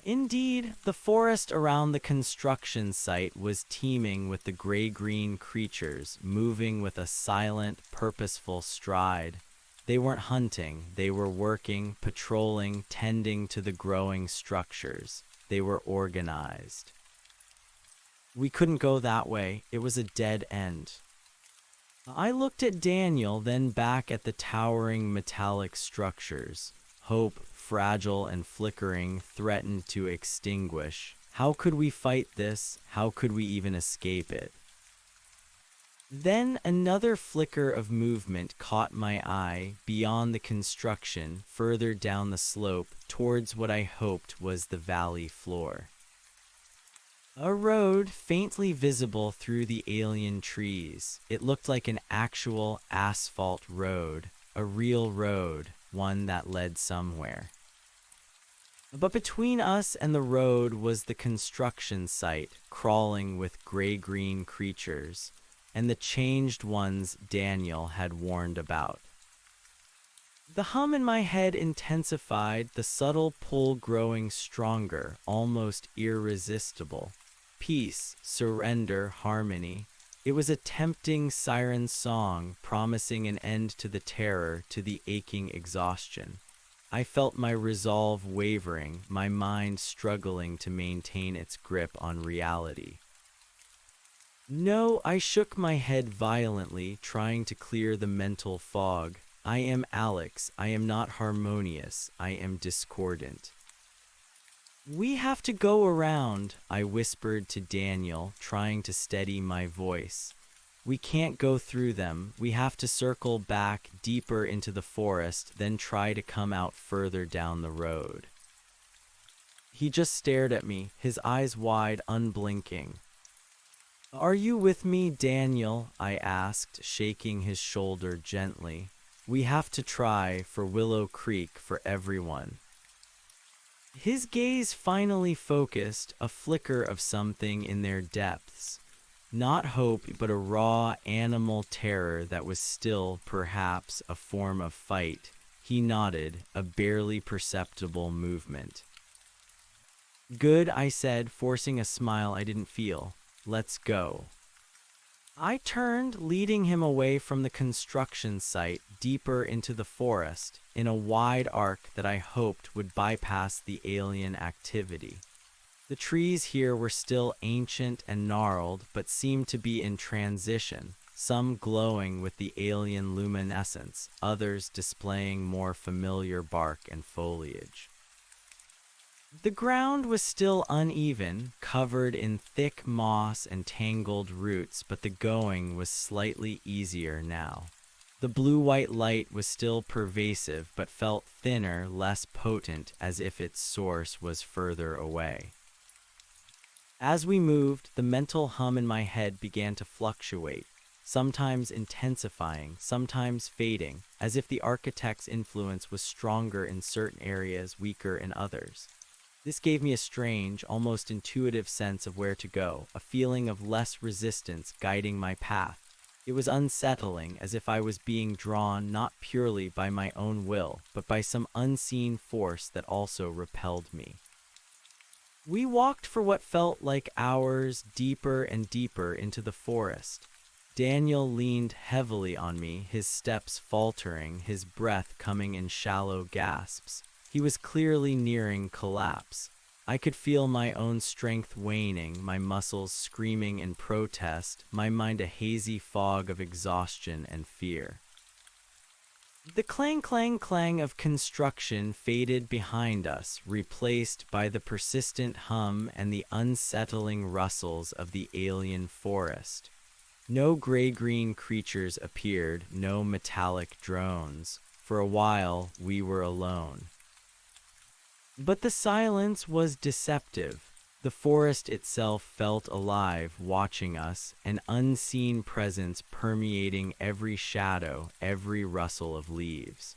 Indeed, the forest around the construction site was teeming with the gray-green creatures, moving with a silent, purposeful stride. They weren't hunting, they were working, patrolling, tending to the growing structures. They were organized. We couldn't go that way. It was a dead end. I looked at Daniel, then back at the towering metallic structures. Hope, fragile and flickering, threatened to extinguish. How could we fight this? How could we even escape it? Then another flicker of movement caught my eye, beyond the construction, further down the slope, towards what I hoped was the valley floor. A road, faintly visible through the alien trees. It looked like an actual asphalt road, a real road, one that led somewhere. But between us and the road was the construction site, crawling with gray-green creatures, and the changed ones Daniel had warned about. The hum in my head intensified, the subtle pull growing stronger, almost irresistible. Peace, surrender, harmony. It was a tempting siren song, promising an end to the terror, to the aching exhaustion. I felt my resolve wavering, my mind struggling to maintain its grip on reality. No, I shook my head violently, trying to clear the mental fog. I am Alex. I am not harmonious. I am discordant. We have to go around, I whispered to Daniel, trying to steady my voice. We can't go through them. We have to circle back deeper into the forest, then try to come out further down the road. He just stared at me, his eyes wide, unblinking. Are you with me, Daniel? I asked, shaking his shoulder gently. We have to try for Willow Creek for everyone. His gaze finally focused, a flicker of something in their depths. Not hope, but a raw animal terror that was still, perhaps, a form of fight. He nodded, a barely perceptible movement. Good, I said, forcing a smile I didn't feel. Let's go. I turned, leading him away from the construction site, deeper into the forest, in a wide arc that I hoped would bypass the alien activity. The trees here were still ancient and gnarled, but seemed to be in transition, some glowing with the alien luminescence, others displaying more familiar bark and foliage. The ground was still uneven, covered in thick moss and tangled roots, but the going was slightly easier now. The blue-white light was still pervasive, but felt thinner, less potent, as if its source was further away. As we moved, the mental hum in my head began to fluctuate, sometimes intensifying, sometimes fading, as if the architect's influence was stronger in certain areas, weaker in others. This gave me a strange, almost intuitive sense of where to go, a feeling of less resistance guiding my path. It was unsettling, as if I was being drawn not purely by my own will, but by some unseen force that also repelled me. We walked for what felt like hours, deeper and deeper into the forest. Daniel leaned heavily on me, his steps faltering, his breath coming in shallow gasps. He was clearly nearing collapse. I could feel my own strength waning, my muscles screaming in protest, my mind a hazy fog of exhaustion and fear. The clang-clang-clang of construction faded behind us, replaced by the persistent hum and the unsettling rustles of the alien forest. No gray-green creatures appeared, no metallic drones. For a while, we were alone. But the silence was deceptive. The forest itself felt alive, watching us, an unseen presence permeating every shadow, every rustle of leaves.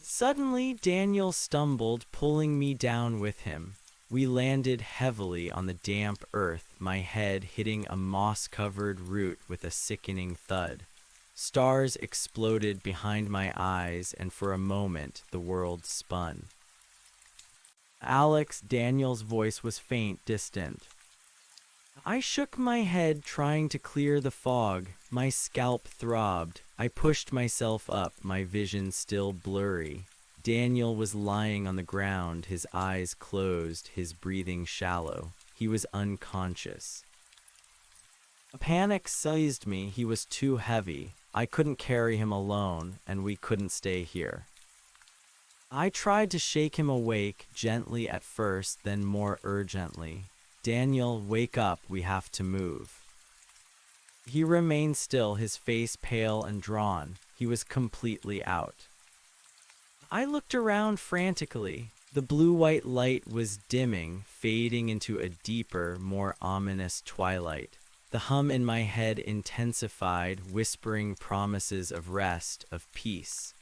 Suddenly, Daniel stumbled, pulling me down with him. We landed heavily on the damp earth, my head hitting a moss-covered root with a sickening thud. Stars exploded behind my eyes, and for a moment, the world spun. Alex, Daniel's voice was faint, distant. I shook my head, trying to clear the fog. My scalp throbbed. I pushed myself up, my vision still blurry. Daniel was lying on the ground, his eyes closed, his breathing shallow. He was unconscious. A panic seized me. He was too heavy. I couldn't carry him alone, and we couldn't stay here. I tried to shake him awake, gently at first, then more urgently. Daniel, wake up, we have to move. He remained still, his face pale and drawn. He was completely out. I looked around frantically. The blue-white light was dimming, fading into a deeper, more ominous twilight. The hum in my head intensified, whispering promises of rest, of peace.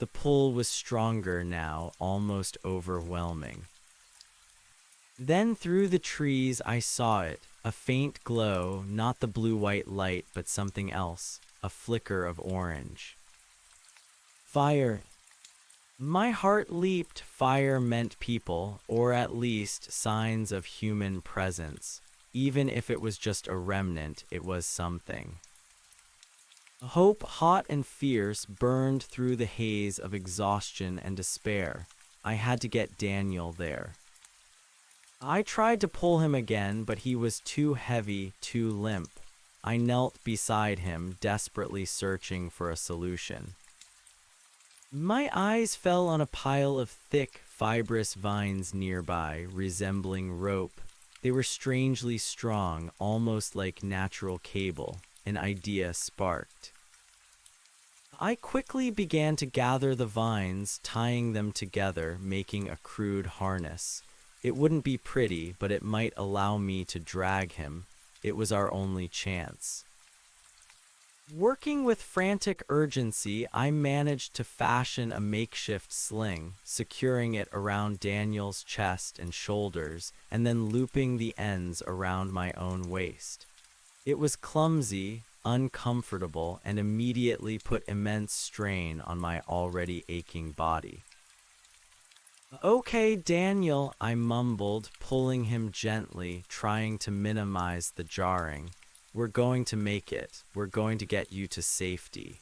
The pull was stronger now, almost overwhelming. Then through the trees I saw it, a faint glow, not the blue-white light, but something else, a flicker of orange. Fire. My heart leaped. Fire meant people, or at least signs of human presence. Even if it was just a remnant, it was something. Hope, hot and fierce, burned through the haze of exhaustion and despair. I had to get Daniel there. I tried to pull him again, but he was too heavy, too limp. I knelt beside him, desperately searching for a solution. My eyes fell on a pile of thick, fibrous vines nearby, resembling rope. They were strangely strong, almost like natural cable. An idea sparked. I quickly began to gather the vines, tying them together, making a crude harness. It wouldn't be pretty, but it might allow me to drag him. It was our only chance. Working with frantic urgency, I managed to fashion a makeshift sling, securing it around Daniel's chest and shoulders, and then looping the ends around my own waist. It was clumsy, uncomfortable, and immediately put immense strain on my already aching body. "Okay, Daniel," I mumbled, pulling him gently, trying to minimize the jarring. "We're going to make it. We're going to get you to safety."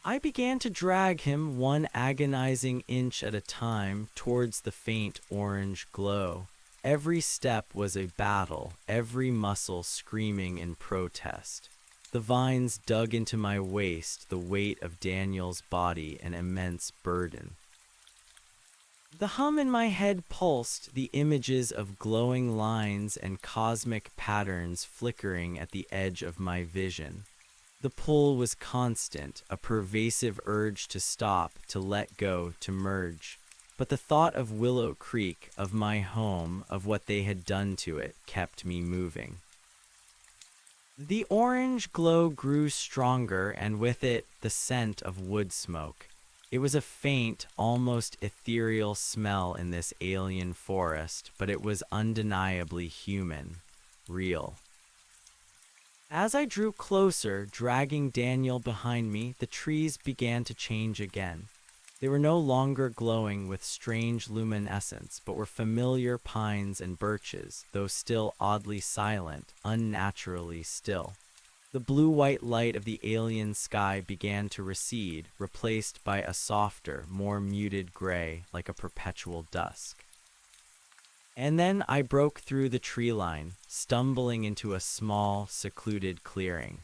I began to drag him one agonizing inch at a time towards the faint orange glow. Every step was a battle, every muscle screaming in protest. The vines dug into my waist, the weight of Daniel's body an immense burden. The hum in my head pulsed, the images of glowing lines and cosmic patterns flickering at the edge of my vision. The pull was constant, a pervasive urge to stop, to let go, to merge. But the thought of Willow Creek, of my home, of what they had done to it, kept me moving. The orange glow grew stronger, and with it, the scent of wood smoke. It was a faint, almost ethereal smell in this alien forest, but it was undeniably human, real. As I drew closer, dragging Daniel behind me, the trees began to change again. They were no longer glowing with strange luminescence, but were familiar pines and birches, though still oddly silent, unnaturally still. The blue-white light of the alien sky began to recede, replaced by a softer, more muted gray, like a perpetual dusk. And then I broke through the tree line, stumbling into a small, secluded clearing.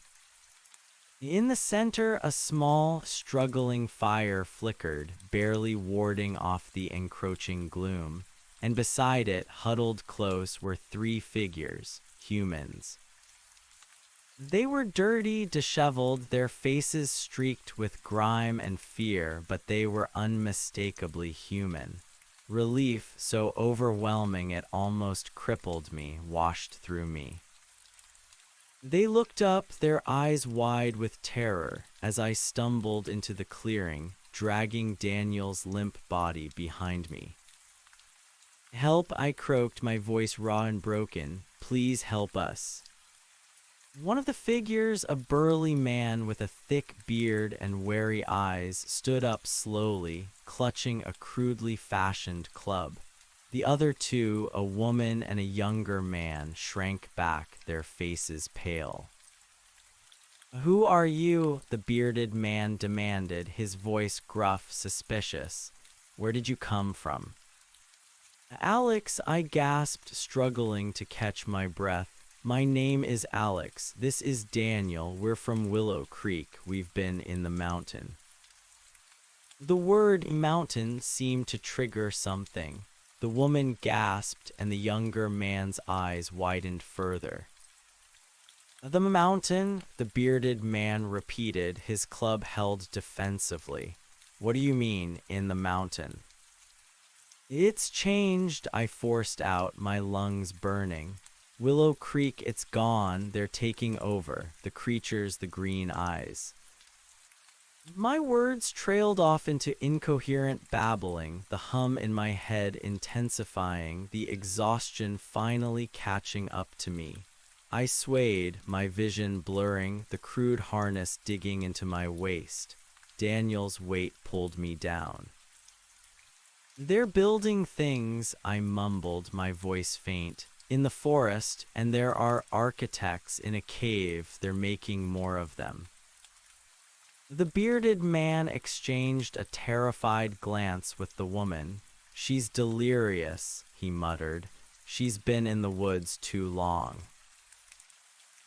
In the center, a small, struggling fire flickered, barely warding off the encroaching gloom, and beside it, huddled close, were three figures, humans. They were dirty, disheveled, their faces streaked with grime and fear, but they were unmistakably human. Relief, so overwhelming it almost crippled me, washed through me. They looked up, their eyes wide with terror, as I stumbled into the clearing, dragging Daniel's limp body behind me. "Help," I croaked, my voice raw and broken. "Please help us." One of the figures, a burly man with a thick beard and wary eyes, stood up slowly, clutching a crudely fashioned club. The other two, a woman and a younger man, shrank back, their faces pale. "Who are you?" the bearded man demanded, his voice gruff, suspicious. "Where did you come from?" "Alex," I gasped, struggling to catch my breath. "My name is Alex. This is Daniel. We're from Willow Creek. We've been in the mountain." The word mountain seemed to trigger something. The woman gasped, and the younger man's eyes widened further. "The mountain," the bearded man repeated, his club held defensively. "What do you mean, in the mountain?" "It's changed," I forced out, my lungs burning. "Willow Creek, it's gone. They're taking over. The creatures, the green eyes." My words trailed off into incoherent babbling, the hum in my head intensifying, the exhaustion finally catching up to me. I swayed, my vision blurring, the crude harness digging into my waist. Daniel's weight pulled me down. "They're building things," I mumbled, my voice faint, "in the forest, and there are architects in a cave. They're making more of them." The bearded man exchanged a terrified glance with the woman. "She's delirious," he muttered. "She's been in the woods too long."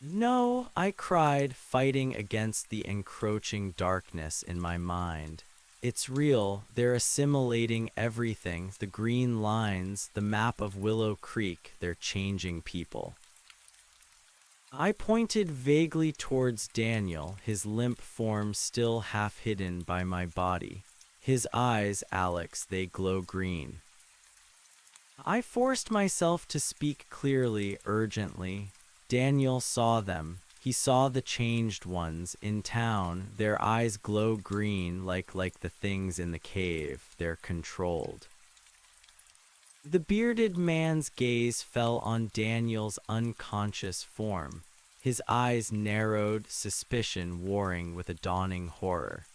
"No," I cried, fighting against the encroaching darkness in my mind. It's real. They're assimilating everything. The green lines, the map of Willow Creek, they're changing people. I pointed vaguely towards Daniel, his limp form still half hidden by my body. His eyes, Alex, they glow green. I forced myself to speak clearly, urgently. Daniel saw them. He saw the changed ones in town. Their eyes glow green like the things in the cave. They're controlled. The bearded man's gaze fell on Daniel's unconscious form. His eyes narrowed, suspicion warring with a dawning horror.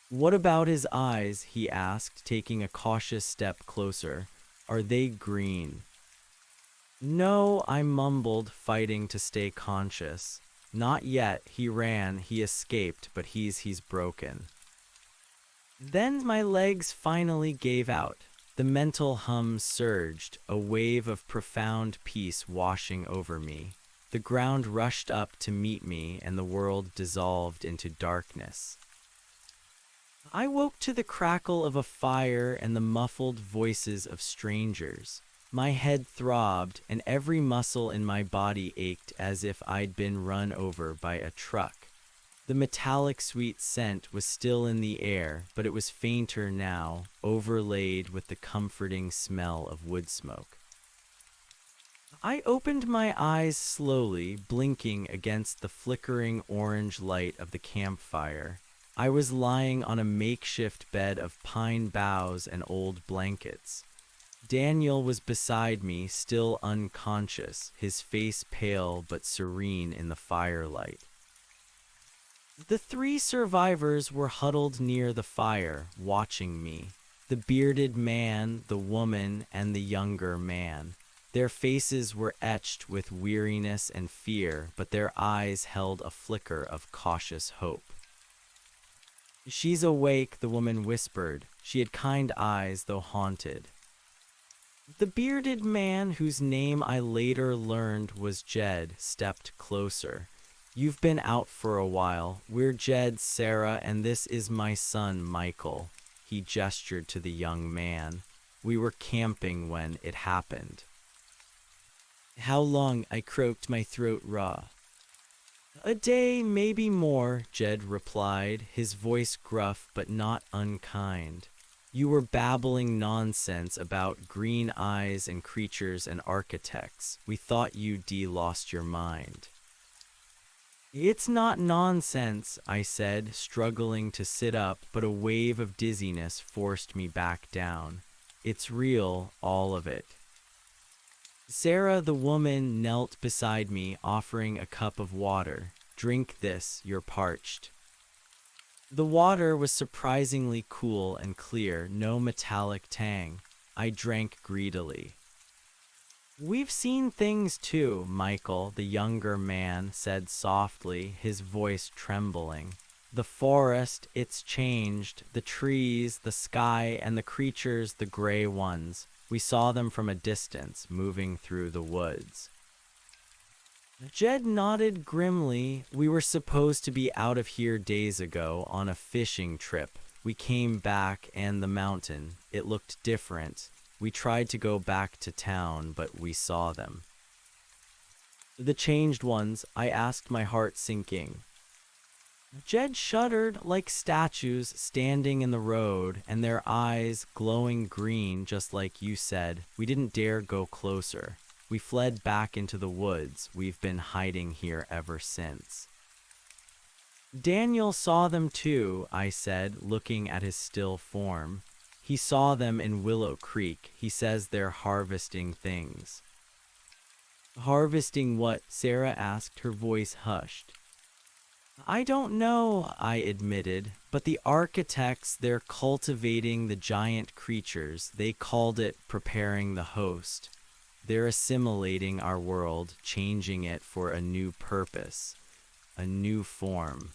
"What about his eyes?" he asked, taking a cautious step closer. "Are they green?" "No," I mumbled, fighting to stay conscious. "Not yet." He ran, he escaped, but he's broken. Then my legs finally gave out. The mental hum surged, a wave of profound peace washing over me. The ground rushed up to meet me, and the world dissolved into darkness. I woke to the crackle of a fire and the muffled voices of strangers. My head throbbed, and every muscle in my body ached as if I'd been run over by a truck. The metallic sweet scent was still in the air, but it was fainter now, overlaid with the comforting smell of wood smoke. I opened my eyes slowly, blinking against the flickering orange light of the campfire. I was lying on a makeshift bed of pine boughs and old blankets. Daniel was beside me, still unconscious, his face pale but serene in the firelight. The 3 survivors were huddled near the fire, watching me. The bearded man, the woman, and the younger man. Their faces were etched with weariness and fear, but their eyes held a flicker of cautious hope. "She's awake," the woman whispered. She had kind eyes, though haunted. The bearded man, whose name I later learned was Jed, stepped closer. "You've been out for a while. We're Jed, Sarah, and this is my son, Michael." He gestured to the young man. "We were camping when it happened." "How long?" I croaked, my throat raw. "A day, maybe more," Jed replied, his voice gruff but not unkind. "You were babbling nonsense about green eyes and creatures and architects. We thought you'd lost your mind." "It's not nonsense," I said, struggling to sit up, but a wave of dizziness forced me back down. "It's real, all of it." Sarah, the woman, knelt beside me, offering a cup of water. "Drink this, you're parched." The water was surprisingly cool and clear, no metallic tang. I drank greedily. "We've seen things too," Michael, the younger man, said softly, his voice trembling. "The forest, it's changed. The trees, the sky, and the creatures, the gray ones. We saw them from a distance, moving through the woods." Jed nodded grimly. "We were supposed to be out of here days ago on a fishing trip. We came back, and the mountain, it looked different. We tried to go back to town, but we saw them." "The changed ones?" I asked, my heart sinking. Jed shuddered, like statues standing in the road, and their eyes glowing green, just like you said. "We didn't dare go closer. We fled back into the woods. We've been hiding here ever since." "Daniel saw them too," I said, looking at his still form. "He saw them in Willow Creek. He says they're harvesting things." "Harvesting what?" Sarah asked, her voice hushed. "I don't know," I admitted, "but the architects, they're cultivating the giant creatures. They called it preparing the host. They're assimilating our world, changing it for a new purpose, a new form."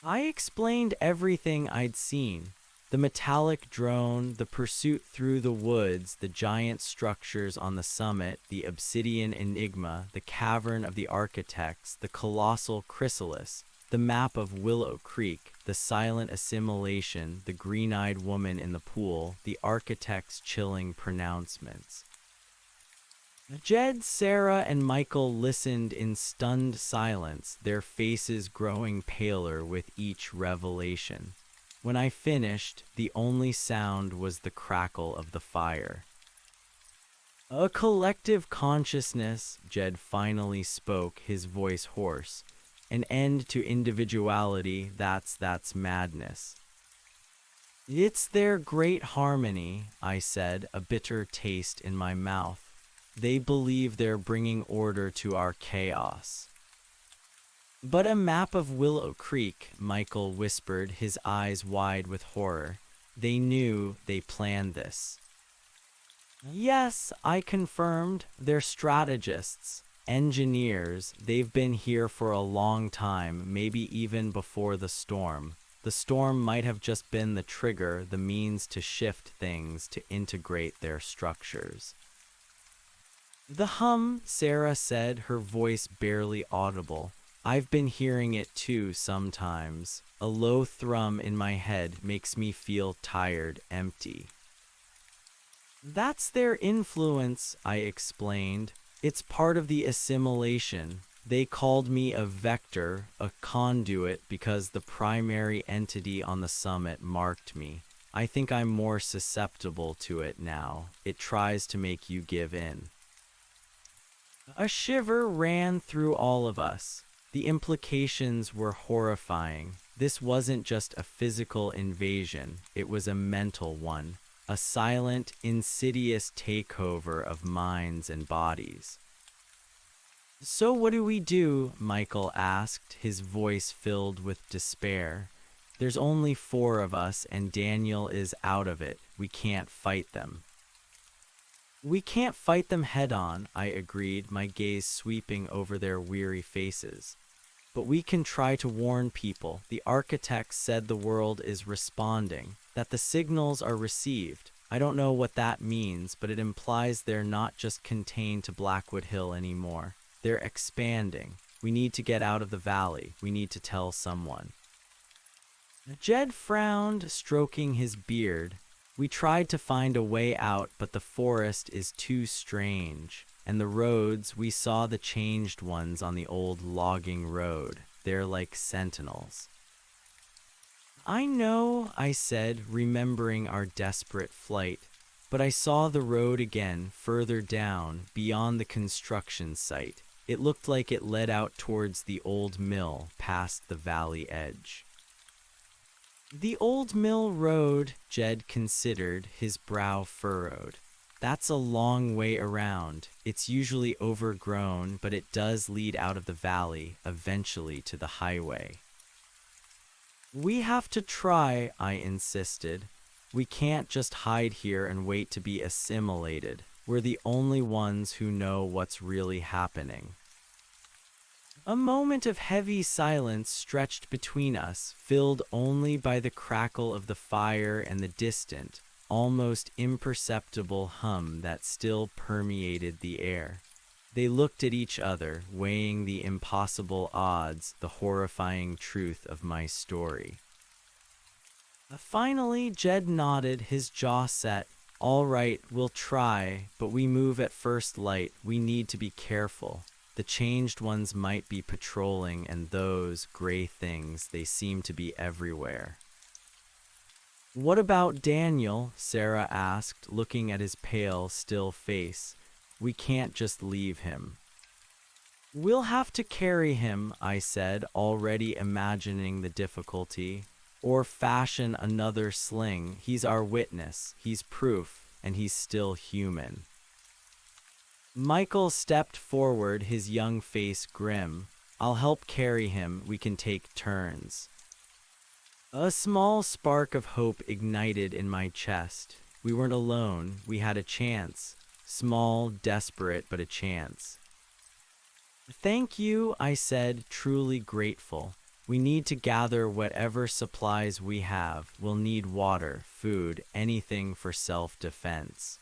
I explained everything I'd seen. The metallic drone, the pursuit through the woods, the giant structures on the summit, the obsidian enigma, the cavern of the architects, the colossal chrysalis, the map of Willow Creek. the silent assimilation, the green-eyed woman in the pool, the architect's chilling pronouncements. Jed, Sarah, and Michael listened in stunned silence, their faces growing paler with each revelation. When I finished, the only sound was the crackle of the fire. A collective consciousness, Jed finally spoke, his voice hoarse. An end to individuality, that's madness. It's their great harmony, I said, a bitter taste in my mouth. They believe they're bringing order to our chaos. But a map of Willow Creek, Michael whispered, his eyes wide with horror. They knew they planned this. Yes, I confirmed. They're strategists, engineers. They've been here for a long time, maybe even before the storm. The storm might have just been the trigger, the means to shift things, to integrate their structures. The hum, Sarah said, her voice barely audible. I've been hearing it too sometimes. A low thrum in my head makes me feel tired, empty. That's their influence, I explained. It's part of the assimilation. They called me a vector, a conduit, because the primary entity on the summit marked me. I think I'm more susceptible to it now. It tries to make you give in. A shiver ran through all of us. The implications were horrifying. This wasn't just a physical invasion, it was a mental one. A silent, insidious takeover of minds and bodies. So what do we do? Michael asked, his voice filled with despair. There's only 4 of us and Daniel is out of it. We can't fight them. We can't fight them head-on, I agreed, my gaze sweeping over their weary faces. But we can try to warn people. The architects said the world is responding, that the signals are received. I don't know what that means, but it implies they're not just contained to Blackwood Hill anymore. They're expanding. We need to get out of the valley. We need to tell someone. Jed frowned, stroking his beard. We tried to find a way out, but the forest is too strange. And the roads, we saw the changed ones on the old logging road. They're like sentinels. I know, I said, remembering our desperate flight. But I saw the road again, further down, beyond the construction site. It looked like it led out towards the old mill, past the valley edge. The old mill road, Jed considered, his brow furrowed. That's a long way around. It's usually overgrown, but it does lead out of the valley, eventually to the highway. We have to try, I insisted. We can't just hide here and wait to be assimilated. We're the only ones who know what's really happening. A moment of heavy silence stretched between us, filled only by the crackle of the fire and the distant, almost imperceptible hum that still permeated the air. They looked at each other, weighing the impossible odds, the horrifying truth of my story. Finally, Jed nodded, his jaw set. All right, we'll try, but we move at first light. We need to be careful. The changed ones might be patrolling, and those gray things, they seem to be everywhere. What about Daniel? Sarah asked, looking at his pale, still face. We can't just leave him. We'll have to carry him, I said, already imagining the difficulty. Or fashion another sling. He's our witness, he's proof, and he's still human. Michael stepped forward, his young face grim. I'll help carry him, we can take turns. A small spark of hope ignited in my chest. We weren't alone, we had a chance. Small, desperate, but a chance. Thank you, I said, truly grateful. We need to gather whatever supplies we have. We'll need water, food, anything for self-defense.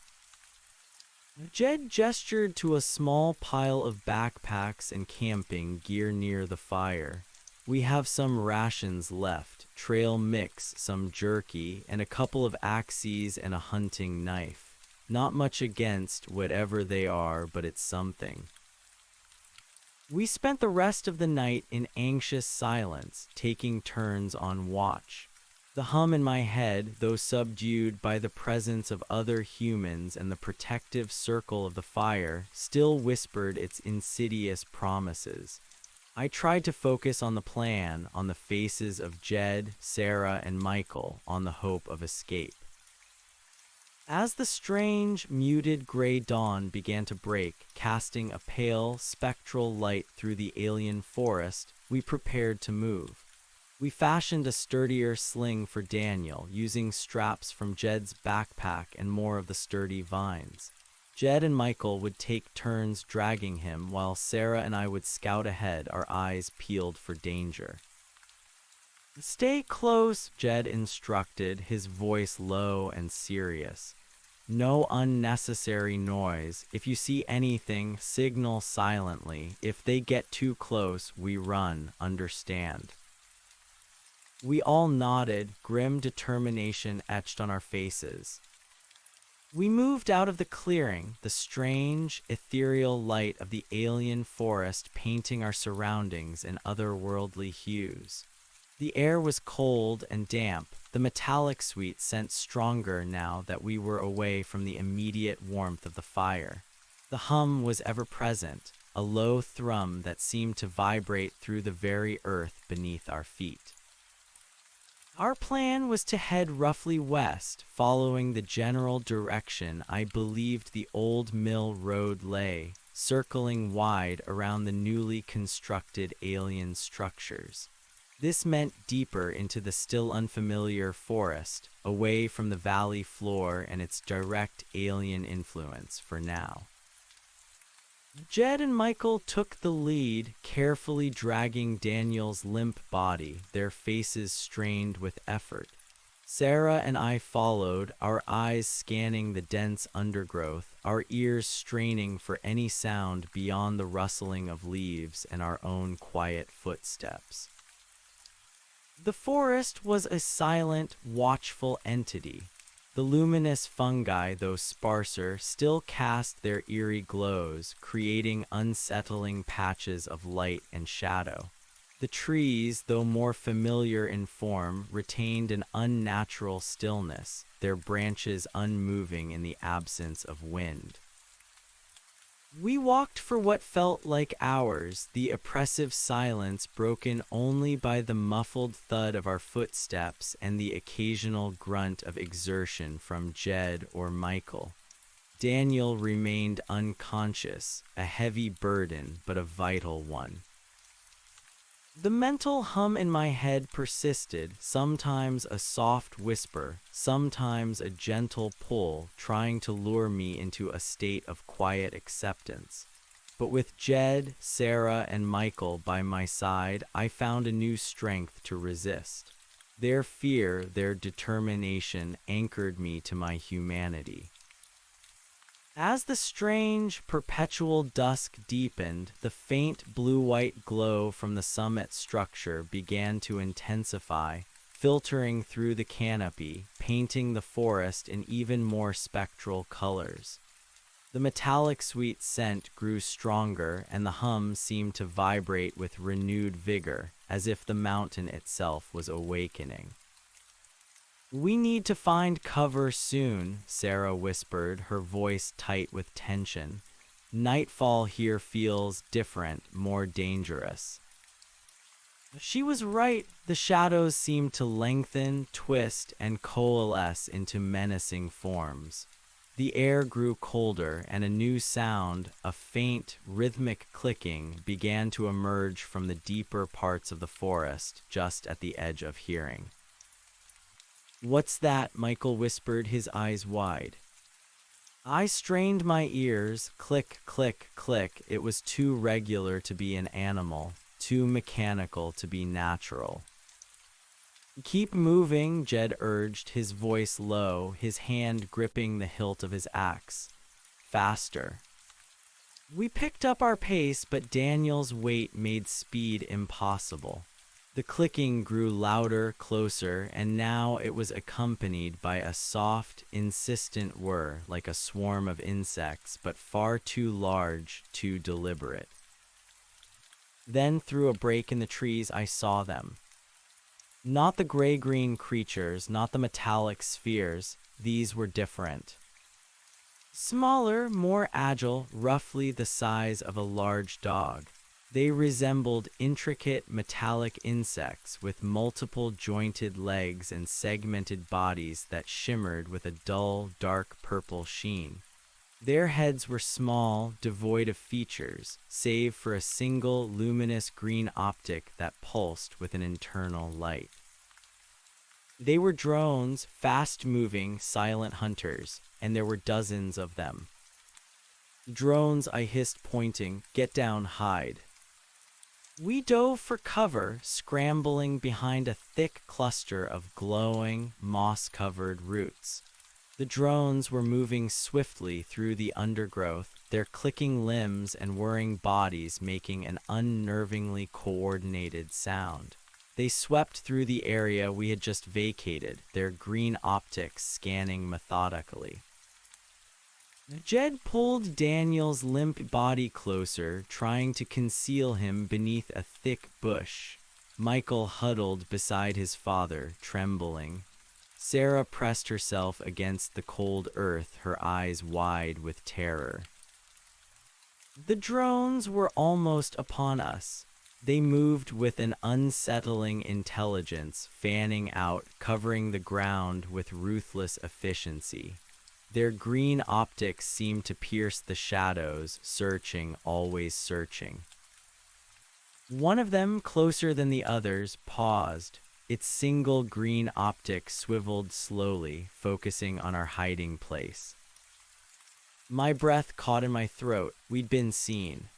Jed gestured to a small pile of backpacks and camping gear near the fire. We have some rations left, trail mix, some jerky, and a couple of axes and a hunting knife. Not much against whatever they are, but it's something. We spent the rest of the night in anxious silence, taking turns on watch. The hum in my head, though subdued by the presence of other humans and the protective circle of the fire, still whispered its insidious promises. I tried to focus on the plan, on the faces of Jed, Sarah, and Michael, on the hope of escape. As the strange, muted gray dawn began to break, casting a pale, spectral light through the alien forest, we prepared to move. We fashioned a sturdier sling for Daniel, using straps from Jed's backpack and more of the sturdy vines. Jed and Michael would take turns dragging him, while Sarah and I would scout ahead, our eyes peeled for danger. "Stay close," Jed instructed, his voice low and serious. "No unnecessary noise. If you see anything, signal silently. If they get too close, we run, understand?" We all nodded, grim determination etched on our faces. We moved out of the clearing, the strange, ethereal light of the alien forest painting our surroundings in otherworldly hues. The air was cold and damp, the metallic sweet scent stronger now that we were away from the immediate warmth of the fire. The hum was ever present, a low thrum that seemed to vibrate through the very earth beneath our feet. Our plan was to head roughly west, following the general direction I believed the old mill road lay, circling wide around the newly constructed alien structures. This meant deeper into the still unfamiliar forest, away from the valley floor and its direct alien influence for now. Jed and Michael took the lead, carefully dragging Daniel's limp body, their faces strained with effort. Sarah and I followed, our eyes scanning the dense undergrowth, our ears straining for any sound beyond the rustling of leaves and our own quiet footsteps. The forest was a silent, watchful entity. The luminous fungi, though sparser, still cast their eerie glows, creating unsettling patches of light and shadow. The trees, though more familiar in form, retained an unnatural stillness, their branches unmoving in the absence of wind. We walked for what felt like hours, the oppressive silence broken only by the muffled thud of our footsteps and the occasional grunt of exertion from Jed or Michael. Daniel remained unconscious, a heavy burden but a vital one. The mental hum in my head persisted, sometimes a soft whisper, sometimes a gentle pull, trying to lure me into a state of quiet acceptance. But with Jed, Sarah, and Michael by my side, I found a new strength to resist. Their fear, their determination anchored me to my humanity. As the strange, perpetual dusk deepened, the faint blue-white glow from the summit structure began to intensify, filtering through the canopy, painting the forest in even more spectral colors. The metallic sweet scent grew stronger, and the hum seemed to vibrate with renewed vigor, as if the mountain itself was awakening. "We need to find cover soon," Sarah whispered, her voice tight with tension. "Nightfall here feels different, more dangerous." She was right. The shadows seemed to lengthen, twist, and coalesce into menacing forms. The air grew colder, and a new sound, a faint, rhythmic clicking, began to emerge from the deeper parts of the forest, just at the edge of hearing. "What's that?" Michael whispered, his eyes wide. I strained my ears. Click, click, click. It was too regular to be an animal, too mechanical to be natural. "Keep moving," Jed urged, his voice low, his hand gripping the hilt of his axe. "Faster." We picked up our pace, but Daniel's weight made speed impossible. The clicking grew louder, closer, and now it was accompanied by a soft, insistent whir like a swarm of insects, but far too large, too deliberate. Then, through a break in the trees, I saw them. Not the gray-green creatures, not the metallic spheres. These were different. Smaller, more agile, roughly the size of a large dog. They resembled intricate metallic insects with multiple jointed legs and segmented bodies that shimmered with a dull, dark purple sheen. Their heads were small, devoid of features, save for a single luminous green optic that pulsed with an internal light. They were drones, fast-moving, silent hunters, and there were dozens of them. "Drones," I hissed, pointing. "Get down, hide." We dove for cover, scrambling behind a thick cluster of glowing, moss-covered roots. The drones were moving swiftly through the undergrowth, their clicking limbs and whirring bodies making an unnervingly coordinated sound. They swept through the area we had just vacated, their green optics scanning methodically. Jed pulled Daniel's limp body closer, trying to conceal him beneath a thick bush. Michael huddled beside his father, trembling. Sarah pressed herself against the cold earth, her eyes wide with terror. The drones were almost upon us. They moved with an unsettling intelligence, fanning out, covering the ground with ruthless efficiency. Their green optics seemed to pierce the shadows, searching, always searching. One of them, closer than the others, paused. Its single green optic swiveled slowly, focusing on our hiding place. My breath caught in my throat. We'd been seen.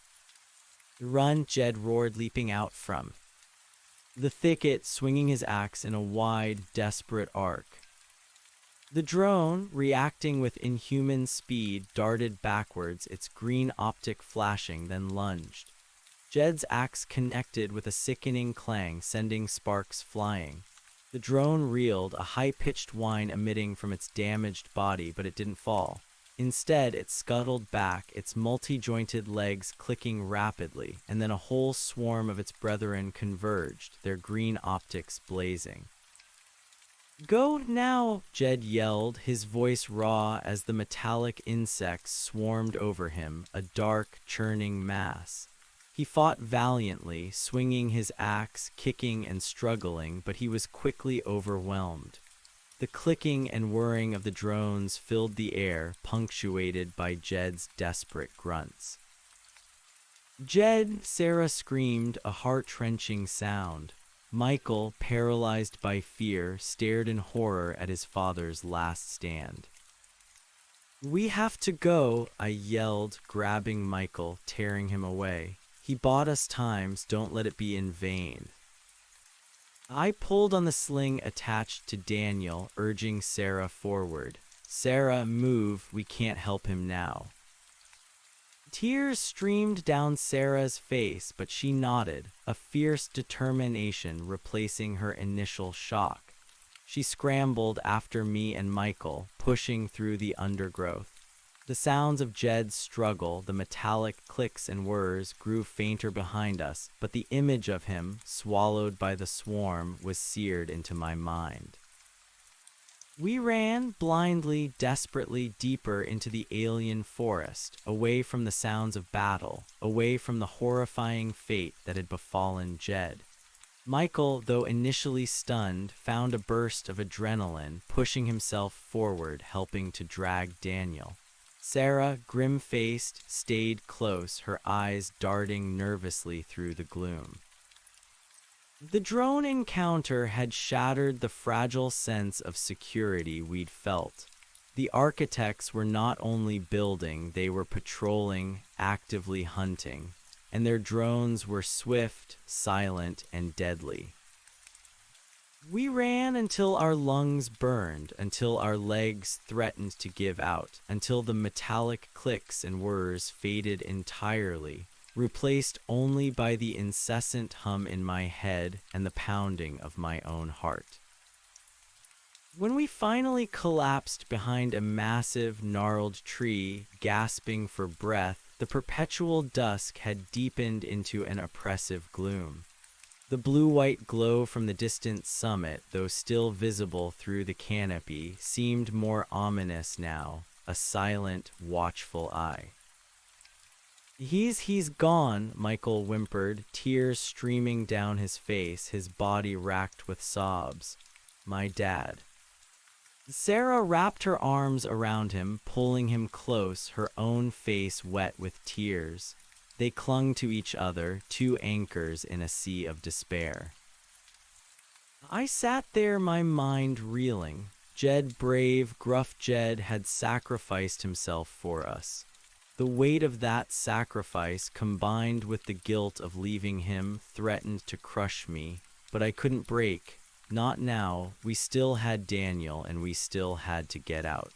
"Run!" Jed roared, leaping out from the thicket, swinging his axe in a wide, desperate arc. The drone, reacting with inhuman speed, darted backwards, its green optic flashing, then lunged. Jed's axe connected with a sickening clang, sending sparks flying. The drone reeled, a high-pitched whine emitting from its damaged body, but it didn't fall. Instead, it scuttled back, its multi-jointed legs clicking rapidly, and then a whole swarm of its brethren converged, their green optics blazing. "Go now!" Jed yelled, his voice raw as the metallic insects swarmed over him, a dark, churning mass. He fought valiantly, swinging his axe, kicking and struggling, but he was quickly overwhelmed. The clicking and whirring of the drones filled the air, punctuated by Jed's desperate grunts. "Jed!" Sarah screamed, a heart-wrenching sound. Michael, paralyzed by fear, stared in horror at his father's last stand. "We have to go," I yelled, grabbing Michael, tearing him away. "He bought us time, don't let it be in vain." I pulled on the sling attached to Daniel, urging Sarah forward. "Sarah, move, we can't help him now." Tears streamed down Sarah's face, but she nodded, a fierce determination replacing her initial shock. She scrambled after me and Michael, pushing through the undergrowth. The sounds of Jed's struggle, the metallic clicks and whirs, grew fainter behind us, but the image of him, swallowed by the swarm, was seared into my mind. We ran, blindly, desperately, deeper into the alien forest, away from the sounds of battle, away from the horrifying fate that had befallen Jed. Michael, though initially stunned, found a burst of adrenaline, pushing himself forward, helping to drag Daniel. Sarah, grim-faced, stayed close, her eyes darting nervously through the gloom. The drone encounter had shattered the fragile sense of security we'd felt. The architects were not only building, they were patrolling, actively hunting, and their drones were swift, silent, and deadly. We ran until our lungs burned, until our legs threatened to give out, until the metallic clicks and whirs faded entirely, replaced only by the incessant hum in my head and the pounding of my own heart. When we finally collapsed behind a massive, gnarled tree, gasping for breath, the perpetual dusk had deepened into an oppressive gloom. The blue-white glow from the distant summit, though still visible through the canopy, seemed more ominous now, a silent, watchful eye. He's gone," Michael whimpered, tears streaming down his face, his body racked with sobs. "My dad." Sarah wrapped her arms around him, pulling him close, her own face wet with tears. They clung to each other, two anchors in a sea of despair. I sat there, my mind reeling. Jed, brave, gruff Jed, had sacrificed himself for us. The weight of that sacrifice, combined with the guilt of leaving him, threatened to crush me, but I couldn't break. Not now. We still had Daniel, and we still had to get out.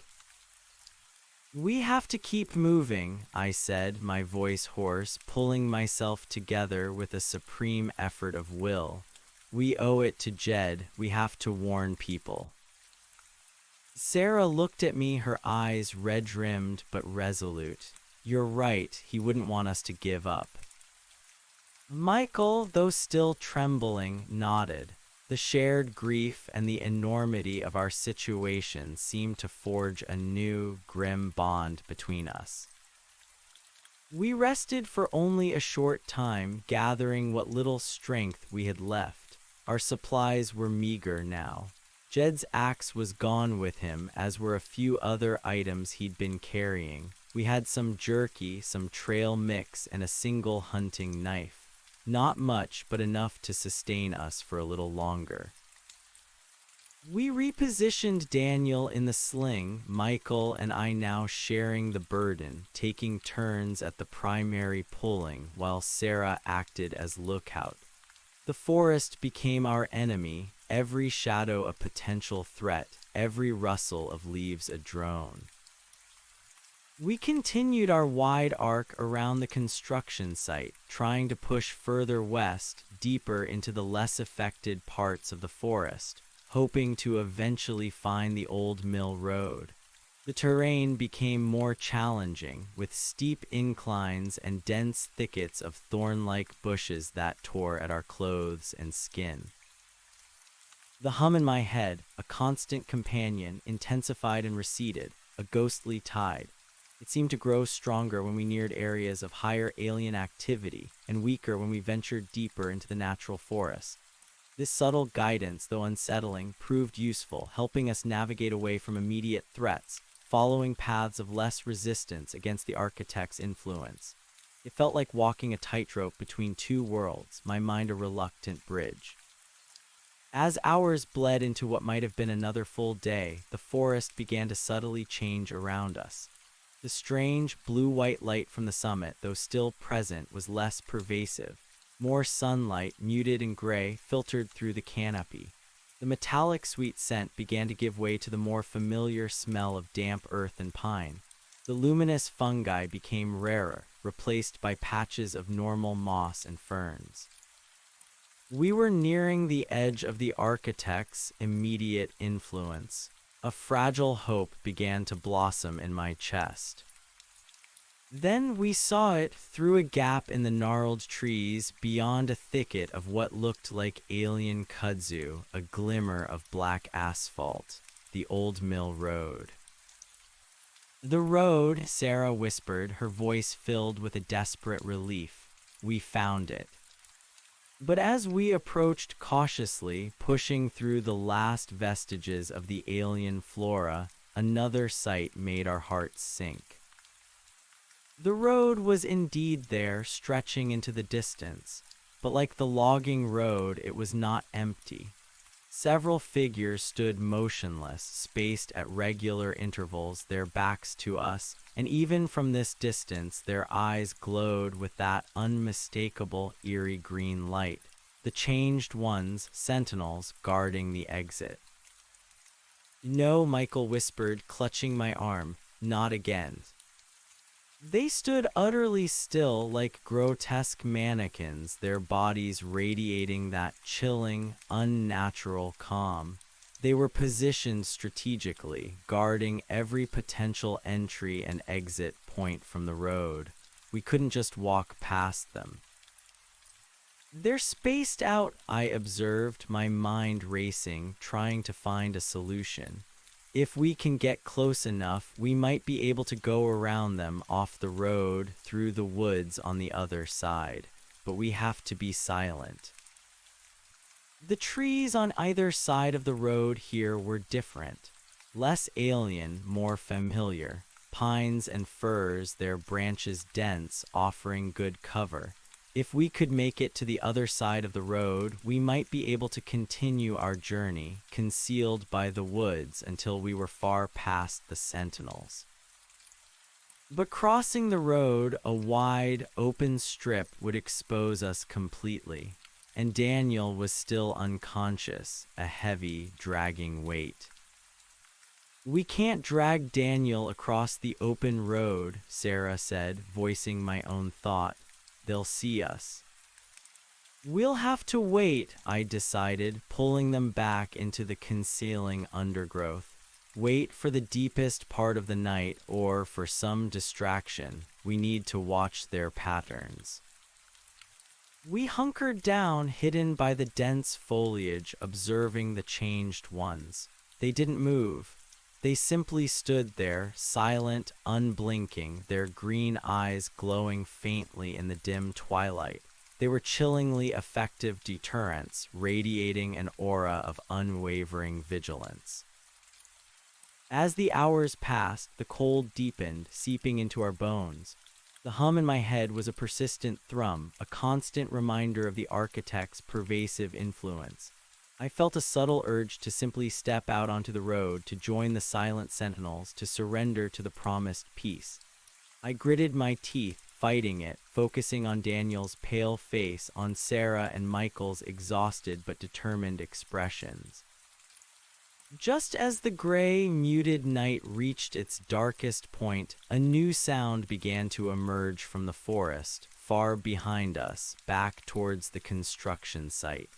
"We have to keep moving," I said, my voice hoarse, pulling myself together with a supreme effort of will. "We owe it to Jed. We have to warn people." Sarah looked at me, her eyes red-rimmed but resolute. "You're right. He wouldn't want us to give up." Michael, though still trembling, nodded. The shared grief and the enormity of our situation seemed to forge a new, grim bond between us. We rested for only a short time, gathering what little strength we had left. Our supplies were meager now. Jed's axe was gone with him, as were a few other items he'd been carrying. We had some jerky, some trail mix, and a single hunting knife. Not much, but enough to sustain us for a little longer. We repositioned Daniel in the sling, Michael and I now sharing the burden, taking turns at the primary pulling, while Sarah acted as lookout. The forest became our enemy, every shadow a potential threat, every rustle of leaves a drone. We continued our wide arc around the construction site, trying to push further west, deeper into the less affected parts of the forest, hoping to eventually find the old mill road. The terrain became more challenging, with steep inclines and dense thickets of thorn-like bushes that tore at our clothes and skin. The hum in my head, a constant companion, intensified and receded, a ghostly tide. It seemed to grow stronger when we neared areas of higher alien activity, and weaker when we ventured deeper into the natural forest. This subtle guidance, though unsettling, proved useful, helping us navigate away from immediate threats, following paths of less resistance against the architect's influence. It felt like walking a tightrope between two worlds, my mind a reluctant bridge. As hours bled into what might have been another full day, the forest began to subtly change around us. The strange blue-white light from the summit, though still present, was less pervasive. More sunlight, muted and gray, filtered through the canopy. The metallic sweet scent began to give way to the more familiar smell of damp earth and pine. The luminous fungi became rarer, replaced by patches of normal moss and ferns. We were nearing the edge of the architect's immediate influence. A fragile hope began to blossom in my chest. Then we saw it through a gap in the gnarled trees, beyond a thicket of what looked like alien kudzu, a glimmer of black asphalt, the old mill road. "The road," Sarah whispered, her voice filled with a desperate relief. "We found it." But as we approached cautiously, pushing through the last vestiges of the alien flora, another sight made our hearts sink. The road was indeed there, stretching into the distance, but like the logging road, it was not empty. Several figures stood motionless, spaced at regular intervals, their backs to us, and even from this distance their eyes glowed with that unmistakable eerie green light, the changed ones, sentinels, guarding the exit. "No," Michael whispered, clutching my arm, "not again." They stood utterly still like grotesque mannequins, their bodies radiating that chilling, unnatural calm. They were positioned strategically, guarding every potential entry and exit point from the road. We couldn't just walk past them. They're spaced out, I observed, my mind racing, trying to find a solution. If we can get close enough, we might be able to go around them off the road through the woods on the other side, but we have to be silent. The trees on either side of the road here were different, less alien, more familiar. Pines and firs, their branches dense, offering good cover. If we could make it to the other side of the road, we might be able to continue our journey, concealed by the woods until we were far past the sentinels. But crossing the road, a wide, open strip would expose us completely, and Daniel was still unconscious, a heavy, dragging weight. "We can't drag Daniel across the open road," Sarah said, voicing my own thought. "They'll see us." "We'll have to wait," I decided, pulling them back into the concealing undergrowth. "Wait for the deepest part of the night or for some distraction. We need to watch their patterns." We hunkered down, hidden by the dense foliage, observing the changed ones. They didn't move. They simply stood there, silent, unblinking, their green eyes glowing faintly in the dim twilight. They were chillingly effective deterrents, radiating an aura of unwavering vigilance. As the hours passed, the cold deepened, seeping into our bones. The hum in my head was a persistent thrum, a constant reminder of the architect's pervasive influence. I felt a subtle urge to simply step out onto the road, to join the silent sentinels, to surrender to the promised peace. I gritted my teeth, fighting it, focusing on Daniel's pale face, on Sarah and Michael's exhausted but determined expressions. Just as the gray, muted night reached its darkest point, a new sound began to emerge from the forest, far behind us, back towards the construction site.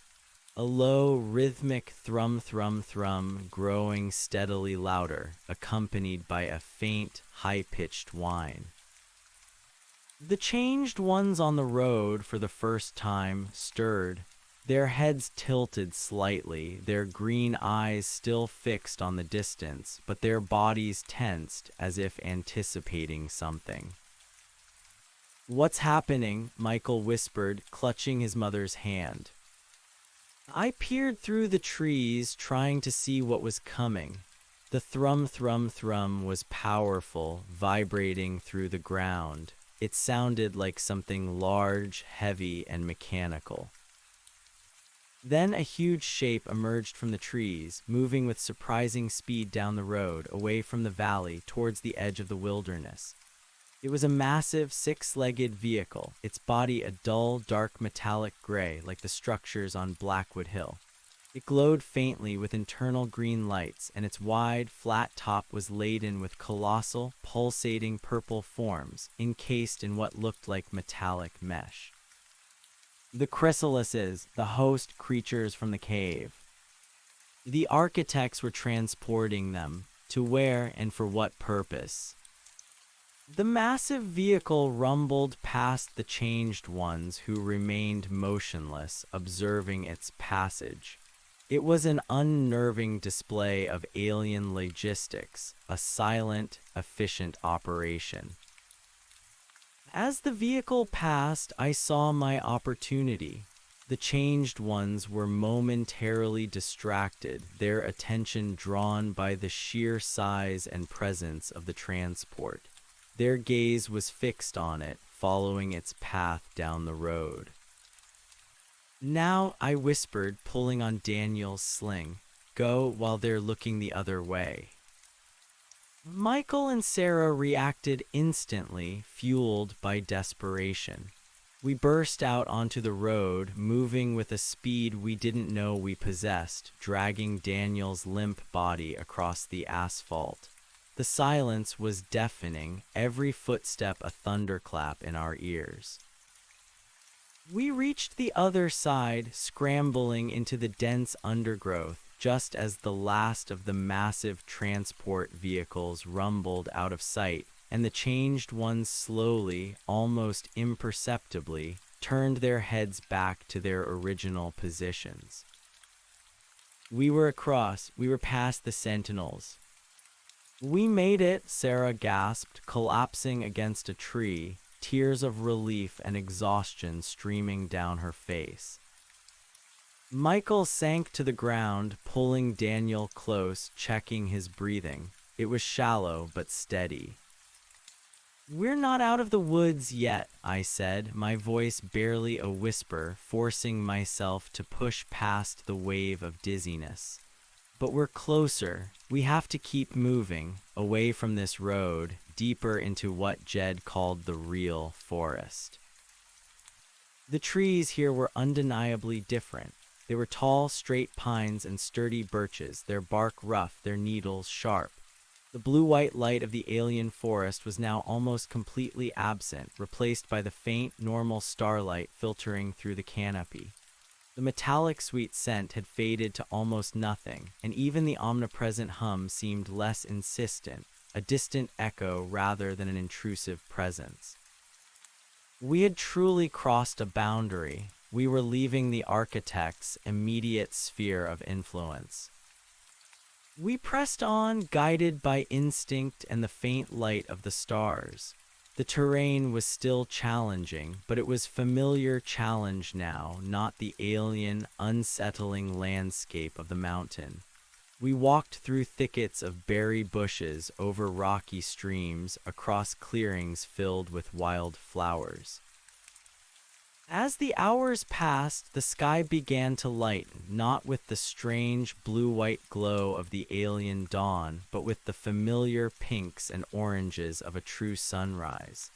A low, rhythmic thrum, thrum, thrum, growing steadily louder, accompanied by a faint, high-pitched whine. The changed ones on the road, for the first time, stirred. Their heads tilted slightly, their green eyes still fixed on the distance, but their bodies tensed as if anticipating something. "What's happening?" Michael whispered, clutching his mother's hand. I peered through the trees, trying to see what was coming. The thrum, thrum, thrum was powerful, vibrating through the ground. It sounded like something large, heavy, and mechanical. Then a huge shape emerged from the trees, moving with surprising speed down the road, away from the valley, towards the edge of the wilderness. It was a massive, six-legged vehicle, its body a dull, dark metallic gray, like the structures on Blackwood Hill. It glowed faintly with internal green lights, and its wide, flat top was laden with colossal, pulsating purple forms, encased in what looked like metallic mesh. The chrysalises, the host creatures from the cave. The architects were transporting them. To where and for what purpose? The massive vehicle rumbled past the changed ones, who remained motionless, observing its passage. It was an unnerving display of alien logistics, a silent, efficient operation. As the vehicle passed, I saw my opportunity. The changed ones were momentarily distracted, their attention drawn by the sheer size and presence of the transport. Their gaze was fixed on it, following its path down the road. "Now," I whispered, pulling on Daniel's sling, "go while they're looking the other way." Michael and Sarah reacted instantly, fueled by desperation. We burst out onto the road, moving with a speed we didn't know we possessed, dragging Daniel's limp body across the asphalt. The silence was deafening, every footstep a thunderclap in our ears. We reached the other side, scrambling into the dense undergrowth, just as the last of the massive transport vehicles rumbled out of sight, and the changed ones slowly, almost imperceptibly, turned their heads back to their original positions. We were past the sentinels. We made it, Sarah gasped, collapsing against a tree, tears of relief and exhaustion streaming down her face. Michael sank to the ground, pulling Daniel close, checking his breathing. It was shallow but steady. "We're not out of the woods yet," I said, my voice barely a whisper, forcing myself to push past the wave of dizziness. "But we're closer. We have to keep moving, away from this road, deeper into what Jed called the real forest." The trees here were undeniably different. They were tall, straight pines and sturdy birches, their bark rough, their needles sharp. The blue-white light of the alien forest was now almost completely absent, replaced by the faint, normal starlight filtering through the canopy. The metallic sweet scent had faded to almost nothing, and even the omnipresent hum seemed less insistent, a distant echo rather than an intrusive presence. We had truly crossed a boundary. We were leaving the architect's immediate sphere of influence. We pressed on, guided by instinct and the faint light of the stars. The terrain was still challenging, but it was familiar challenge now, not the alien, unsettling landscape of the mountain. We walked through thickets of berry bushes, over rocky streams, across clearings filled with wild flowers. As the hours passed, the sky began to lighten, not with the strange blue-white glow of the alien dawn, but with the familiar pinks and oranges of a true sunrise.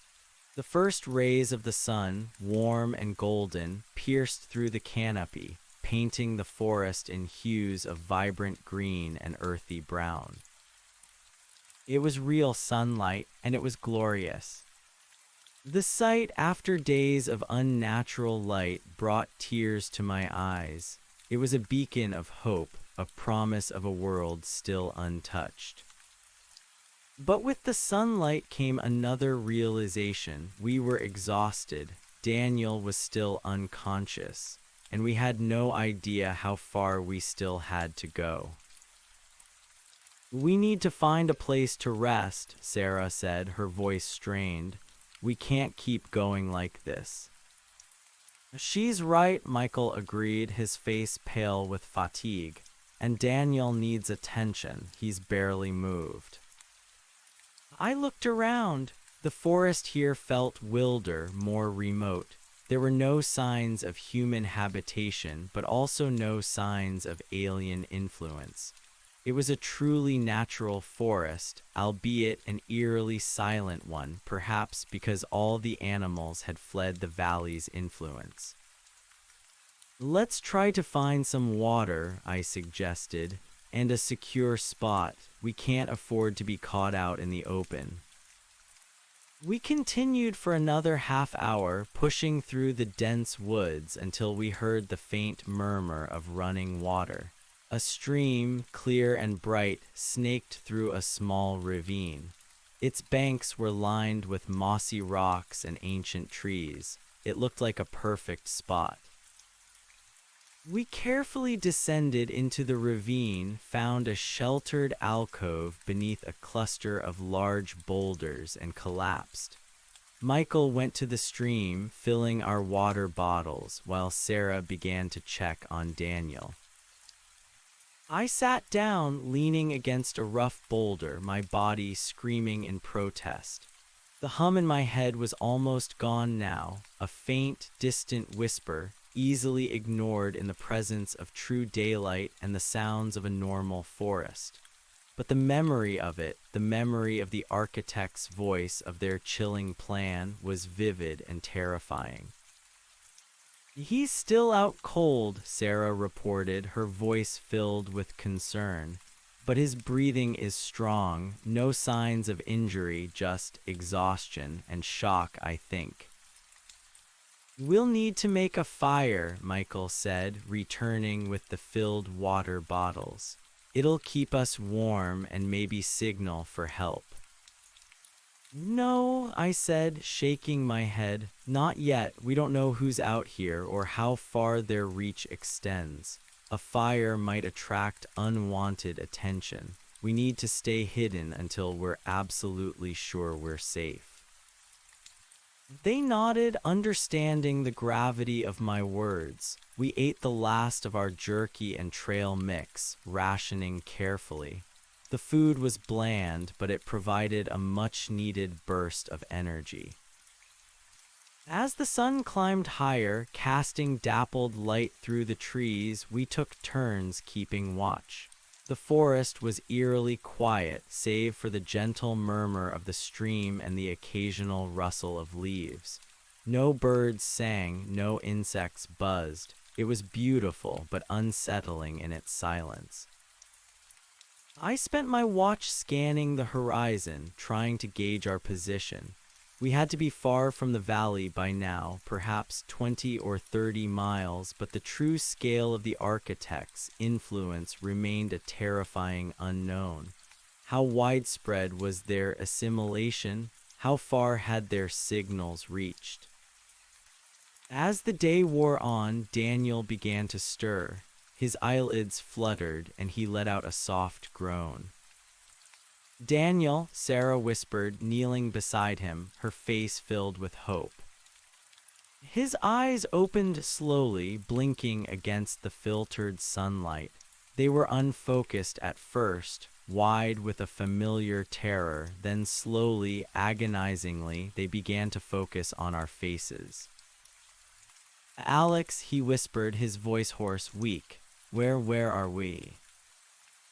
The first rays of the sun, warm and golden, pierced through the canopy, painting the forest in hues of vibrant green and earthy brown. It was real sunlight, and it was glorious. The sight, after days of unnatural light, brought tears to my eyes. It was a beacon of hope, a promise of a world still untouched. But with the sunlight came another realization. We were exhausted. Daniel was still unconscious, and we had no idea how far we still had to go. "We need to find a place to rest," Sarah said, her voice strained. "We can't keep going like this." "She's right," Michael agreed, his face pale with fatigue. "And Daniel needs attention. He's barely moved." I looked around. The forest here felt wilder, more remote. There were no signs of human habitation, but also no signs of alien influence. It was a truly natural forest, albeit an eerily silent one, perhaps because all the animals had fled the valley's influence. "Let's try to find some water," I suggested, "and a secure spot. We can't afford to be caught out in the open." We continued for another half hour, pushing through the dense woods until we heard the faint murmur of running water. A stream, clear and bright, snaked through a small ravine. Its banks were lined with mossy rocks and ancient trees. It looked like a perfect spot. We carefully descended into the ravine, found a sheltered alcove beneath a cluster of large boulders, and collapsed. Michael went to the stream, filling our water bottles, while Sarah began to check on Daniel. I sat down, leaning against a rough boulder, my body screaming in protest. The hum in my head was almost gone now, a faint, distant whisper, easily ignored in the presence of true daylight and the sounds of a normal forest. But the memory of it, the memory of the architect's voice, of their chilling plan, was vivid and terrifying. "He's still out cold," Sarah reported, her voice filled with concern. but his breathing is strong, no signs of injury, just exhaustion and shock, I think. We'll need to make a fire, Michael said, returning with the filled water bottles. It'll keep us warm and maybe signal for help. No, I said, shaking my head. Not yet. We don't know who's out here or how far their reach extends. A fire might attract unwanted attention. We need to stay hidden until we're absolutely sure we're safe. They nodded, understanding the gravity of my words. We ate the last of our jerky and trail mix, rationing carefully. The food was bland, but it provided a much-needed burst of energy. As the sun climbed higher, casting dappled light through the trees, we took turns keeping watch. The forest was eerily quiet, save for the gentle murmur of the stream and the occasional rustle of leaves. No birds sang, no insects buzzed. It was beautiful, but unsettling in its silence. I spent my watch scanning the horizon, trying to gauge our position. We had to be far from the valley by now, perhaps 20 or 30 miles, but the true scale of the architect's influence remained a terrifying unknown. How widespread was their assimilation? How far had their signals reached? As the day wore on, Daniel began to stir. His eyelids fluttered, and he let out a soft groan. "Daniel," Sarah whispered, kneeling beside him, her face filled with hope. His eyes opened slowly, blinking against the filtered sunlight. They were unfocused at first, wide with a familiar terror, then slowly, agonizingly, they began to focus on our faces. "Alex," he whispered, his voice hoarse, weak. Where are we?"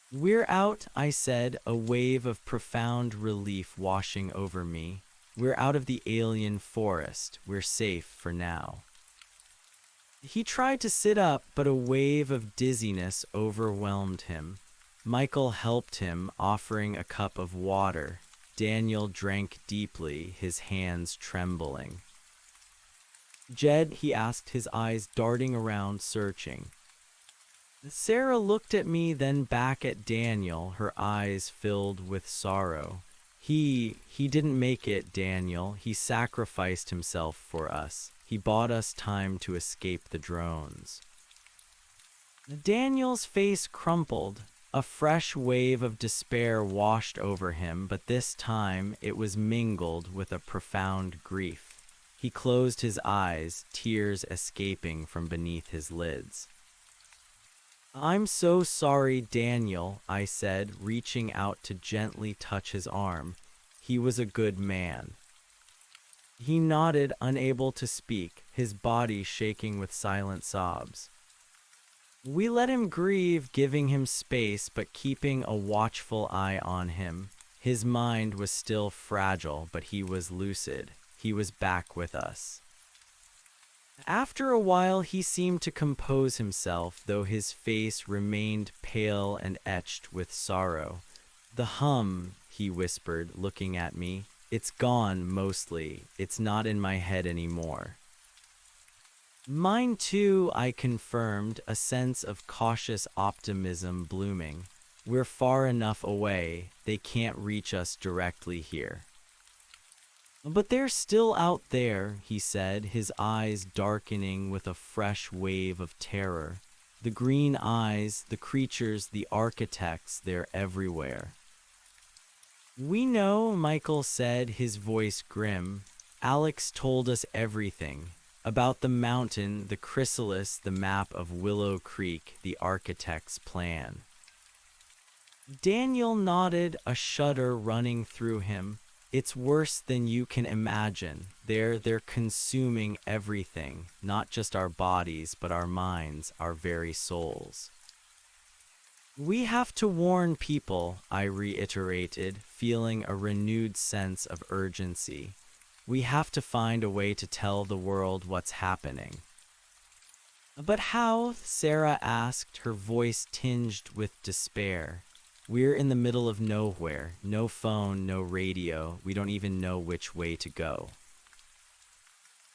"We're out," I said, a wave of profound relief washing over me. "We're out of the alien forest. We're safe for now." He tried to sit up, but a wave of dizziness overwhelmed him. Michael helped him, offering a cup of water. Daniel drank deeply, his hands trembling. "Jed," he asked, his eyes darting around, searching. Sarah looked at me, then back at Daniel, her eyes filled with sorrow. He didn't make it, Daniel. He sacrificed himself for us. He bought us time to escape the drones." Daniel's face crumpled. A fresh wave of despair washed over him, but this time it was mingled with a profound grief. He closed his eyes, tears escaping from beneath his lids. "I'm so sorry, Daniel," I said, reaching out to gently touch his arm. He was a good man. He nodded, unable to speak, his body shaking with silent sobs. We let him grieve, giving him space but keeping a watchful eye on him. His mind was still fragile, but he was lucid. He was back with us. After a while, he seemed to compose himself, though his face remained pale and etched with sorrow. "The hum," he whispered, looking at me. "It's gone, mostly. It's not in my head anymore." "Mine too," I confirmed, a sense of cautious optimism blooming. "We're far enough away. They can't reach us directly here." "But they're still out there," he said, his eyes darkening with a fresh wave of terror. "The green eyes, the creatures, the architects, they're everywhere." "We know," Michael said, his voice grim. "Alex told us everything. About the mountain, the chrysalis, the map of Willow Creek, the architect's plan." Daniel nodded, a shudder running through him. "It's worse than you can imagine. They're consuming everything, not just our bodies, but our minds, our very souls." "We have to warn people," I reiterated, feeling a renewed sense of urgency. "We have to find a way to tell the world what's happening." "But how?" Sarah asked, her voice tinged with despair. We're in the middle of nowhere. No phone, no radio. We don't even know which way to go.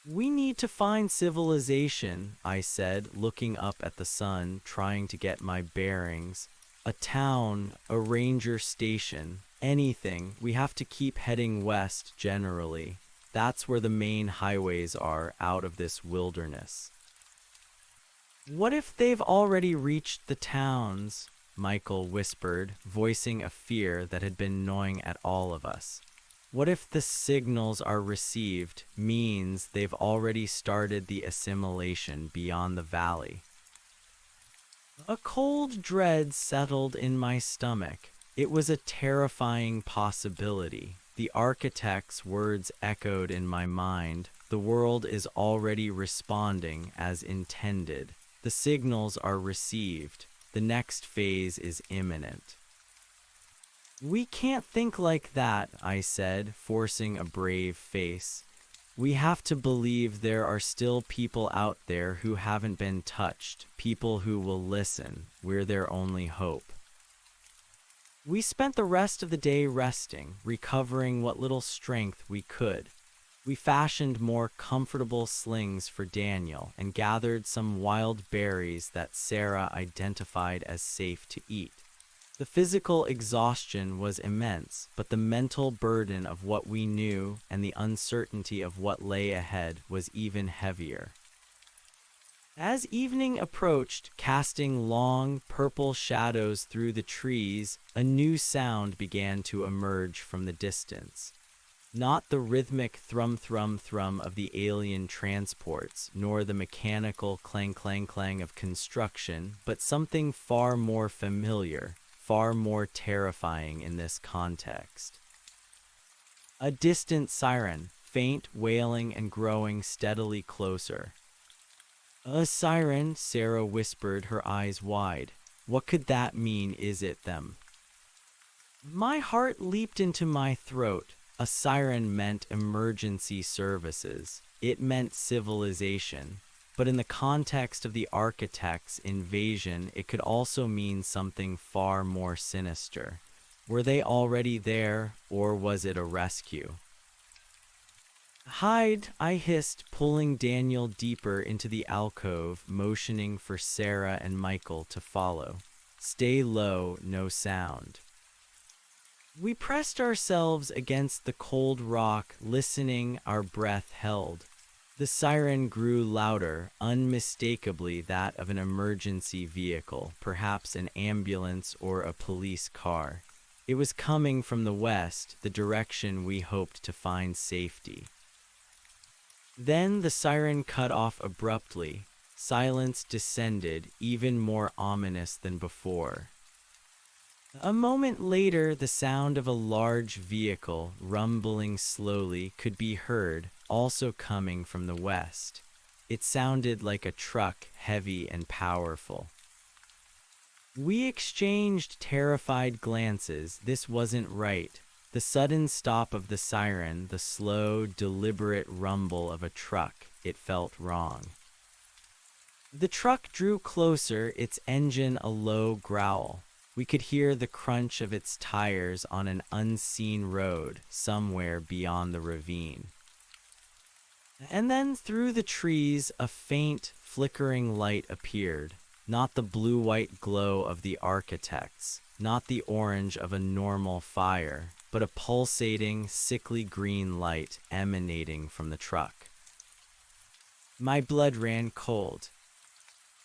We need to find civilization, I said, looking up at the sun, trying to get my bearings. A town, a ranger station, anything. We have to keep heading west, generally. That's where the main highways are, out of this wilderness. What if they've already reached the towns? Michael whispered, voicing a fear that had been gnawing at all of us. What if the signals are received means they've already started the assimilation beyond the valley? A cold dread settled in my stomach. It was a terrifying possibility. The architect's words echoed in my mind. The world is already responding as intended. The signals are received. The next phase is imminent. We can't think like that, I said, forcing a brave face. We have to believe there are still people out there who haven't been touched, people who will listen. We're their only hope. We spent the rest of the day resting, recovering what little strength we could. We fashioned more comfortable slings for Daniel and gathered some wild berries that Sarah identified as safe to eat. The physical exhaustion was immense, but the mental burden of what we knew and the uncertainty of what lay ahead was even heavier. As evening approached, casting long, purple shadows through the trees, a new sound began to emerge from the distance. Not the rhythmic thrum-thrum-thrum of the alien transports, nor the mechanical clang-clang-clang of construction, but something far more familiar, far more terrifying in this context. A distant siren, faint, wailing, and growing steadily closer. A siren, Sarah whispered, her eyes wide. What could that mean? Is it them? My heart leaped into my throat. A siren meant emergency services. It meant civilization. But in the context of the architect's invasion, it could also mean something far more sinister. Were they already there, or was it a rescue? Hide, I hissed, pulling Daniel deeper into the alcove, motioning for Sarah and Michael to follow. Stay low, no sound. We pressed ourselves against the cold rock, listening, our breath held. The siren grew louder, unmistakably that of an emergency vehicle, perhaps an ambulance or a police car. It was coming from the west, the direction we hoped to find safety. Then the siren cut off abruptly. Silence descended, even more ominous than before. A moment later, the sound of a large vehicle, rumbling slowly, could be heard, also coming from the west. It sounded like a truck, heavy and powerful. We exchanged terrified glances. This wasn't right. The sudden stop of the siren, the slow, deliberate rumble of a truck, it felt wrong. The truck drew closer, its engine a low growl. We could hear the crunch of its tires on an unseen road somewhere beyond the ravine. And then through the trees, a faint, flickering light appeared. Not the blue-white glow of the architects, not the orange of a normal fire, but a pulsating, sickly green light emanating from the truck. My blood ran cold.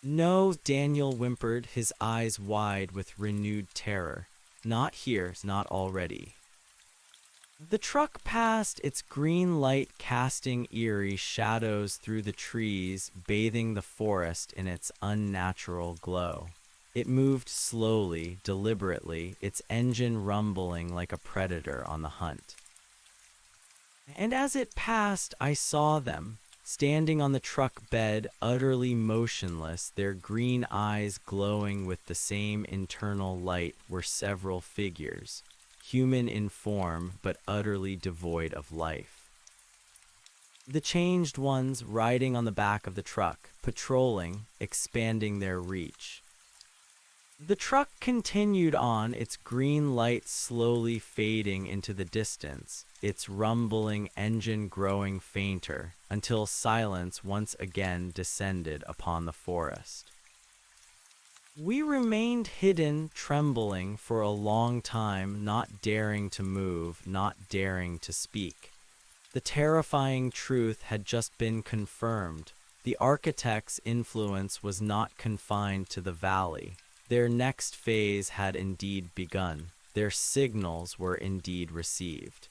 No, Daniel whimpered, his eyes wide with renewed terror. Not here, not already. The truck passed, its green light casting eerie shadows through the trees, bathing the forest in its unnatural glow. It moved slowly, deliberately, its engine rumbling like a predator on the hunt. And as it passed, I saw them. Standing on the truck bed, utterly motionless, their green eyes glowing with the same internal light, were several figures, human in form but utterly devoid of life. The changed ones riding on the back of the truck, patrolling, expanding their reach. The truck continued on, its green light slowly fading into the distance, its rumbling engine growing fainter, until silence once again descended upon the forest. We remained hidden, trembling for a long time, not daring to move, not daring to speak. The terrifying truth had just been confirmed. The architect's influence was not confined to the valley. Their next phase had indeed begun. Their signals were indeed received.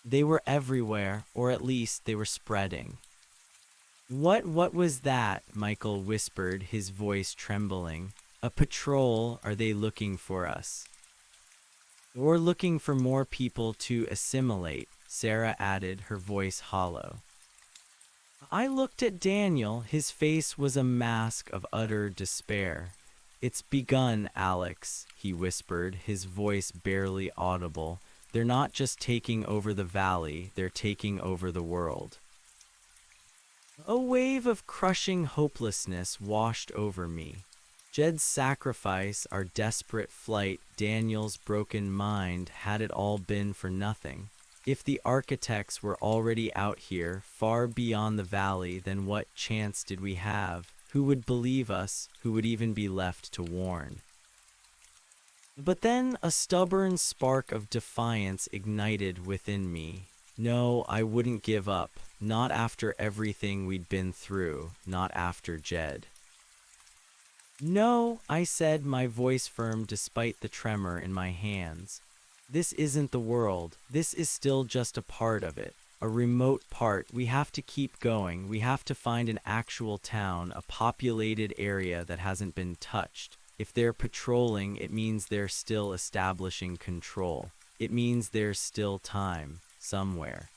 They were everywhere, or at least they were spreading. What was that? Michael whispered, his voice trembling. A patrol. Are they looking for us? Or looking for more people to assimilate, Sarah added, her voice hollow. I looked at Daniel. His face was a mask of utter despair. It's begun, Alex, he whispered, his voice barely audible. They're not just taking over the valley, they're taking over the world. A wave of crushing hopelessness washed over me. Jed's sacrifice, our desperate flight, Daniel's broken mind, had it all been for nothing? If the architects were already out here, far beyond the valley, then what chance did we have? Who would believe us? Who would even be left to warn? But then a stubborn spark of defiance ignited within me. No, I wouldn't give up. Not after everything we'd been through. Not after Jed. No, I said, my voice firm despite the tremor in my hands. This isn't the world. This is still just a part of it. A remote part. We have to keep going. We have to find an actual town, a populated area that hasn't been touched. If they're patrolling, it means they're still establishing control. It means there's still time, somewhere.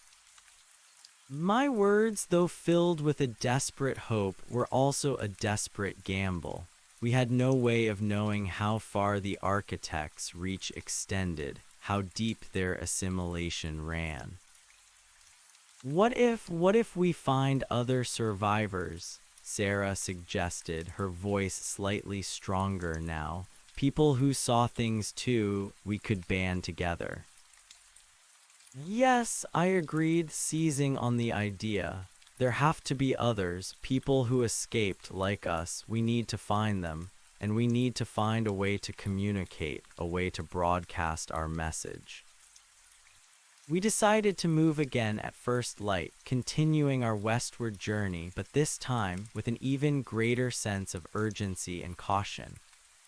My words, though filled with a desperate hope, were also a desperate gamble. We had no way of knowing how far the architects' reach extended, how deep their assimilation ran. What if we find other survivors? Sarah suggested, her voice slightly stronger now. People who saw things too, we could band together. Yes, I agreed, seizing on the idea. There have to be others, people who escaped like us. We need to find them, and we need to find a way to communicate, a way to broadcast our message. We decided to move again at first light, continuing our westward journey, but this time with an even greater sense of urgency and caution.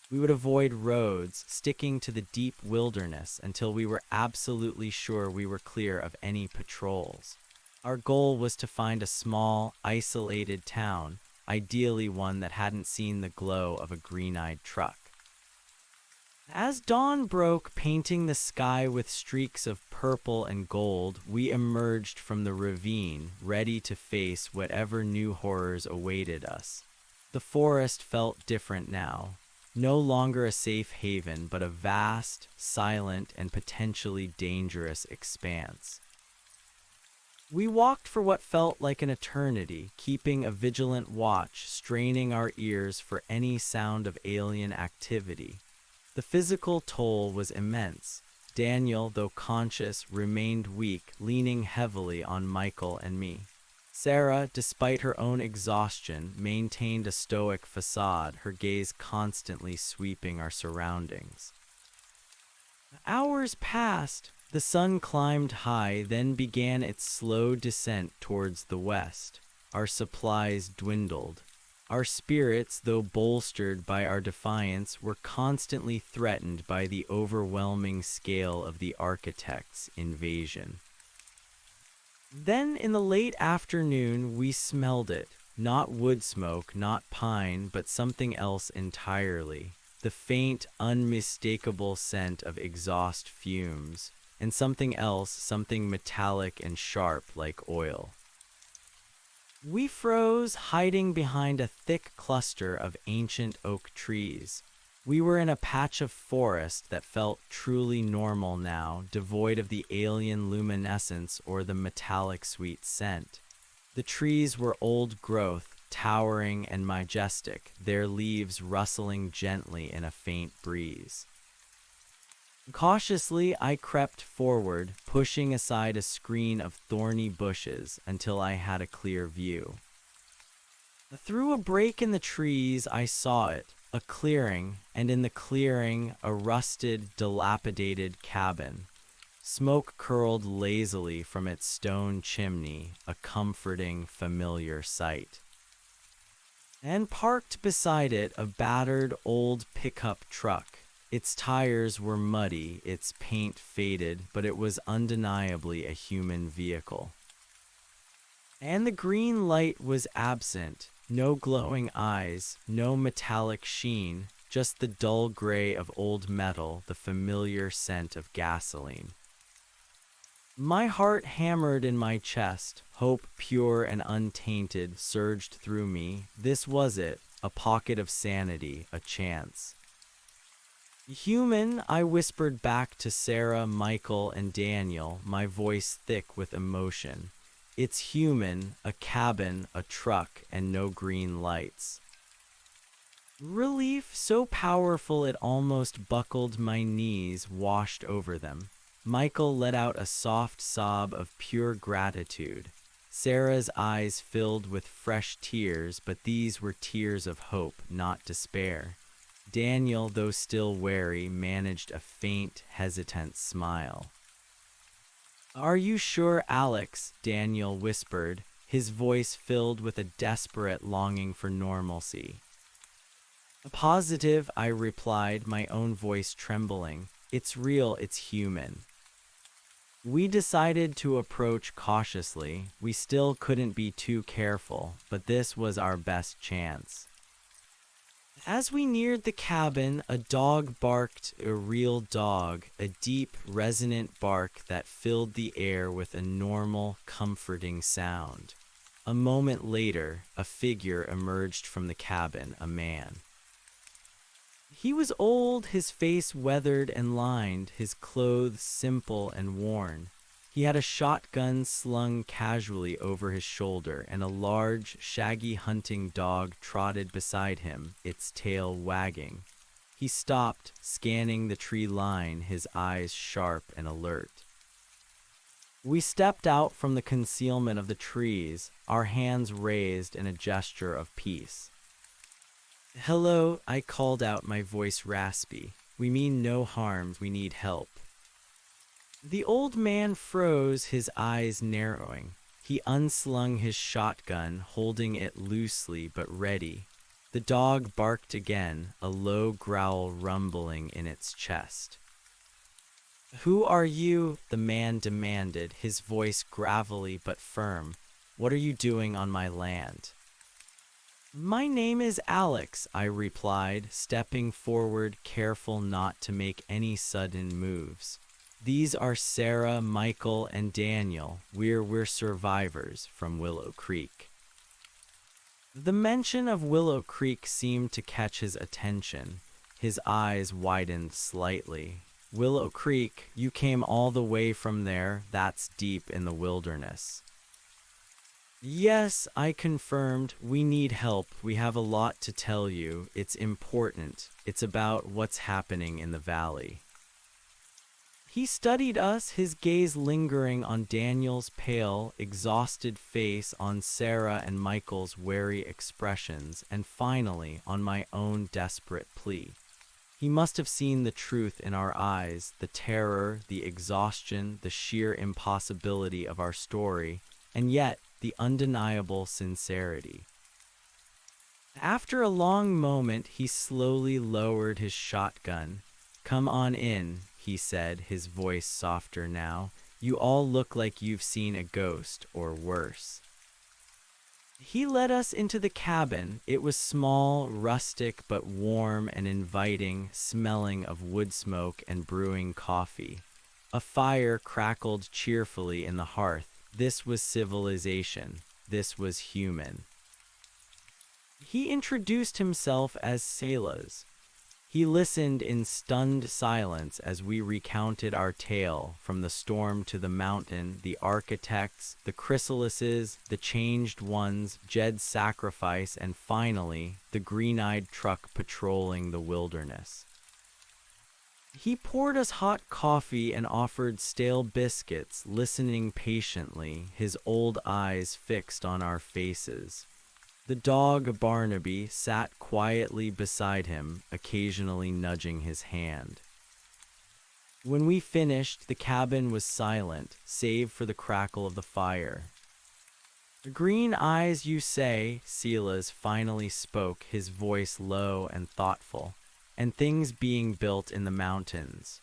We would avoid roads, sticking to the deep wilderness until we were absolutely sure we were clear of any patrols. Our goal was to find a small, isolated town, ideally one that hadn't seen the glow of a green-eyed truck. As dawn broke, painting the sky with streaks of purple and gold, we emerged from the ravine, ready to face whatever new horrors awaited us. The forest felt different now. No longer a safe haven, but a vast, silent, and potentially dangerous expanse. We walked for what felt like an eternity, keeping a vigilant watch, straining our ears for any sound of alien activity. The physical toll was immense. Daniel, though conscious, remained weak, leaning heavily on Michael and me. Sarah, despite her own exhaustion, maintained a stoic facade, her gaze constantly sweeping our surroundings. Hours passed. The sun climbed high, then began its slow descent towards the west. Our supplies dwindled. Our spirits, though bolstered by our defiance, were constantly threatened by the overwhelming scale of the architect's invasion. Then, in the late afternoon, we smelled it. Not wood smoke, not pine, but something else entirely. The faint, unmistakable scent of exhaust fumes. And something else, something metallic and sharp like oil. We froze, hiding behind a thick cluster of ancient oak trees. We were in a patch of forest that felt truly normal now, devoid of the alien luminescence or the metallic sweet scent. The trees were old growth, towering and majestic, their leaves rustling gently in a faint breeze. Cautiously, I crept forward, pushing aside a screen of thorny bushes until I had a clear view. Through a break in the trees, I saw it, a clearing, and in the clearing, a rusted, dilapidated cabin. Smoke curled lazily from its stone chimney, a comforting, familiar sight. And parked beside it, a battered old pickup truck. Its tires were muddy, its paint faded, but it was undeniably a human vehicle. And the green light was absent. No glowing eyes, no metallic sheen, just the dull gray of old metal, the familiar scent of gasoline. My heart hammered in my chest, hope pure and untainted surged through me. This was it, a pocket of sanity, a chance. Human, I whispered back to Sarah, Michael, and Daniel, my voice thick with emotion. It's human, a cabin, a truck, and no green lights. Relief so powerful it almost buckled my knees, washed over them. Michael let out a soft sob of pure gratitude. Sarah's eyes filled with fresh tears, but these were tears of hope, not despair. Daniel, though still wary, managed a faint, hesitant smile. "Are you sure, Alex?" Daniel whispered, his voice filled with a desperate longing for normalcy. "Positive," I replied, my own voice trembling. "It's real, it's human." We decided to approach cautiously. We still couldn't be too careful, but this was our best chance. As we neared the cabin, a dog barked, a real dog, a deep, resonant bark that filled the air with a normal, comforting sound. A moment later, a figure emerged from the cabin, a man. He was old, his face weathered and lined, his clothes simple and worn. He had a shotgun slung casually over his shoulder, and a large, shaggy hunting dog trotted beside him, its tail wagging. He stopped, scanning the tree line, his eyes sharp and alert. We stepped out from the concealment of the trees, our hands raised in a gesture of peace. "Hello," I called out, my voice raspy. "We mean no harm, we need help." The old man froze, his eyes narrowing. He unslung his shotgun, holding it loosely but ready. The dog barked again, a low growl rumbling in its chest. "Who are you?" the man demanded, his voice gravelly but firm. "What are you doing on my land?" "My name is Alex," I replied, stepping forward, careful not to make any sudden moves. "These are Sarah, Michael, and Daniel. We're survivors from Willow Creek." The mention of Willow Creek seemed to catch his attention. His eyes widened slightly. "Willow Creek? You came all the way from there? That's deep in the wilderness." "Yes," I confirmed. "We need help. We have a lot to tell you. It's important. It's about what's happening in the valley." He studied us, his gaze lingering on Daniel's pale, exhausted face, on Sarah and Michael's wary expressions, and finally on my own desperate plea. He must have seen the truth in our eyes, the terror, the exhaustion, the sheer impossibility of our story, and yet the undeniable sincerity. After a long moment, he slowly lowered his shotgun. "Come on in," he said, his voice softer now. "You all look like you've seen a ghost, or worse." He led us into the cabin. It was small, rustic, but warm and inviting, smelling of wood smoke and brewing coffee. A fire crackled cheerfully in the hearth. This was civilization. This was human. He introduced himself as Salas. He listened in stunned silence as we recounted our tale, from the storm to the mountain, the architects, the chrysalises, the changed ones, Jed's sacrifice, and finally, the green-eyed truck patrolling the wilderness. He poured us hot coffee and offered stale biscuits, listening patiently, his old eyes fixed on our faces. The dog, Barnaby, sat quietly beside him, occasionally nudging his hand. When we finished, the cabin was silent, save for the crackle of the fire. "Green eyes, you say," Silas finally spoke, his voice low and thoughtful. "And things being built in the mountains."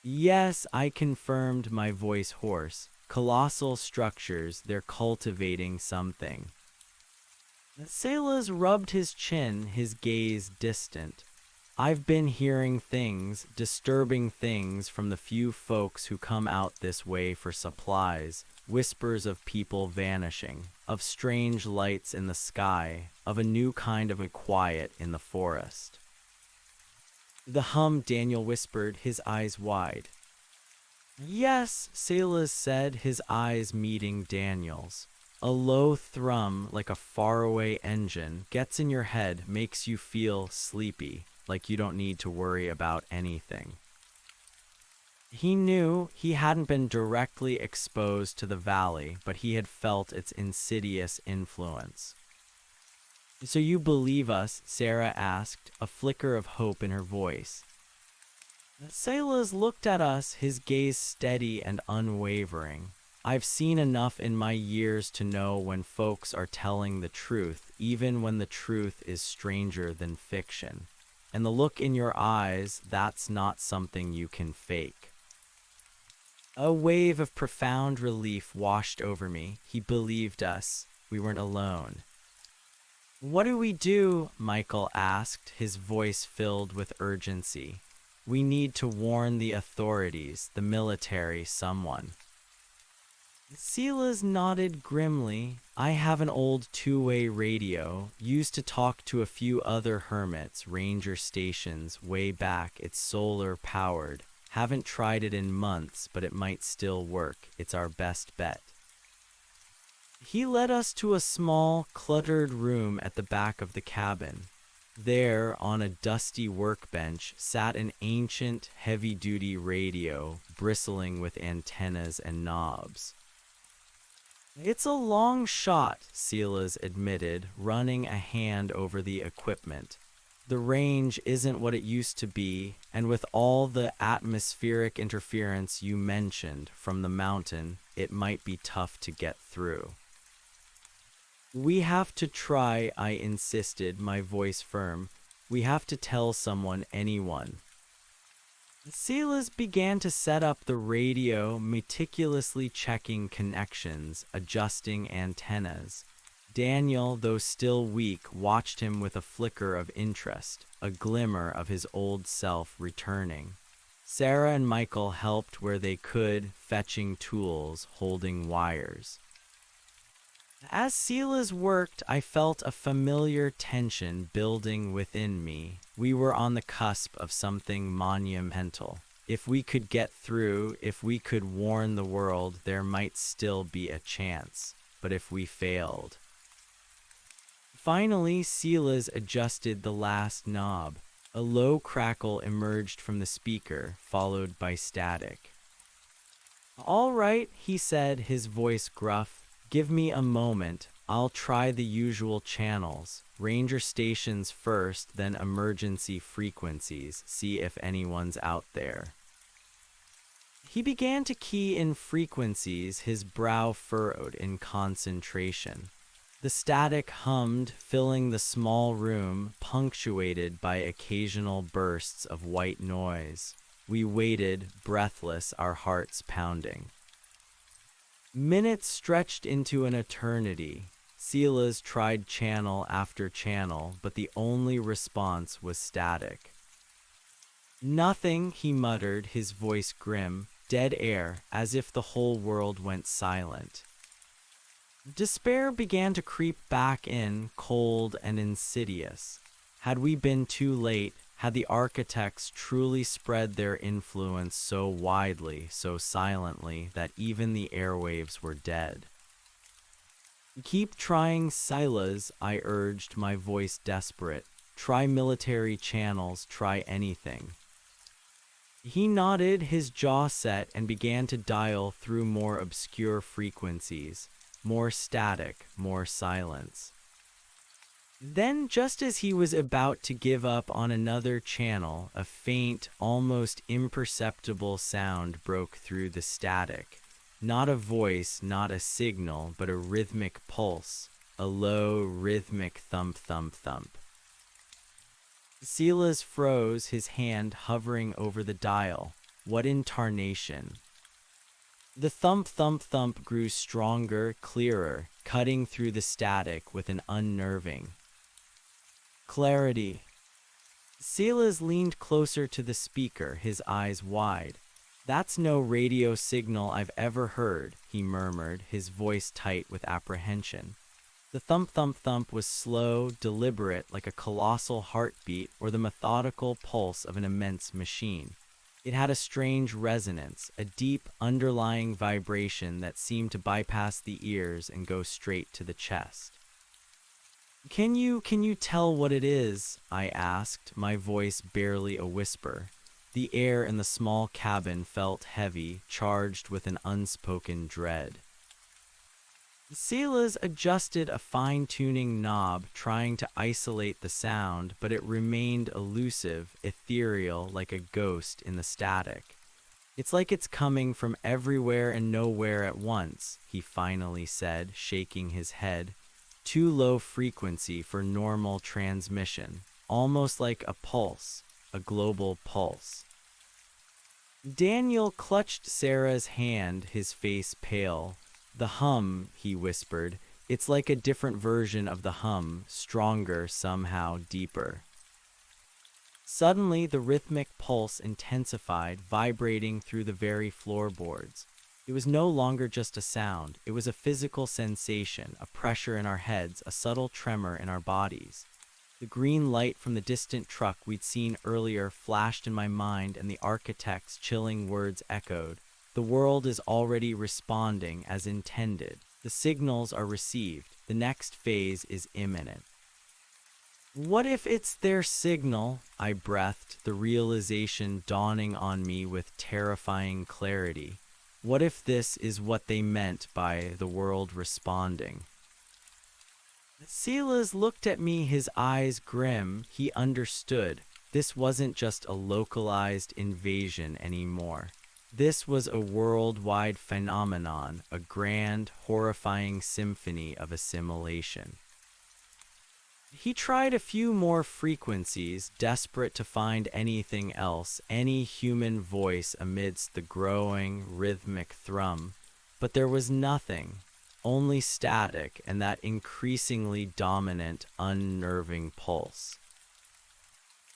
"Yes," I confirmed, my voice hoarse. "Colossal structures, they're cultivating something." Silas rubbed his chin, his gaze distant. "I've been hearing things, disturbing things, from the few folks who come out this way for supplies, whispers of people vanishing, of strange lights in the sky, of a new kind of a quiet in the forest." "The hum," Daniel whispered, his eyes wide. "Yes," Silas said, his eyes meeting Daniel's. "A low thrum, like a faraway engine, gets in your head, makes you feel sleepy, like you don't need to worry about anything." He knew he hadn't been directly exposed to the valley, but he had felt its insidious influence. "So you believe us?" Sarah asked, a flicker of hope in her voice. Silas looked at us, his gaze steady and unwavering. "I've seen enough in my years to know when folks are telling the truth, even when the truth is stranger than fiction. And the look in your eyes, that's not something you can fake." A wave of profound relief washed over me. He believed us. We weren't alone. "What do we do?" Michael asked, his voice filled with urgency. "We need to warn the authorities, the military, someone." Silas nodded grimly. "I have an old two-way radio, used to talk to a few other hermits, ranger stations, way back. It's solar-powered. Haven't tried it in months, but it might still work. It's our best bet." He led us to a small, cluttered room at the back of the cabin. There, on a dusty workbench, sat an ancient, heavy-duty radio, bristling with antennas and knobs. "It's a long shot," Silas admitted, running a hand over the equipment. "The range isn't what it used to be, and with all the atmospheric interference you mentioned from the mountain, it might be tough to get through." "We have to try," I insisted, my voice firm. "We have to tell someone, anyone." Silas began to set up the radio, meticulously checking connections, adjusting antennas. Daniel, though still weak, watched him with a flicker of interest, a glimmer of his old self returning. Sarah and Michael helped where they could, fetching tools, holding wires. As Silas worked, I felt a familiar tension building within me. We were on the cusp of something monumental. If we could get through, if we could warn the world, there might still be a chance. But if we failed... Finally, Silas adjusted the last knob. A low crackle emerged from the speaker, followed by static. "All right," he said, his voice gruff. "Give me a moment. I'll try the usual channels. Ranger stations first, then emergency frequencies. See if anyone's out there." He began to key in frequencies, his brow furrowed in concentration. The static hummed, filling the small room, punctuated by occasional bursts of white noise. We waited, breathless, our hearts pounding. Minutes stretched into an eternity. Silas tried channel after channel, but the only response was static. "Nothing," he muttered, his voice grim. "Dead air, as if the whole world went silent." Despair began to creep back in, cold and insidious. Had we been too late? Had the architects truly spread their influence so widely, so silently, that even the airwaves were dead? Keep trying, Silas, I urged, my voice desperate. Try military channels, try anything. He nodded, his jaw set, and began to dial through more obscure frequencies, more static, more silence. Then, just as he was about to give up on another channel, a faint, almost imperceptible sound broke through the static. Not a voice, not a signal, but a rhythmic pulse, a low, rhythmic thump, thump, thump. Silas froze, his hand hovering over the dial. What in tarnation? The thump, thump, thump grew stronger, clearer, cutting through the static with an unnerving clarity. Silas leaned closer to the speaker, his eyes wide. That's no radio signal I've ever heard, he murmured, his voice tight with apprehension. The thump, thump, thump was slow, deliberate, like a colossal heartbeat or the methodical pulse of an immense machine. It had a strange resonance, a deep, underlying vibration that seemed to bypass the ears and go straight to the chest. Can you tell what it is? I asked, my voice barely a whisper. The air in the small cabin felt heavy, charged with an unspoken dread. Silas adjusted a fine-tuning knob, trying to isolate the sound, but it remained elusive, ethereal, like a ghost in the static. It's like it's coming from everywhere and nowhere at once, he finally said, shaking his head. Too low frequency for normal transmission, almost like a pulse. A global pulse. Daniel clutched Sarah's hand, his face pale. The hum, he whispered. It's like a different version of the hum, stronger, somehow deeper. Suddenly, the rhythmic pulse intensified, vibrating through the very floorboards. It was no longer just a sound. It was a physical sensation, a pressure in our heads, a subtle tremor in our bodies. The green light from the distant truck we'd seen earlier flashed in my mind, and the architect's chilling words echoed. The world is already responding as intended. The signals are received. The next phase is imminent. What if it's their signal? I breathed, the realization dawning on me with terrifying clarity. What if this is what they meant by the world responding? Silas looked at me, his eyes grim. He understood. This wasn't just a localized invasion anymore. This was a worldwide phenomenon, a grand, horrifying symphony of assimilation. He tried a few more frequencies, desperate to find anything else, any human voice amidst the growing, rhythmic thrum. But there was nothing. Only static and that increasingly dominant, unnerving pulse.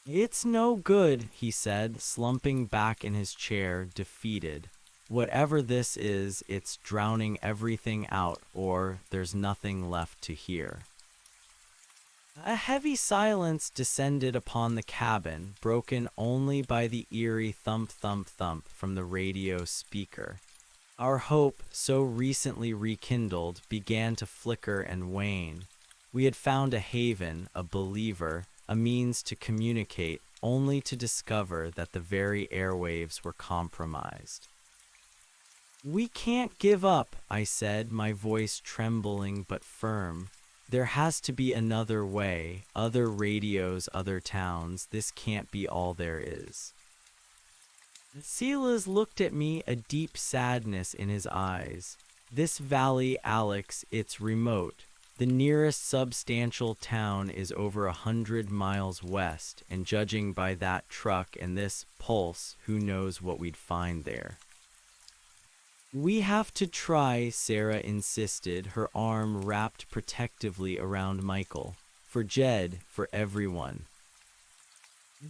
It's no good, he said, slumping back in his chair, defeated. Whatever this is, it's drowning everything out, or there's nothing left to hear. A heavy silence descended upon the cabin, broken only by the eerie thump, thump, thump from the radio speaker. Our hope, so recently rekindled, began to flicker and wane. We had found a haven, a believer, a means to communicate, only to discover that the very airwaves were compromised. We can't give up, I said, my voice trembling but firm. There has to be another way, other radios, other towns. This can't be all there is. Silas looked at me, a deep sadness in his eyes. This valley, Alex, it's remote. The nearest substantial town is over 100 miles west, and judging by that truck and this pulse, who knows what we'd find there. We have to try, Sarah insisted, her arm wrapped protectively around Michael. For Jed, for everyone.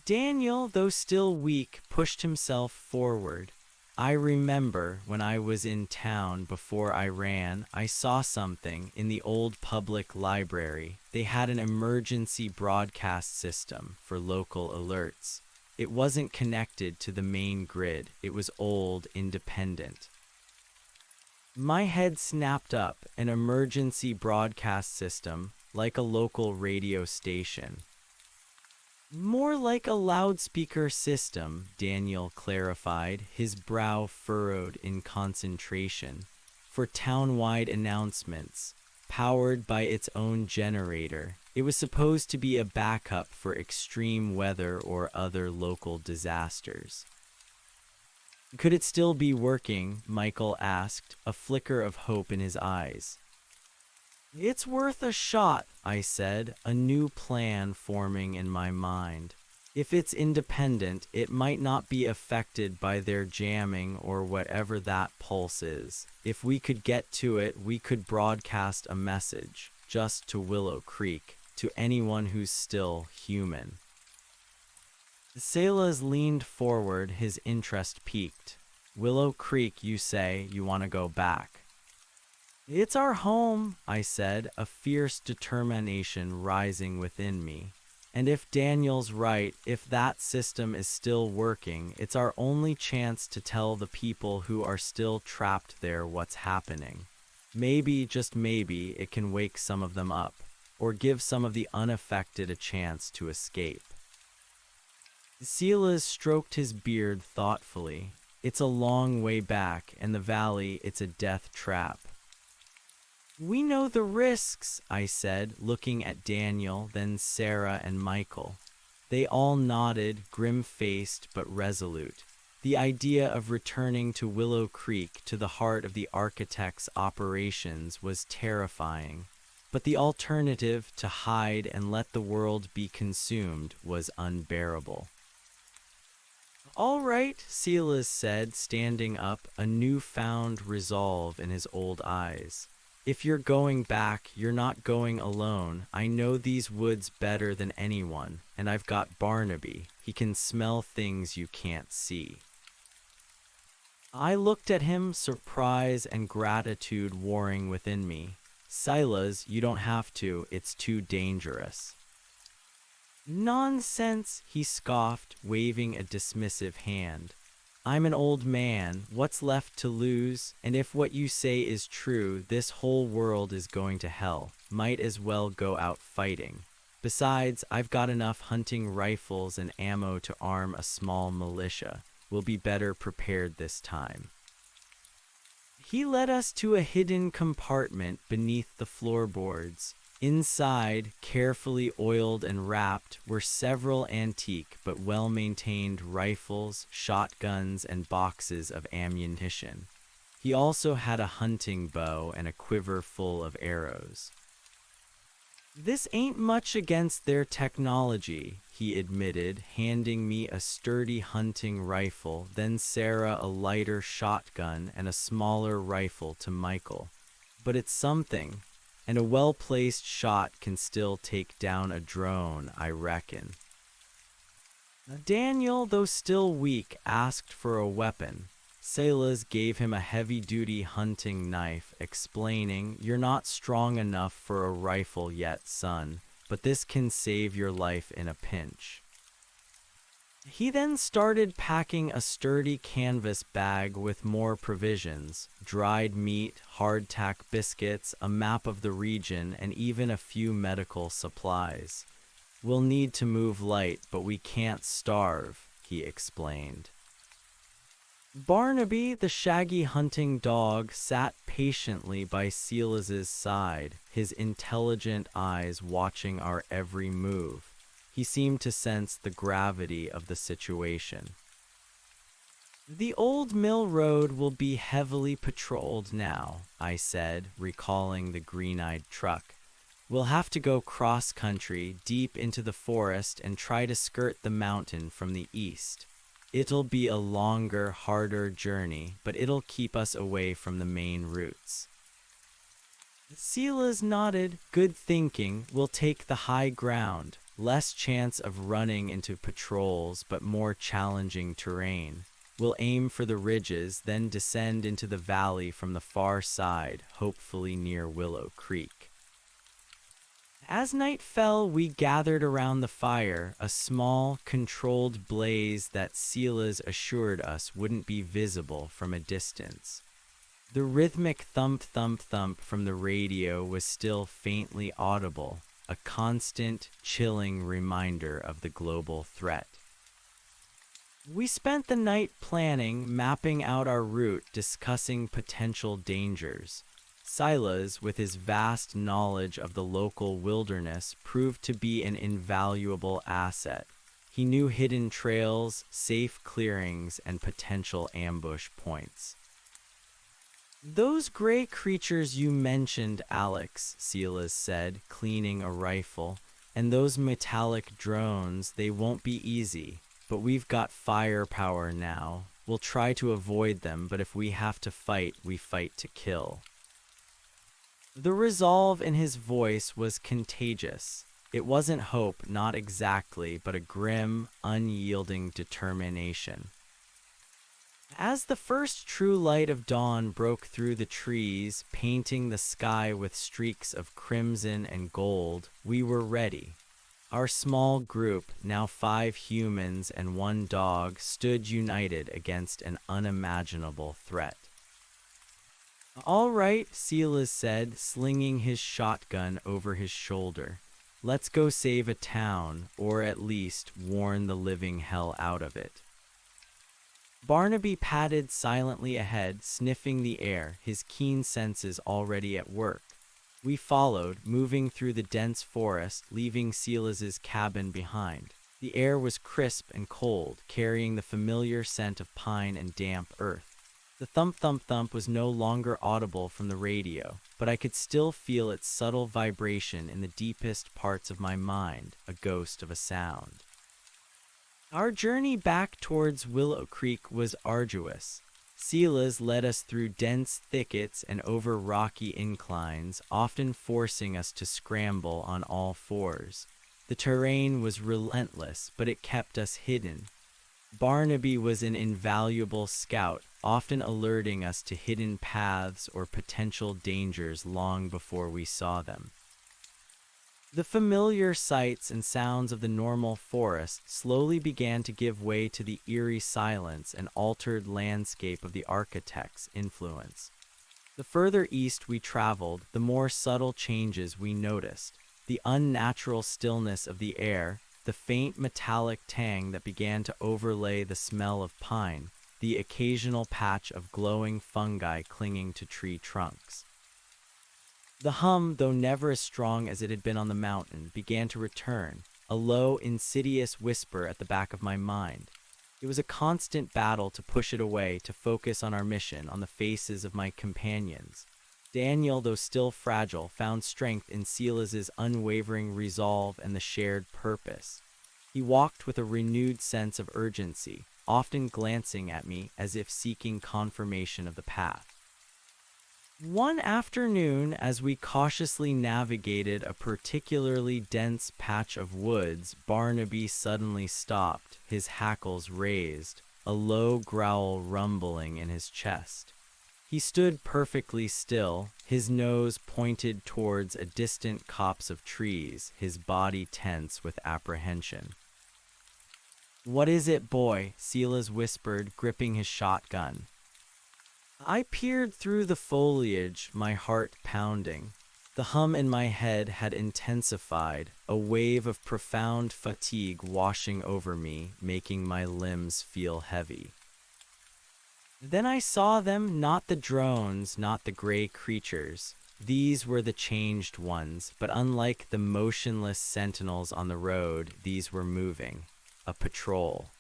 Daniel, though still weak, pushed himself forward. I remember when I was in town before I ran, I saw something in the old public library. They had an emergency broadcast system for local alerts. It wasn't connected to the main grid. It was old, independent. My head snapped up. An emergency broadcast system, like a local radio station. More like a loudspeaker system, Daniel clarified, his brow furrowed in concentration. For town-wide announcements, powered by its own generator. It was supposed to be a backup for extreme weather or other local disasters. Could it still be working? Michael asked, a flicker of hope in his eyes. It's worth a shot, I said, a new plan forming in my mind. If it's independent, it might not be affected by their jamming or whatever that pulse is. If we could get to it, we could broadcast a message, just to Willow Creek, to anyone who's still human. Salas leaned forward, his interest piqued. Willow Creek, you say you want to go back? It's our home, I said, a fierce determination rising within me. And if Daniel's right, if that system is still working, it's our only chance to tell the people who are still trapped there what's happening. Maybe, just maybe, it can wake some of them up, or give some of the unaffected a chance to escape. Silas stroked his beard thoughtfully. It's a long way back, and the valley, it's a death trap. We know the risks, I said, looking at Daniel, then Sarah and Michael. They all nodded, grim-faced but resolute. The idea of returning to Willow Creek, to the heart of the architect's operations, was terrifying. But the alternative, to hide and let the world be consumed, was unbearable. All right, Silas said, standing up, a newfound resolve in his old eyes. If you're going back, you're not going alone. I know these woods better than anyone, and I've got Barnaby. He can smell things you can't see. I looked at him, surprise and gratitude warring within me. Silas, you don't have to. It's too dangerous. Nonsense, he scoffed, waving a dismissive hand. I'm an old man, what's left to lose? And if what you say is true, this whole world is going to hell. Might as well go out fighting. Besides, I've got enough hunting rifles and ammo to arm a small militia. We'll be better prepared this time. He led us to a hidden compartment beneath the floorboards. Inside, carefully oiled and wrapped, were several antique but well-maintained rifles, shotguns, and boxes of ammunition. He also had a hunting bow and a quiver full of arrows. This ain't much against their technology, he admitted, handing me a sturdy hunting rifle, then Sarah a lighter shotgun and a smaller rifle to Michael. But it's something. And a well-placed shot can still take down a drone, I reckon. Daniel, though still weak, asked for a weapon. Salas gave him a heavy-duty hunting knife, explaining, "You're not strong enough for a rifle yet, son, but this can save your life in a pinch." He then started packing a sturdy canvas bag with more provisions, dried meat, hardtack biscuits, a map of the region, and even a few medical supplies. We'll need to move light, but we can't starve, he explained. Barnaby, the shaggy hunting dog, sat patiently by Silas's side, his intelligent eyes watching our every move. He seemed to sense the gravity of the situation. The old mill road will be heavily patrolled now, I said, recalling the green-eyed truck. We'll have to go cross-country, deep into the forest, and try to skirt the mountain from the east. It'll be a longer, harder journey, but it'll keep us away from the main routes. Silas nodded. Good thinking. We'll take the high ground. Less chance of running into patrols, but more challenging terrain. We'll aim for the ridges, then descend into the valley from the far side, hopefully near Willow Creek. As night fell, we gathered around the fire, a small, controlled blaze that Silas assured us wouldn't be visible from a distance. The rhythmic thump thump thump from the radio was still faintly audible, a constant, chilling reminder of the global threat. We spent the night planning, mapping out our route, discussing potential dangers. Silas, with his vast knowledge of the local wilderness, proved to be an invaluable asset. He knew hidden trails, safe clearings, and potential ambush points. "Those gray creatures you mentioned, Alex," Silas said, cleaning a rifle, "and those metallic drones, they won't be easy. But we've got firepower now. We'll try to avoid them, but if we have to fight, we fight to kill." The resolve in his voice was contagious. It wasn't hope, not exactly, but a grim, unyielding determination. As the first true light of dawn broke through the trees, painting the sky with streaks of crimson and gold, we were ready. Our small group, now 5 humans and 1 dog, stood united against an unimaginable threat. "All right," Silas said, slinging his shotgun over his shoulder. "Let's go save a town, or at least warn the living hell out of it." Barnaby padded silently ahead, sniffing the air, his keen senses already at work. We followed, moving through the dense forest, leaving Silas's cabin behind. The air was crisp and cold, carrying the familiar scent of pine and damp earth. The thump-thump-thump was no longer audible from the radio, but I could still feel its subtle vibration in the deepest parts of my mind, a ghost of a sound. Our journey back towards Willow Creek was arduous. Silas led us through dense thickets and over rocky inclines, often forcing us to scramble on all fours. The terrain was relentless, but it kept us hidden. Barnaby was an invaluable scout, often alerting us to hidden paths or potential dangers long before we saw them. The familiar sights and sounds of the normal forest slowly began to give way to the eerie silence and altered landscape of the architect's influence. The further east we traveled, the more subtle changes we noticed. The unnatural stillness of the air, the faint metallic tang that began to overlay the smell of pine, the occasional patch of glowing fungi clinging to tree trunks. The hum, though never as strong as it had been on the mountain, began to return, a low, insidious whisper at the back of my mind. It was a constant battle to push it away, to focus on our mission, on the faces of my companions. Daniel, though still fragile, found strength in Silas's unwavering resolve and the shared purpose. He walked with a renewed sense of urgency, often glancing at me as if seeking confirmation of the path. One afternoon, as we cautiously navigated a particularly dense patch of woods, Barnaby suddenly stopped, his hackles raised, a low growl rumbling in his chest. He stood perfectly still, his nose pointed towards a distant copse of trees, his body tense with apprehension. "What is it, boy?" Silas whispered, gripping his shotgun. I peered through the foliage, my heart pounding. The hum in my head had intensified, a wave of profound fatigue washing over me, making my limbs feel heavy. Then I saw them, not the drones, not the gray creatures. These were the changed ones, but unlike the motionless sentinels on the road, these were moving. A patrol.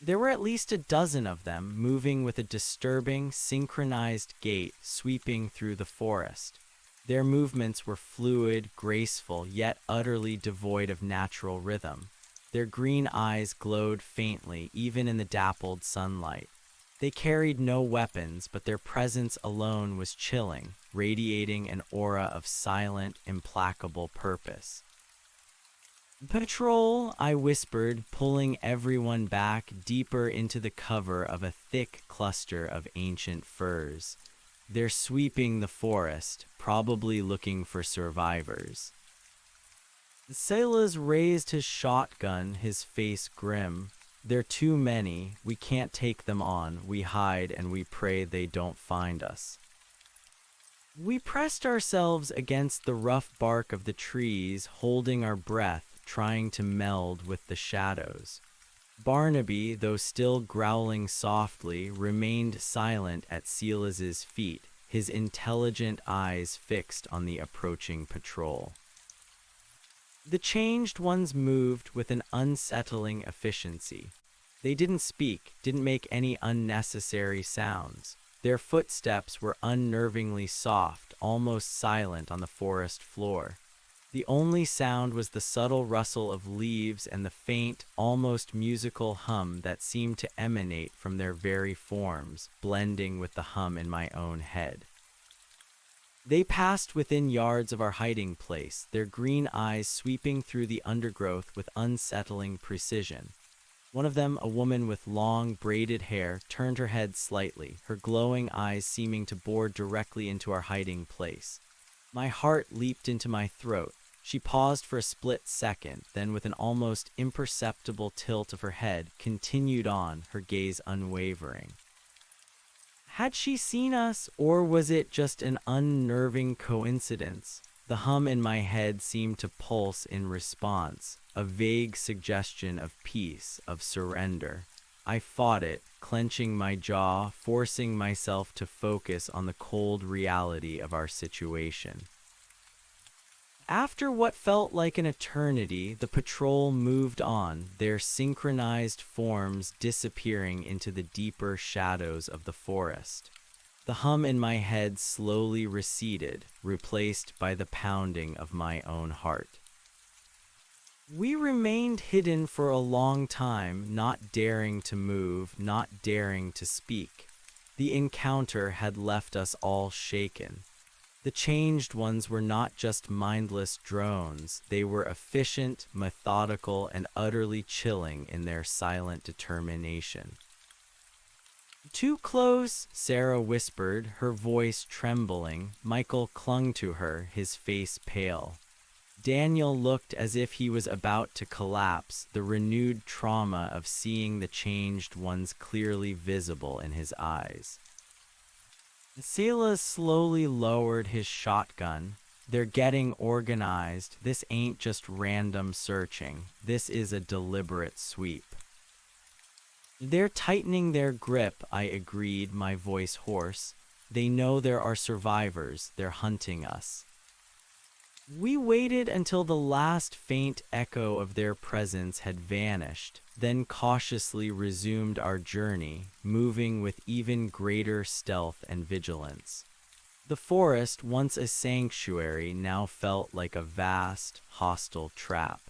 There were at least a dozen of them, moving with a disturbing, synchronized gait, sweeping through the forest. Their movements were fluid, graceful, yet utterly devoid of natural rhythm. Their green eyes glowed faintly, even in the dappled sunlight. They carried no weapons, but their presence alone was chilling, radiating an aura of silent, implacable purpose. Patrol, I whispered, pulling everyone back deeper into the cover of a thick cluster of ancient firs. They're sweeping the forest, probably looking for survivors. Silas raised his shotgun, his face grim. They're too many. We can't take them on. We hide and we pray they don't find us. We pressed ourselves against the rough bark of the trees, holding our breath, trying to meld with the shadows. Barnaby, though still growling softly, remained silent at Silas's feet, his intelligent eyes fixed on the approaching patrol. The changed ones moved with an unsettling efficiency. They didn't speak, didn't make any unnecessary sounds. Their footsteps were unnervingly soft, almost silent on the forest floor. The only sound was the subtle rustle of leaves and the faint, almost musical hum that seemed to emanate from their very forms, blending with the hum in my own head. They passed within yards of our hiding place, their green eyes sweeping through the undergrowth with unsettling precision. One of them, a woman with long, braided hair, turned her head slightly, her glowing eyes seeming to bore directly into our hiding place. My heart leaped into my throat. She paused for a split second, then with an almost imperceptible tilt of her head, continued on, her gaze unwavering. Had she seen us, or was it just an unnerving coincidence? The hum in my head seemed to pulse in response, a vague suggestion of peace, of surrender. I fought it, clenching my jaw, forcing myself to focus on the cold reality of our situation. After what felt like an eternity, the patrol moved on, their synchronized forms disappearing into the deeper shadows of the forest. The hum in my head slowly receded, replaced by the pounding of my own heart. We remained hidden for a long time, not daring to move, not daring to speak. The encounter had left us all shaken. The changed ones were not just mindless drones, they were efficient, methodical, and utterly chilling in their silent determination. "Too close," Sarah whispered, her voice trembling. Michael clung to her, his face pale. Daniel looked as if he was about to collapse, the renewed trauma of seeing the changed ones clearly visible in his eyes. Silas slowly lowered his shotgun. "They're getting organized. This ain't just random searching. This is a deliberate sweep." "They're tightening their grip," I agreed, my voice hoarse. "They know there are survivors. They're hunting us." We waited until the last faint echo of their presence had vanished, then cautiously resumed our journey, moving with even greater stealth and vigilance. The forest, once a sanctuary, now felt like a vast, hostile trap.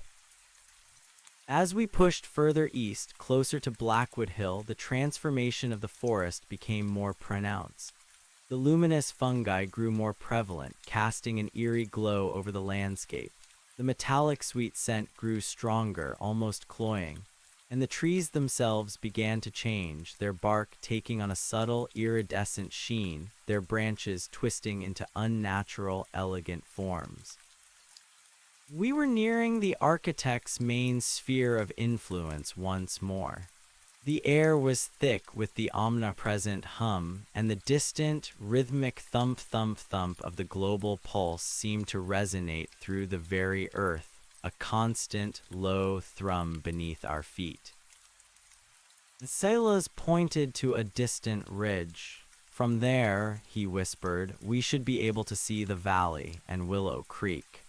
As we pushed further east, closer to Blackwood Hill, the transformation of the forest became more pronounced. The luminous fungi grew more prevalent, casting an eerie glow over the landscape. The metallic sweet scent grew stronger, almost cloying, and the trees themselves began to change, their bark taking on a subtle, iridescent sheen, their branches twisting into unnatural, elegant forms. We were nearing the architect's main sphere of influence once more. The air was thick with the omnipresent hum, and the distant, rhythmic thump-thump-thump of the global pulse seemed to resonate through the very earth, a constant, low thrum beneath our feet. Silas pointed to a distant ridge. "From there," he whispered, "we should be able to see the valley and Willow Creek."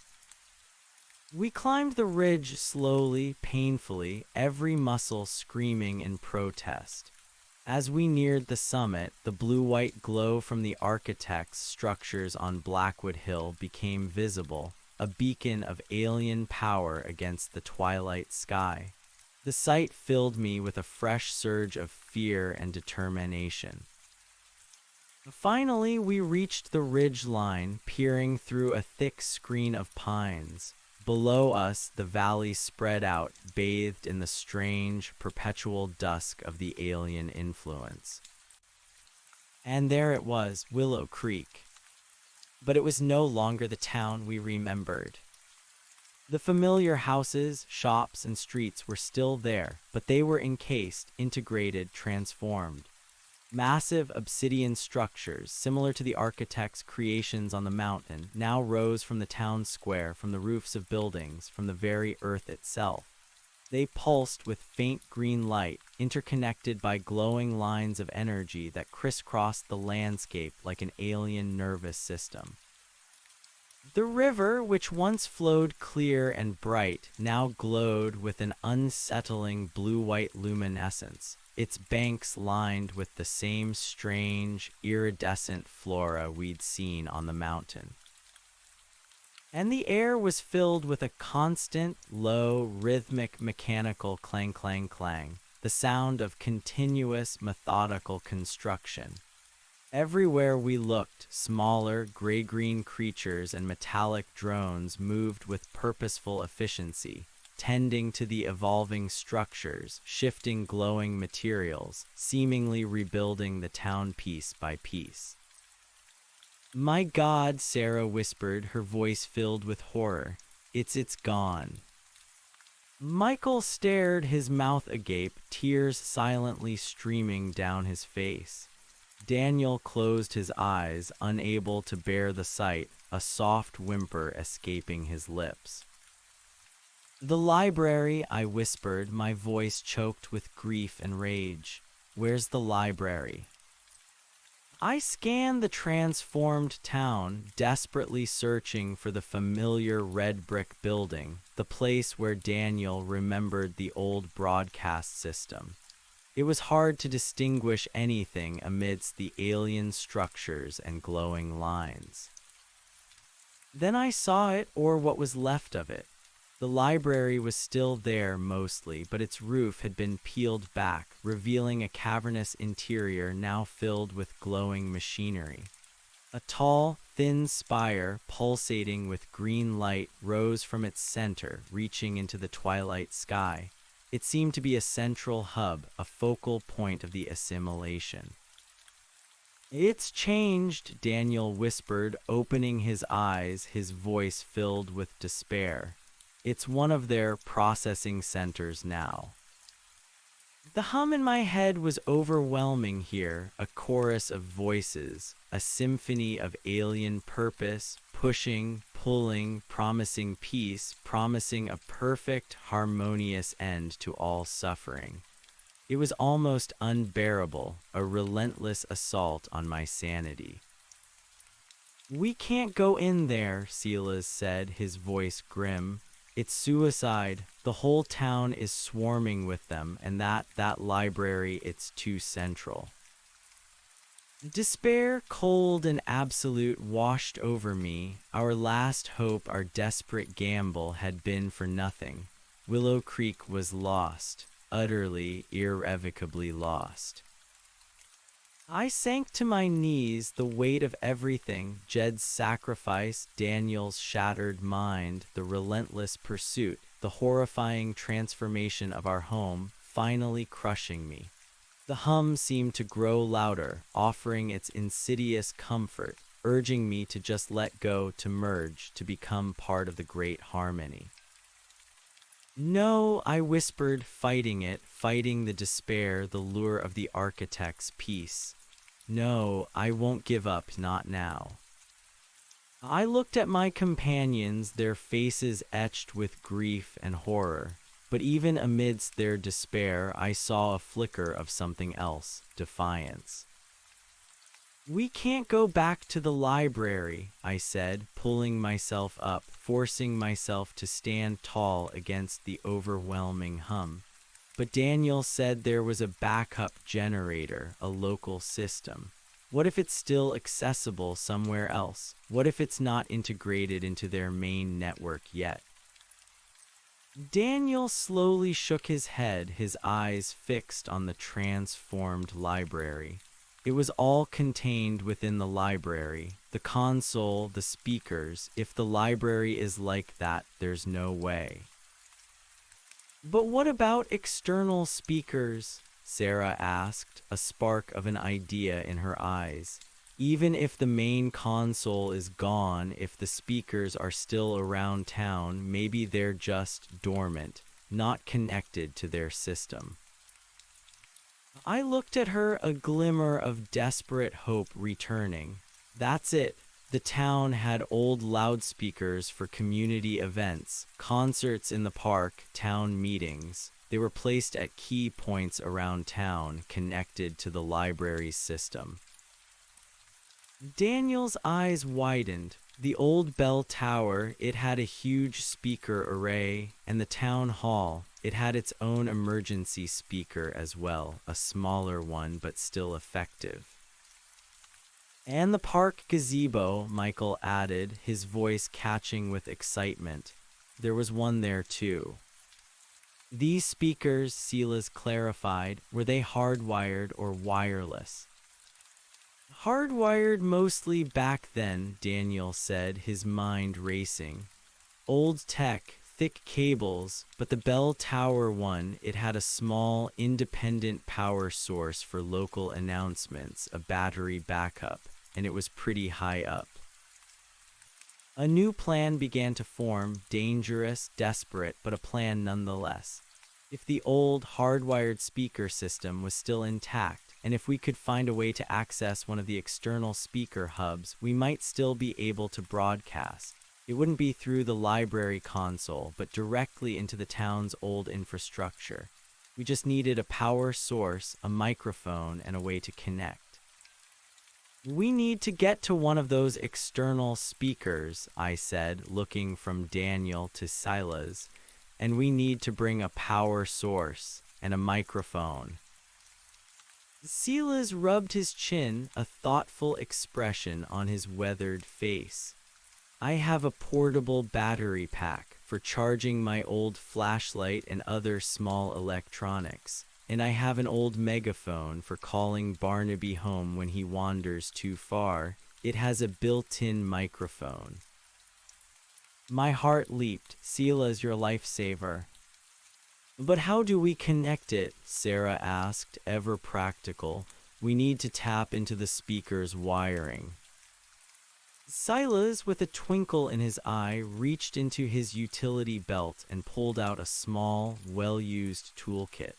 We climbed the ridge slowly, painfully, every muscle screaming in protest. As we neared the summit, the blue-white glow from the architect's structures on Blackwood Hill became visible, a beacon of alien power against the twilight sky. The sight filled me with a fresh surge of fear and determination. Finally, we reached the ridge line, peering through a thick screen of pines. Below us, the valley spread out, bathed in the strange, perpetual dusk of the alien influence. And there it was, Willow Creek. But it was no longer the town we remembered. The familiar houses, shops, and streets were still there, but they were encased, integrated, transformed. Massive obsidian structures, similar to the architect's creations on the mountain, now rose from the town square, from the roofs of buildings, from the very earth itself. They pulsed with faint green light, interconnected by glowing lines of energy that crisscrossed the landscape like an alien nervous system. The river, which once flowed clear and bright, now glowed with an unsettling blue-white luminescence, its banks lined with the same strange, iridescent flora we'd seen on the mountain. And the air was filled with a constant, low, rhythmic, mechanical clang-clang-clang, the sound of continuous, methodical construction. Everywhere we looked, smaller, gray-green creatures and metallic drones moved with purposeful efficiency, tending to the evolving structures, shifting glowing materials, seemingly rebuilding the town piece by piece. "My God," Sarah whispered, her voice filled with horror. It's gone." Michael stared, his mouth agape, tears silently streaming down his face. Daniel closed his eyes, unable to bear the sight, a soft whimper escaping his lips. "The library," I whispered, my voice choked with grief and rage. "Where's the library?" I scanned the transformed town, desperately searching for the familiar red brick building, the place where Daniel remembered the old broadcast system. It was hard to distinguish anything amidst the alien structures and glowing lines. Then I saw it, or what was left of it. The library was still there mostly, but its roof had been peeled back, revealing a cavernous interior now filled with glowing machinery. A tall, thin spire, pulsating with green light, rose from its center, reaching into the twilight sky. It seemed to be a central hub, a focal point of the assimilation. "It's changed," Daniel whispered, opening his eyes, his voice filled with despair. "It's one of their processing centers now." The hum in my head was overwhelming here, a chorus of voices, a symphony of alien purpose, pushing, pulling, promising peace, promising a perfect, harmonious end to all suffering. It was almost unbearable, a relentless assault on my sanity. "We can't go in there," Silas said, his voice grim. "It's suicide. The whole town is swarming with them, and that library, it's too central." Despair, cold and absolute, washed over me. Our last hope, our desperate gamble, had been for nothing. Willow Creek was lost, utterly, irrevocably lost. I sank to my knees, the weight of everything, Jed's sacrifice, Daniel's shattered mind, the relentless pursuit, the horrifying transformation of our home, finally crushing me. The hum seemed to grow louder, offering its insidious comfort, urging me to just let go, to merge, to become part of the great harmony. "No," I whispered, fighting it, fighting the despair, the lure of the architect's peace. "No, I won't give up, not now." I looked at my companions, their faces etched with grief and horror. But even amidst their despair, I saw a flicker of something else, defiance. "We can't go back to the library," I said, pulling myself up, forcing myself to stand tall against the overwhelming hum. But Daniel said there was a backup generator, a local system. What if it's still accessible somewhere else? What if it's not integrated into their main network yet? Daniel slowly shook his head, his eyes fixed on the transformed library. It was all contained within the library. The console, the speakers. If the library is like that, there's no way. But what about external speakers? Sarah asked, a spark of an idea in her eyes. Even if the main console is gone, if the speakers are still around town, maybe they're just dormant, not connected to their system. I looked at her, a glimmer of desperate hope returning. That's it. The town had old loudspeakers for community events, concerts in the park, town meetings. They were placed at key points around town, connected to the library's system. Daniel's eyes widened. The old bell tower, it had a huge speaker array, and the town hall, it had its own emergency speaker as well, a smaller one but still effective. And the park gazebo, Michael added, his voice catching with excitement. There was one there too. These speakers, Silas clarified, were they hardwired or wireless? Hardwired mostly back then, Daniel said, his mind racing. Old tech, thick cables, but the bell tower one, it had a small, independent power source for local announcements, a battery backup, and it was pretty high up. A new plan began to form, dangerous, desperate, but a plan nonetheless. If the old, hardwired speaker system was still intact, and if we could find a way to access one of the external speaker hubs, we might still be able to broadcast. It wouldn't be through the library console, but directly into the town's old infrastructure. We just needed a power source, a microphone, and a way to connect. We need to get to one of those external speakers, I said, looking from Daniel to Silas, and we need to bring a power source and a microphone. Silas rubbed his chin, a thoughtful expression on his weathered face. I have a portable battery pack for charging my old flashlight and other small electronics, and I have an old megaphone for calling Barnaby home when he wanders too far. It has a built-in microphone. My heart leaped. Sila's your lifesaver. But how do we connect it? Sarah asked, ever practical. We need to tap into the speaker's wiring. Silas, with a twinkle in his eye, reached into his utility belt and pulled out a small, well-used toolkit.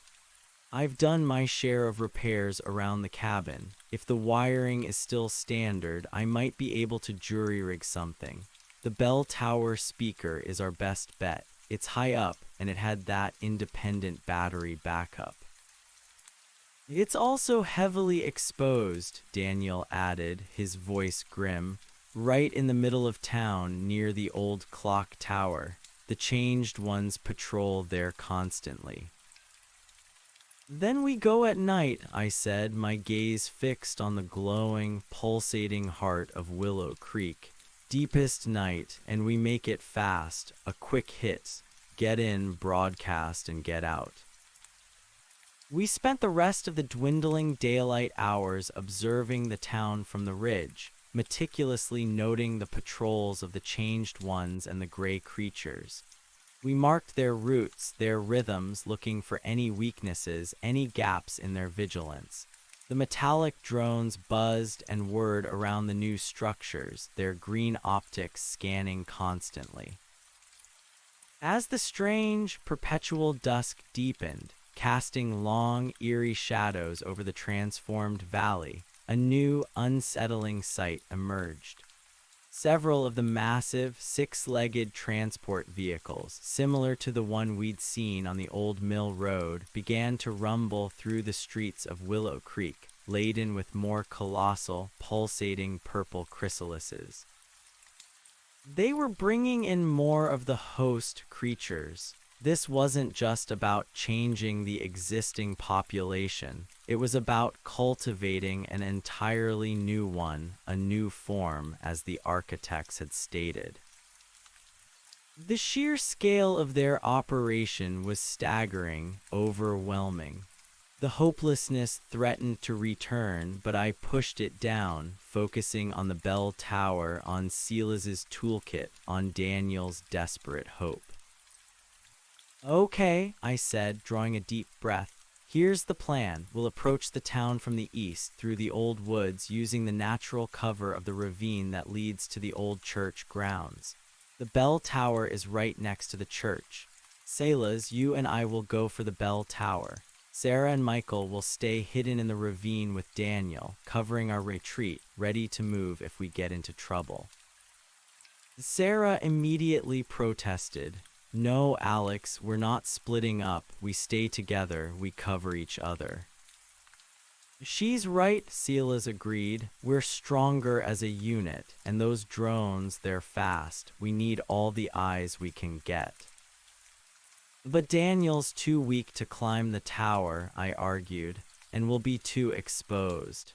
I've done my share of repairs around the cabin. If the wiring is still standard, I might be able to jury-rig something. The bell tower speaker is our best bet. It's high up, and it had that independent battery backup. It's also heavily exposed, Daniel added, his voice grim, right in the middle of town near the old clock tower. The changed ones patrol there constantly. Then we go at night, I said, my gaze fixed on the glowing, pulsating heart of Willow Creek. Deepest night, and we make it fast, a quick hit. Get in, broadcast, and get out. We spent the rest of the dwindling daylight hours observing the town from the ridge, meticulously noting the patrols of the changed ones and the gray creatures. We marked their routes, their rhythms, looking for any weaknesses, any gaps in their vigilance. The metallic drones buzzed and whirred around the new structures, their green optics scanning constantly. As the strange, perpetual dusk deepened, casting long, eerie shadows over the transformed valley, a new, unsettling sight emerged. Several of the massive, six-legged transport vehicles, similar to the one we'd seen on the old mill road, began to rumble through the streets of Willow Creek, laden with more colossal, pulsating purple chrysalises. They were bringing in more of the host creatures. This wasn't just about changing the existing population. It was about cultivating an entirely new one, a new form, as the architects had stated. The sheer scale of their operation was staggering, overwhelming. The hopelessness threatened to return, but I pushed it down, focusing on the bell tower, on Silas's toolkit, on Daniel's desperate hope. "Okay," I said, drawing a deep breath. "Here's the plan. We'll approach the town from the east, through the old woods, using the natural cover of the ravine that leads to the old church grounds. The bell tower is right next to the church. Silas, you and I will go for the bell tower. Sarah and Michael will stay hidden in the ravine with Daniel, covering our retreat, ready to move if we get into trouble." Sarah immediately protested. "No, Alex, we're not splitting up. We stay together. We cover each other." "She's right," Silas agreed. "We're stronger as a unit, and those drones, they're fast. We need all the eyes we can get." "But Daniel's too weak to climb the tower," I argued, "and will be too exposed."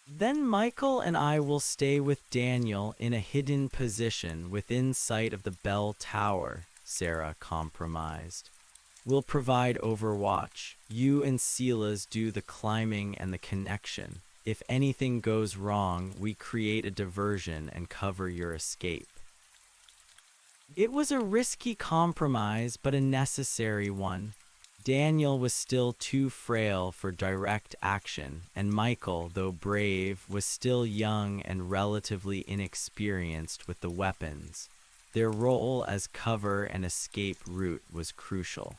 "Then Michael and I will stay with Daniel in a hidden position within sight of the bell tower," Sarah compromised. "We'll provide overwatch. You and Silas do the climbing and the connection. If anything goes wrong, we create a diversion and cover your escape." It was a risky compromise, but a necessary one. Daniel was still too frail for direct action, and Michael, though brave, was still young and relatively inexperienced with the weapons. Their role as cover and escape route was crucial.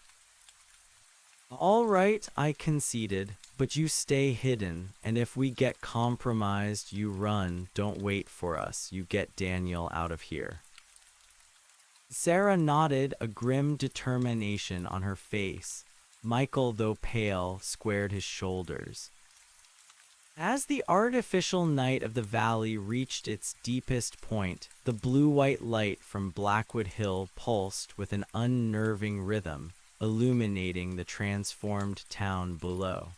"All right," I conceded, "but you stay hidden, and if we get compromised, you run. Don't wait for us. You get Daniel out of here." Sarah nodded, a grim determination on her face. Michael, though pale, squared his shoulders. As the artificial night of the valley reached its deepest point, the blue-white light from Blackwood Hill pulsed with an unnerving rhythm, illuminating the transformed town below.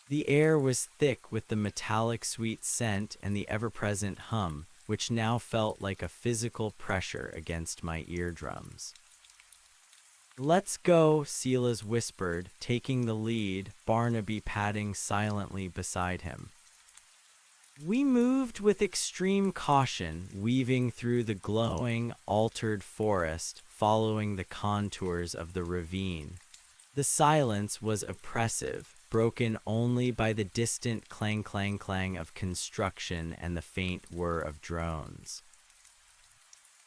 The air was thick with the metallic sweet scent and the ever-present hum, which now felt like a physical pressure against my eardrums. "Let's go," Silas whispered, taking the lead, Barnaby padding silently beside him. We moved with extreme caution, weaving through the glowing, altered forest, following the contours of the ravine. The silence was oppressive, broken only by the distant clang-clang-clang of construction and the faint whir of drones.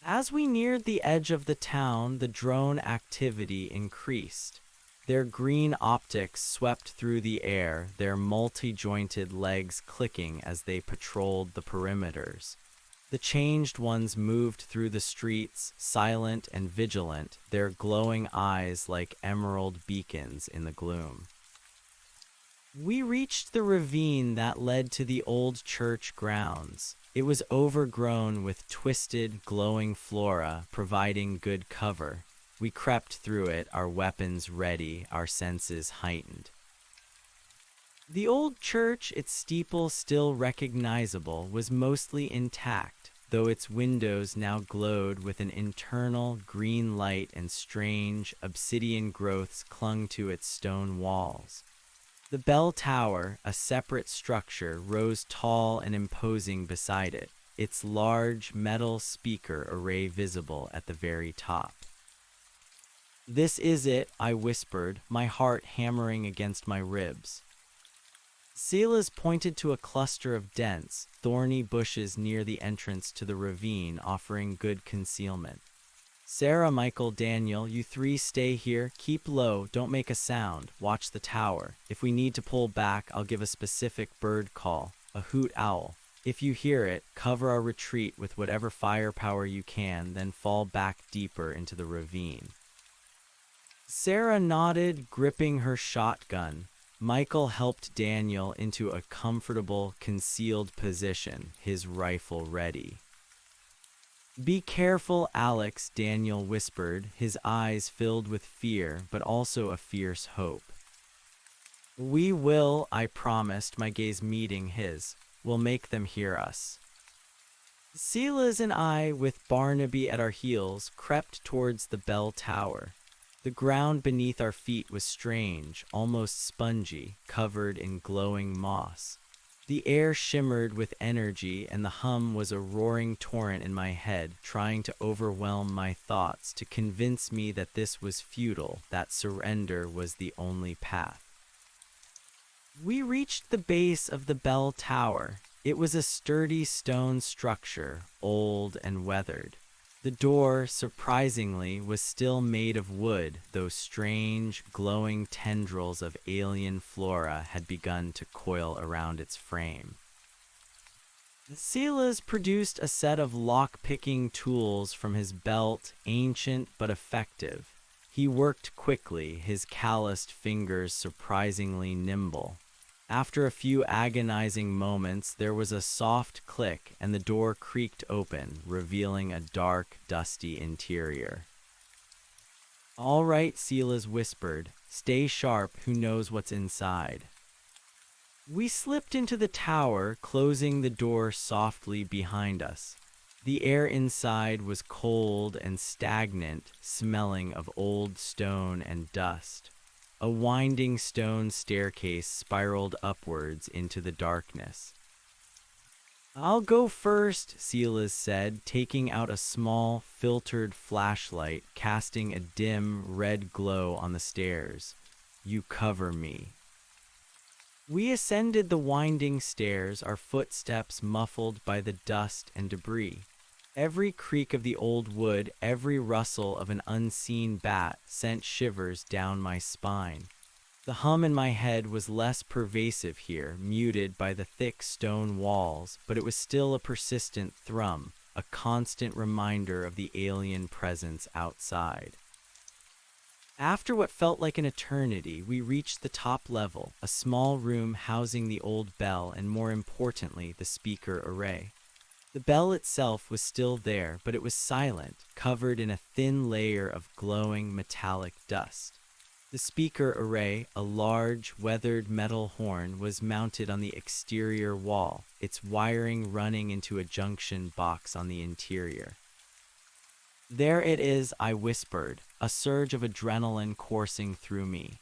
As we neared the edge of the town, the drone activity increased. Their green optics swept through the air, their multi-jointed legs clicking as they patrolled the perimeters. The changed ones moved through the streets, silent and vigilant, their glowing eyes like emerald beacons in the gloom. We reached the ravine that led to the old church grounds. It was overgrown with twisted, glowing flora, providing good cover. We crept through it, our weapons ready, our senses heightened. The old church, its steeple still recognizable, was mostly intact, though its windows now glowed with an internal green light and strange, obsidian growths clung to its stone walls. The bell tower, a separate structure, rose tall and imposing beside it, its large metal speaker array visible at the very top. "This is it," I whispered, my heart hammering against my ribs. Silas pointed to a cluster of dense, thorny bushes near the entrance to the ravine, offering good concealment. "Sarah, Michael, Daniel, you three stay here. Keep low, don't make a sound. Watch the tower. If we need to pull back, I'll give a specific bird call, a hoot owl. If you hear it, cover our retreat with whatever firepower you can, then fall back deeper into the ravine." Sarah nodded, gripping her shotgun. Michael helped Daniel into a comfortable, concealed position, his rifle ready. "Be careful, Alex," Daniel whispered, his eyes filled with fear, but also a fierce hope. "We will," I promised, my gaze meeting his. "We'll make them hear us." Silas and I, with Barnaby at our heels, crept towards the bell tower. The ground beneath our feet was strange, almost spongy, covered in glowing moss. The air shimmered with energy, and the hum was a roaring torrent in my head, trying to overwhelm my thoughts, to convince me that this was futile, that surrender was the only path. We reached the base of the bell tower. It was a sturdy stone structure, old and weathered. The door, surprisingly, was still made of wood, though strange, glowing tendrils of alien flora had begun to coil around its frame. Silas produced a set of lock-picking tools from his belt, ancient but effective. He worked quickly, his calloused fingers surprisingly nimble. After a few agonizing moments, there was a soft click, and the door creaked open, revealing a dark, dusty interior. "All right," Silas whispered. "Stay sharp, who knows what's inside." We slipped into the tower, closing the door softly behind us. The air inside was cold and stagnant, smelling of old stone and dust. A winding stone staircase spiraled upwards into the darkness. "I'll go first," Silas said, taking out a small, filtered flashlight, casting a dim, red glow on the stairs. "You cover me." We ascended the winding stairs, our footsteps muffled by the dust and debris. Every creak of the old wood, every rustle of an unseen bat sent shivers down my spine. The hum in my head was less pervasive here, muted by the thick stone walls, but it was still a persistent thrum, a constant reminder of the alien presence outside. After what felt like an eternity, we reached the top level, a small room housing the old bell and, more importantly, the speaker array. The bell itself was still there, but it was silent, covered in a thin layer of glowing metallic dust. The speaker array, a large, weathered metal horn, was mounted on the exterior wall, its wiring running into a junction box on the interior. "There it is," I whispered, a surge of adrenaline coursing through me.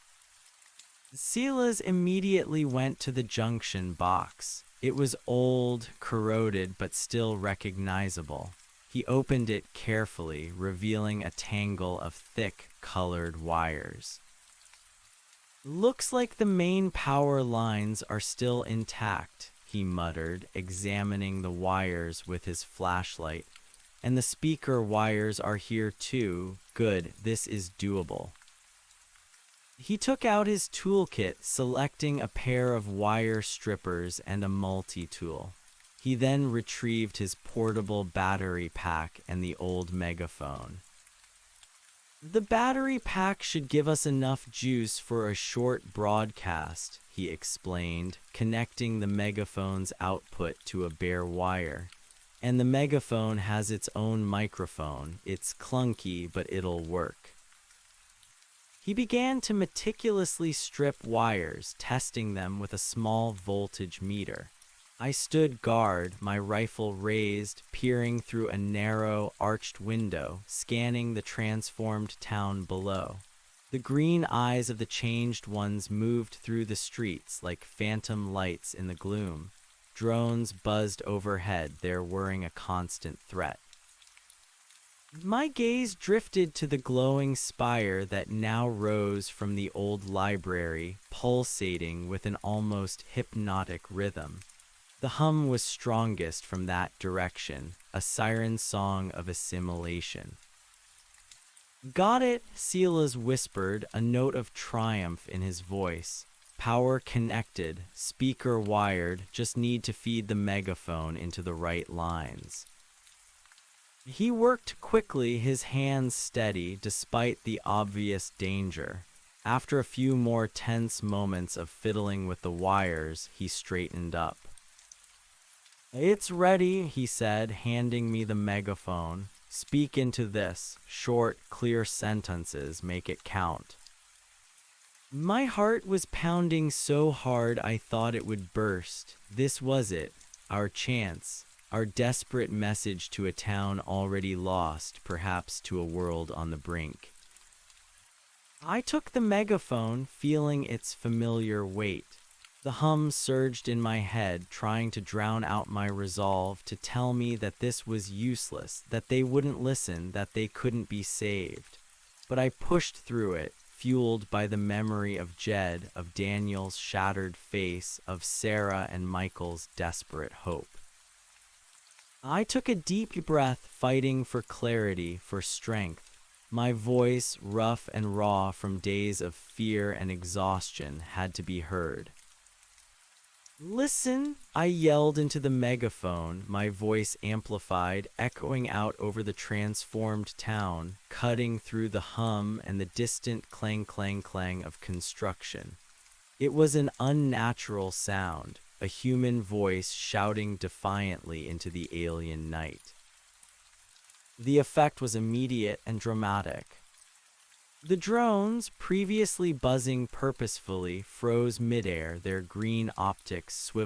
Silas immediately went to the junction box. It was old, corroded, but still recognizable. He opened it carefully, revealing a tangle of thick, colored wires. "Looks like the main power lines are still intact," he muttered, examining the wires with his flashlight. "And the speaker wires are here too. Good, this is doable." He took out his toolkit, selecting a pair of wire strippers and a multi-tool. He then retrieved his portable battery pack and the old megaphone. "The battery pack should give us enough juice for a short broadcast," he explained, connecting the megaphone's output to a bare wire. "And the megaphone has its own microphone. It's clunky, but it'll work." He began to meticulously strip wires, testing them with a small voltage meter. I stood guard, my rifle raised, peering through a narrow, arched window, scanning the transformed town below. The green eyes of the changed ones moved through the streets like phantom lights in the gloom. Drones buzzed overhead, their whirring a constant threat. My gaze drifted to the glowing spire that now rose from the old library, pulsating with an almost hypnotic rhythm. The hum was strongest from that direction, a siren song of assimilation. "Got it," Silas whispered, a note of triumph in his voice. "Power connected, speaker wired, just need to feed the megaphone into the right lines." He worked quickly, his hands steady despite the obvious danger. After a few more tense moments of fiddling with the wires, he straightened up. "It's ready," he said, handing me the megaphone. "Speak into this. Short, clear sentences, make it count." My heart was pounding so hard I thought it would burst. This was it, our chance. Our desperate message to a town already lost, perhaps to a world on the brink. I took the megaphone, feeling its familiar weight. The hum surged in my head, trying to drown out my resolve to tell me that this was useless, that they wouldn't listen, that they couldn't be saved. But I pushed through it, fueled by the memory of Jed, of Daniel's shattered face, of Sarah and Michael's desperate hope. I took a deep breath, fighting for clarity, for strength. My voice, rough and raw from days of fear and exhaustion, had to be heard. "Listen," I yelled into the megaphone, my voice amplified, echoing out over the transformed town, cutting through the hum and the distant clang clang clang of construction. It was an unnatural sound, a human voice shouting defiantly into the alien night. The effect was immediate and dramatic. The drones, previously buzzing purposefully, froze midair, their green optics swiveling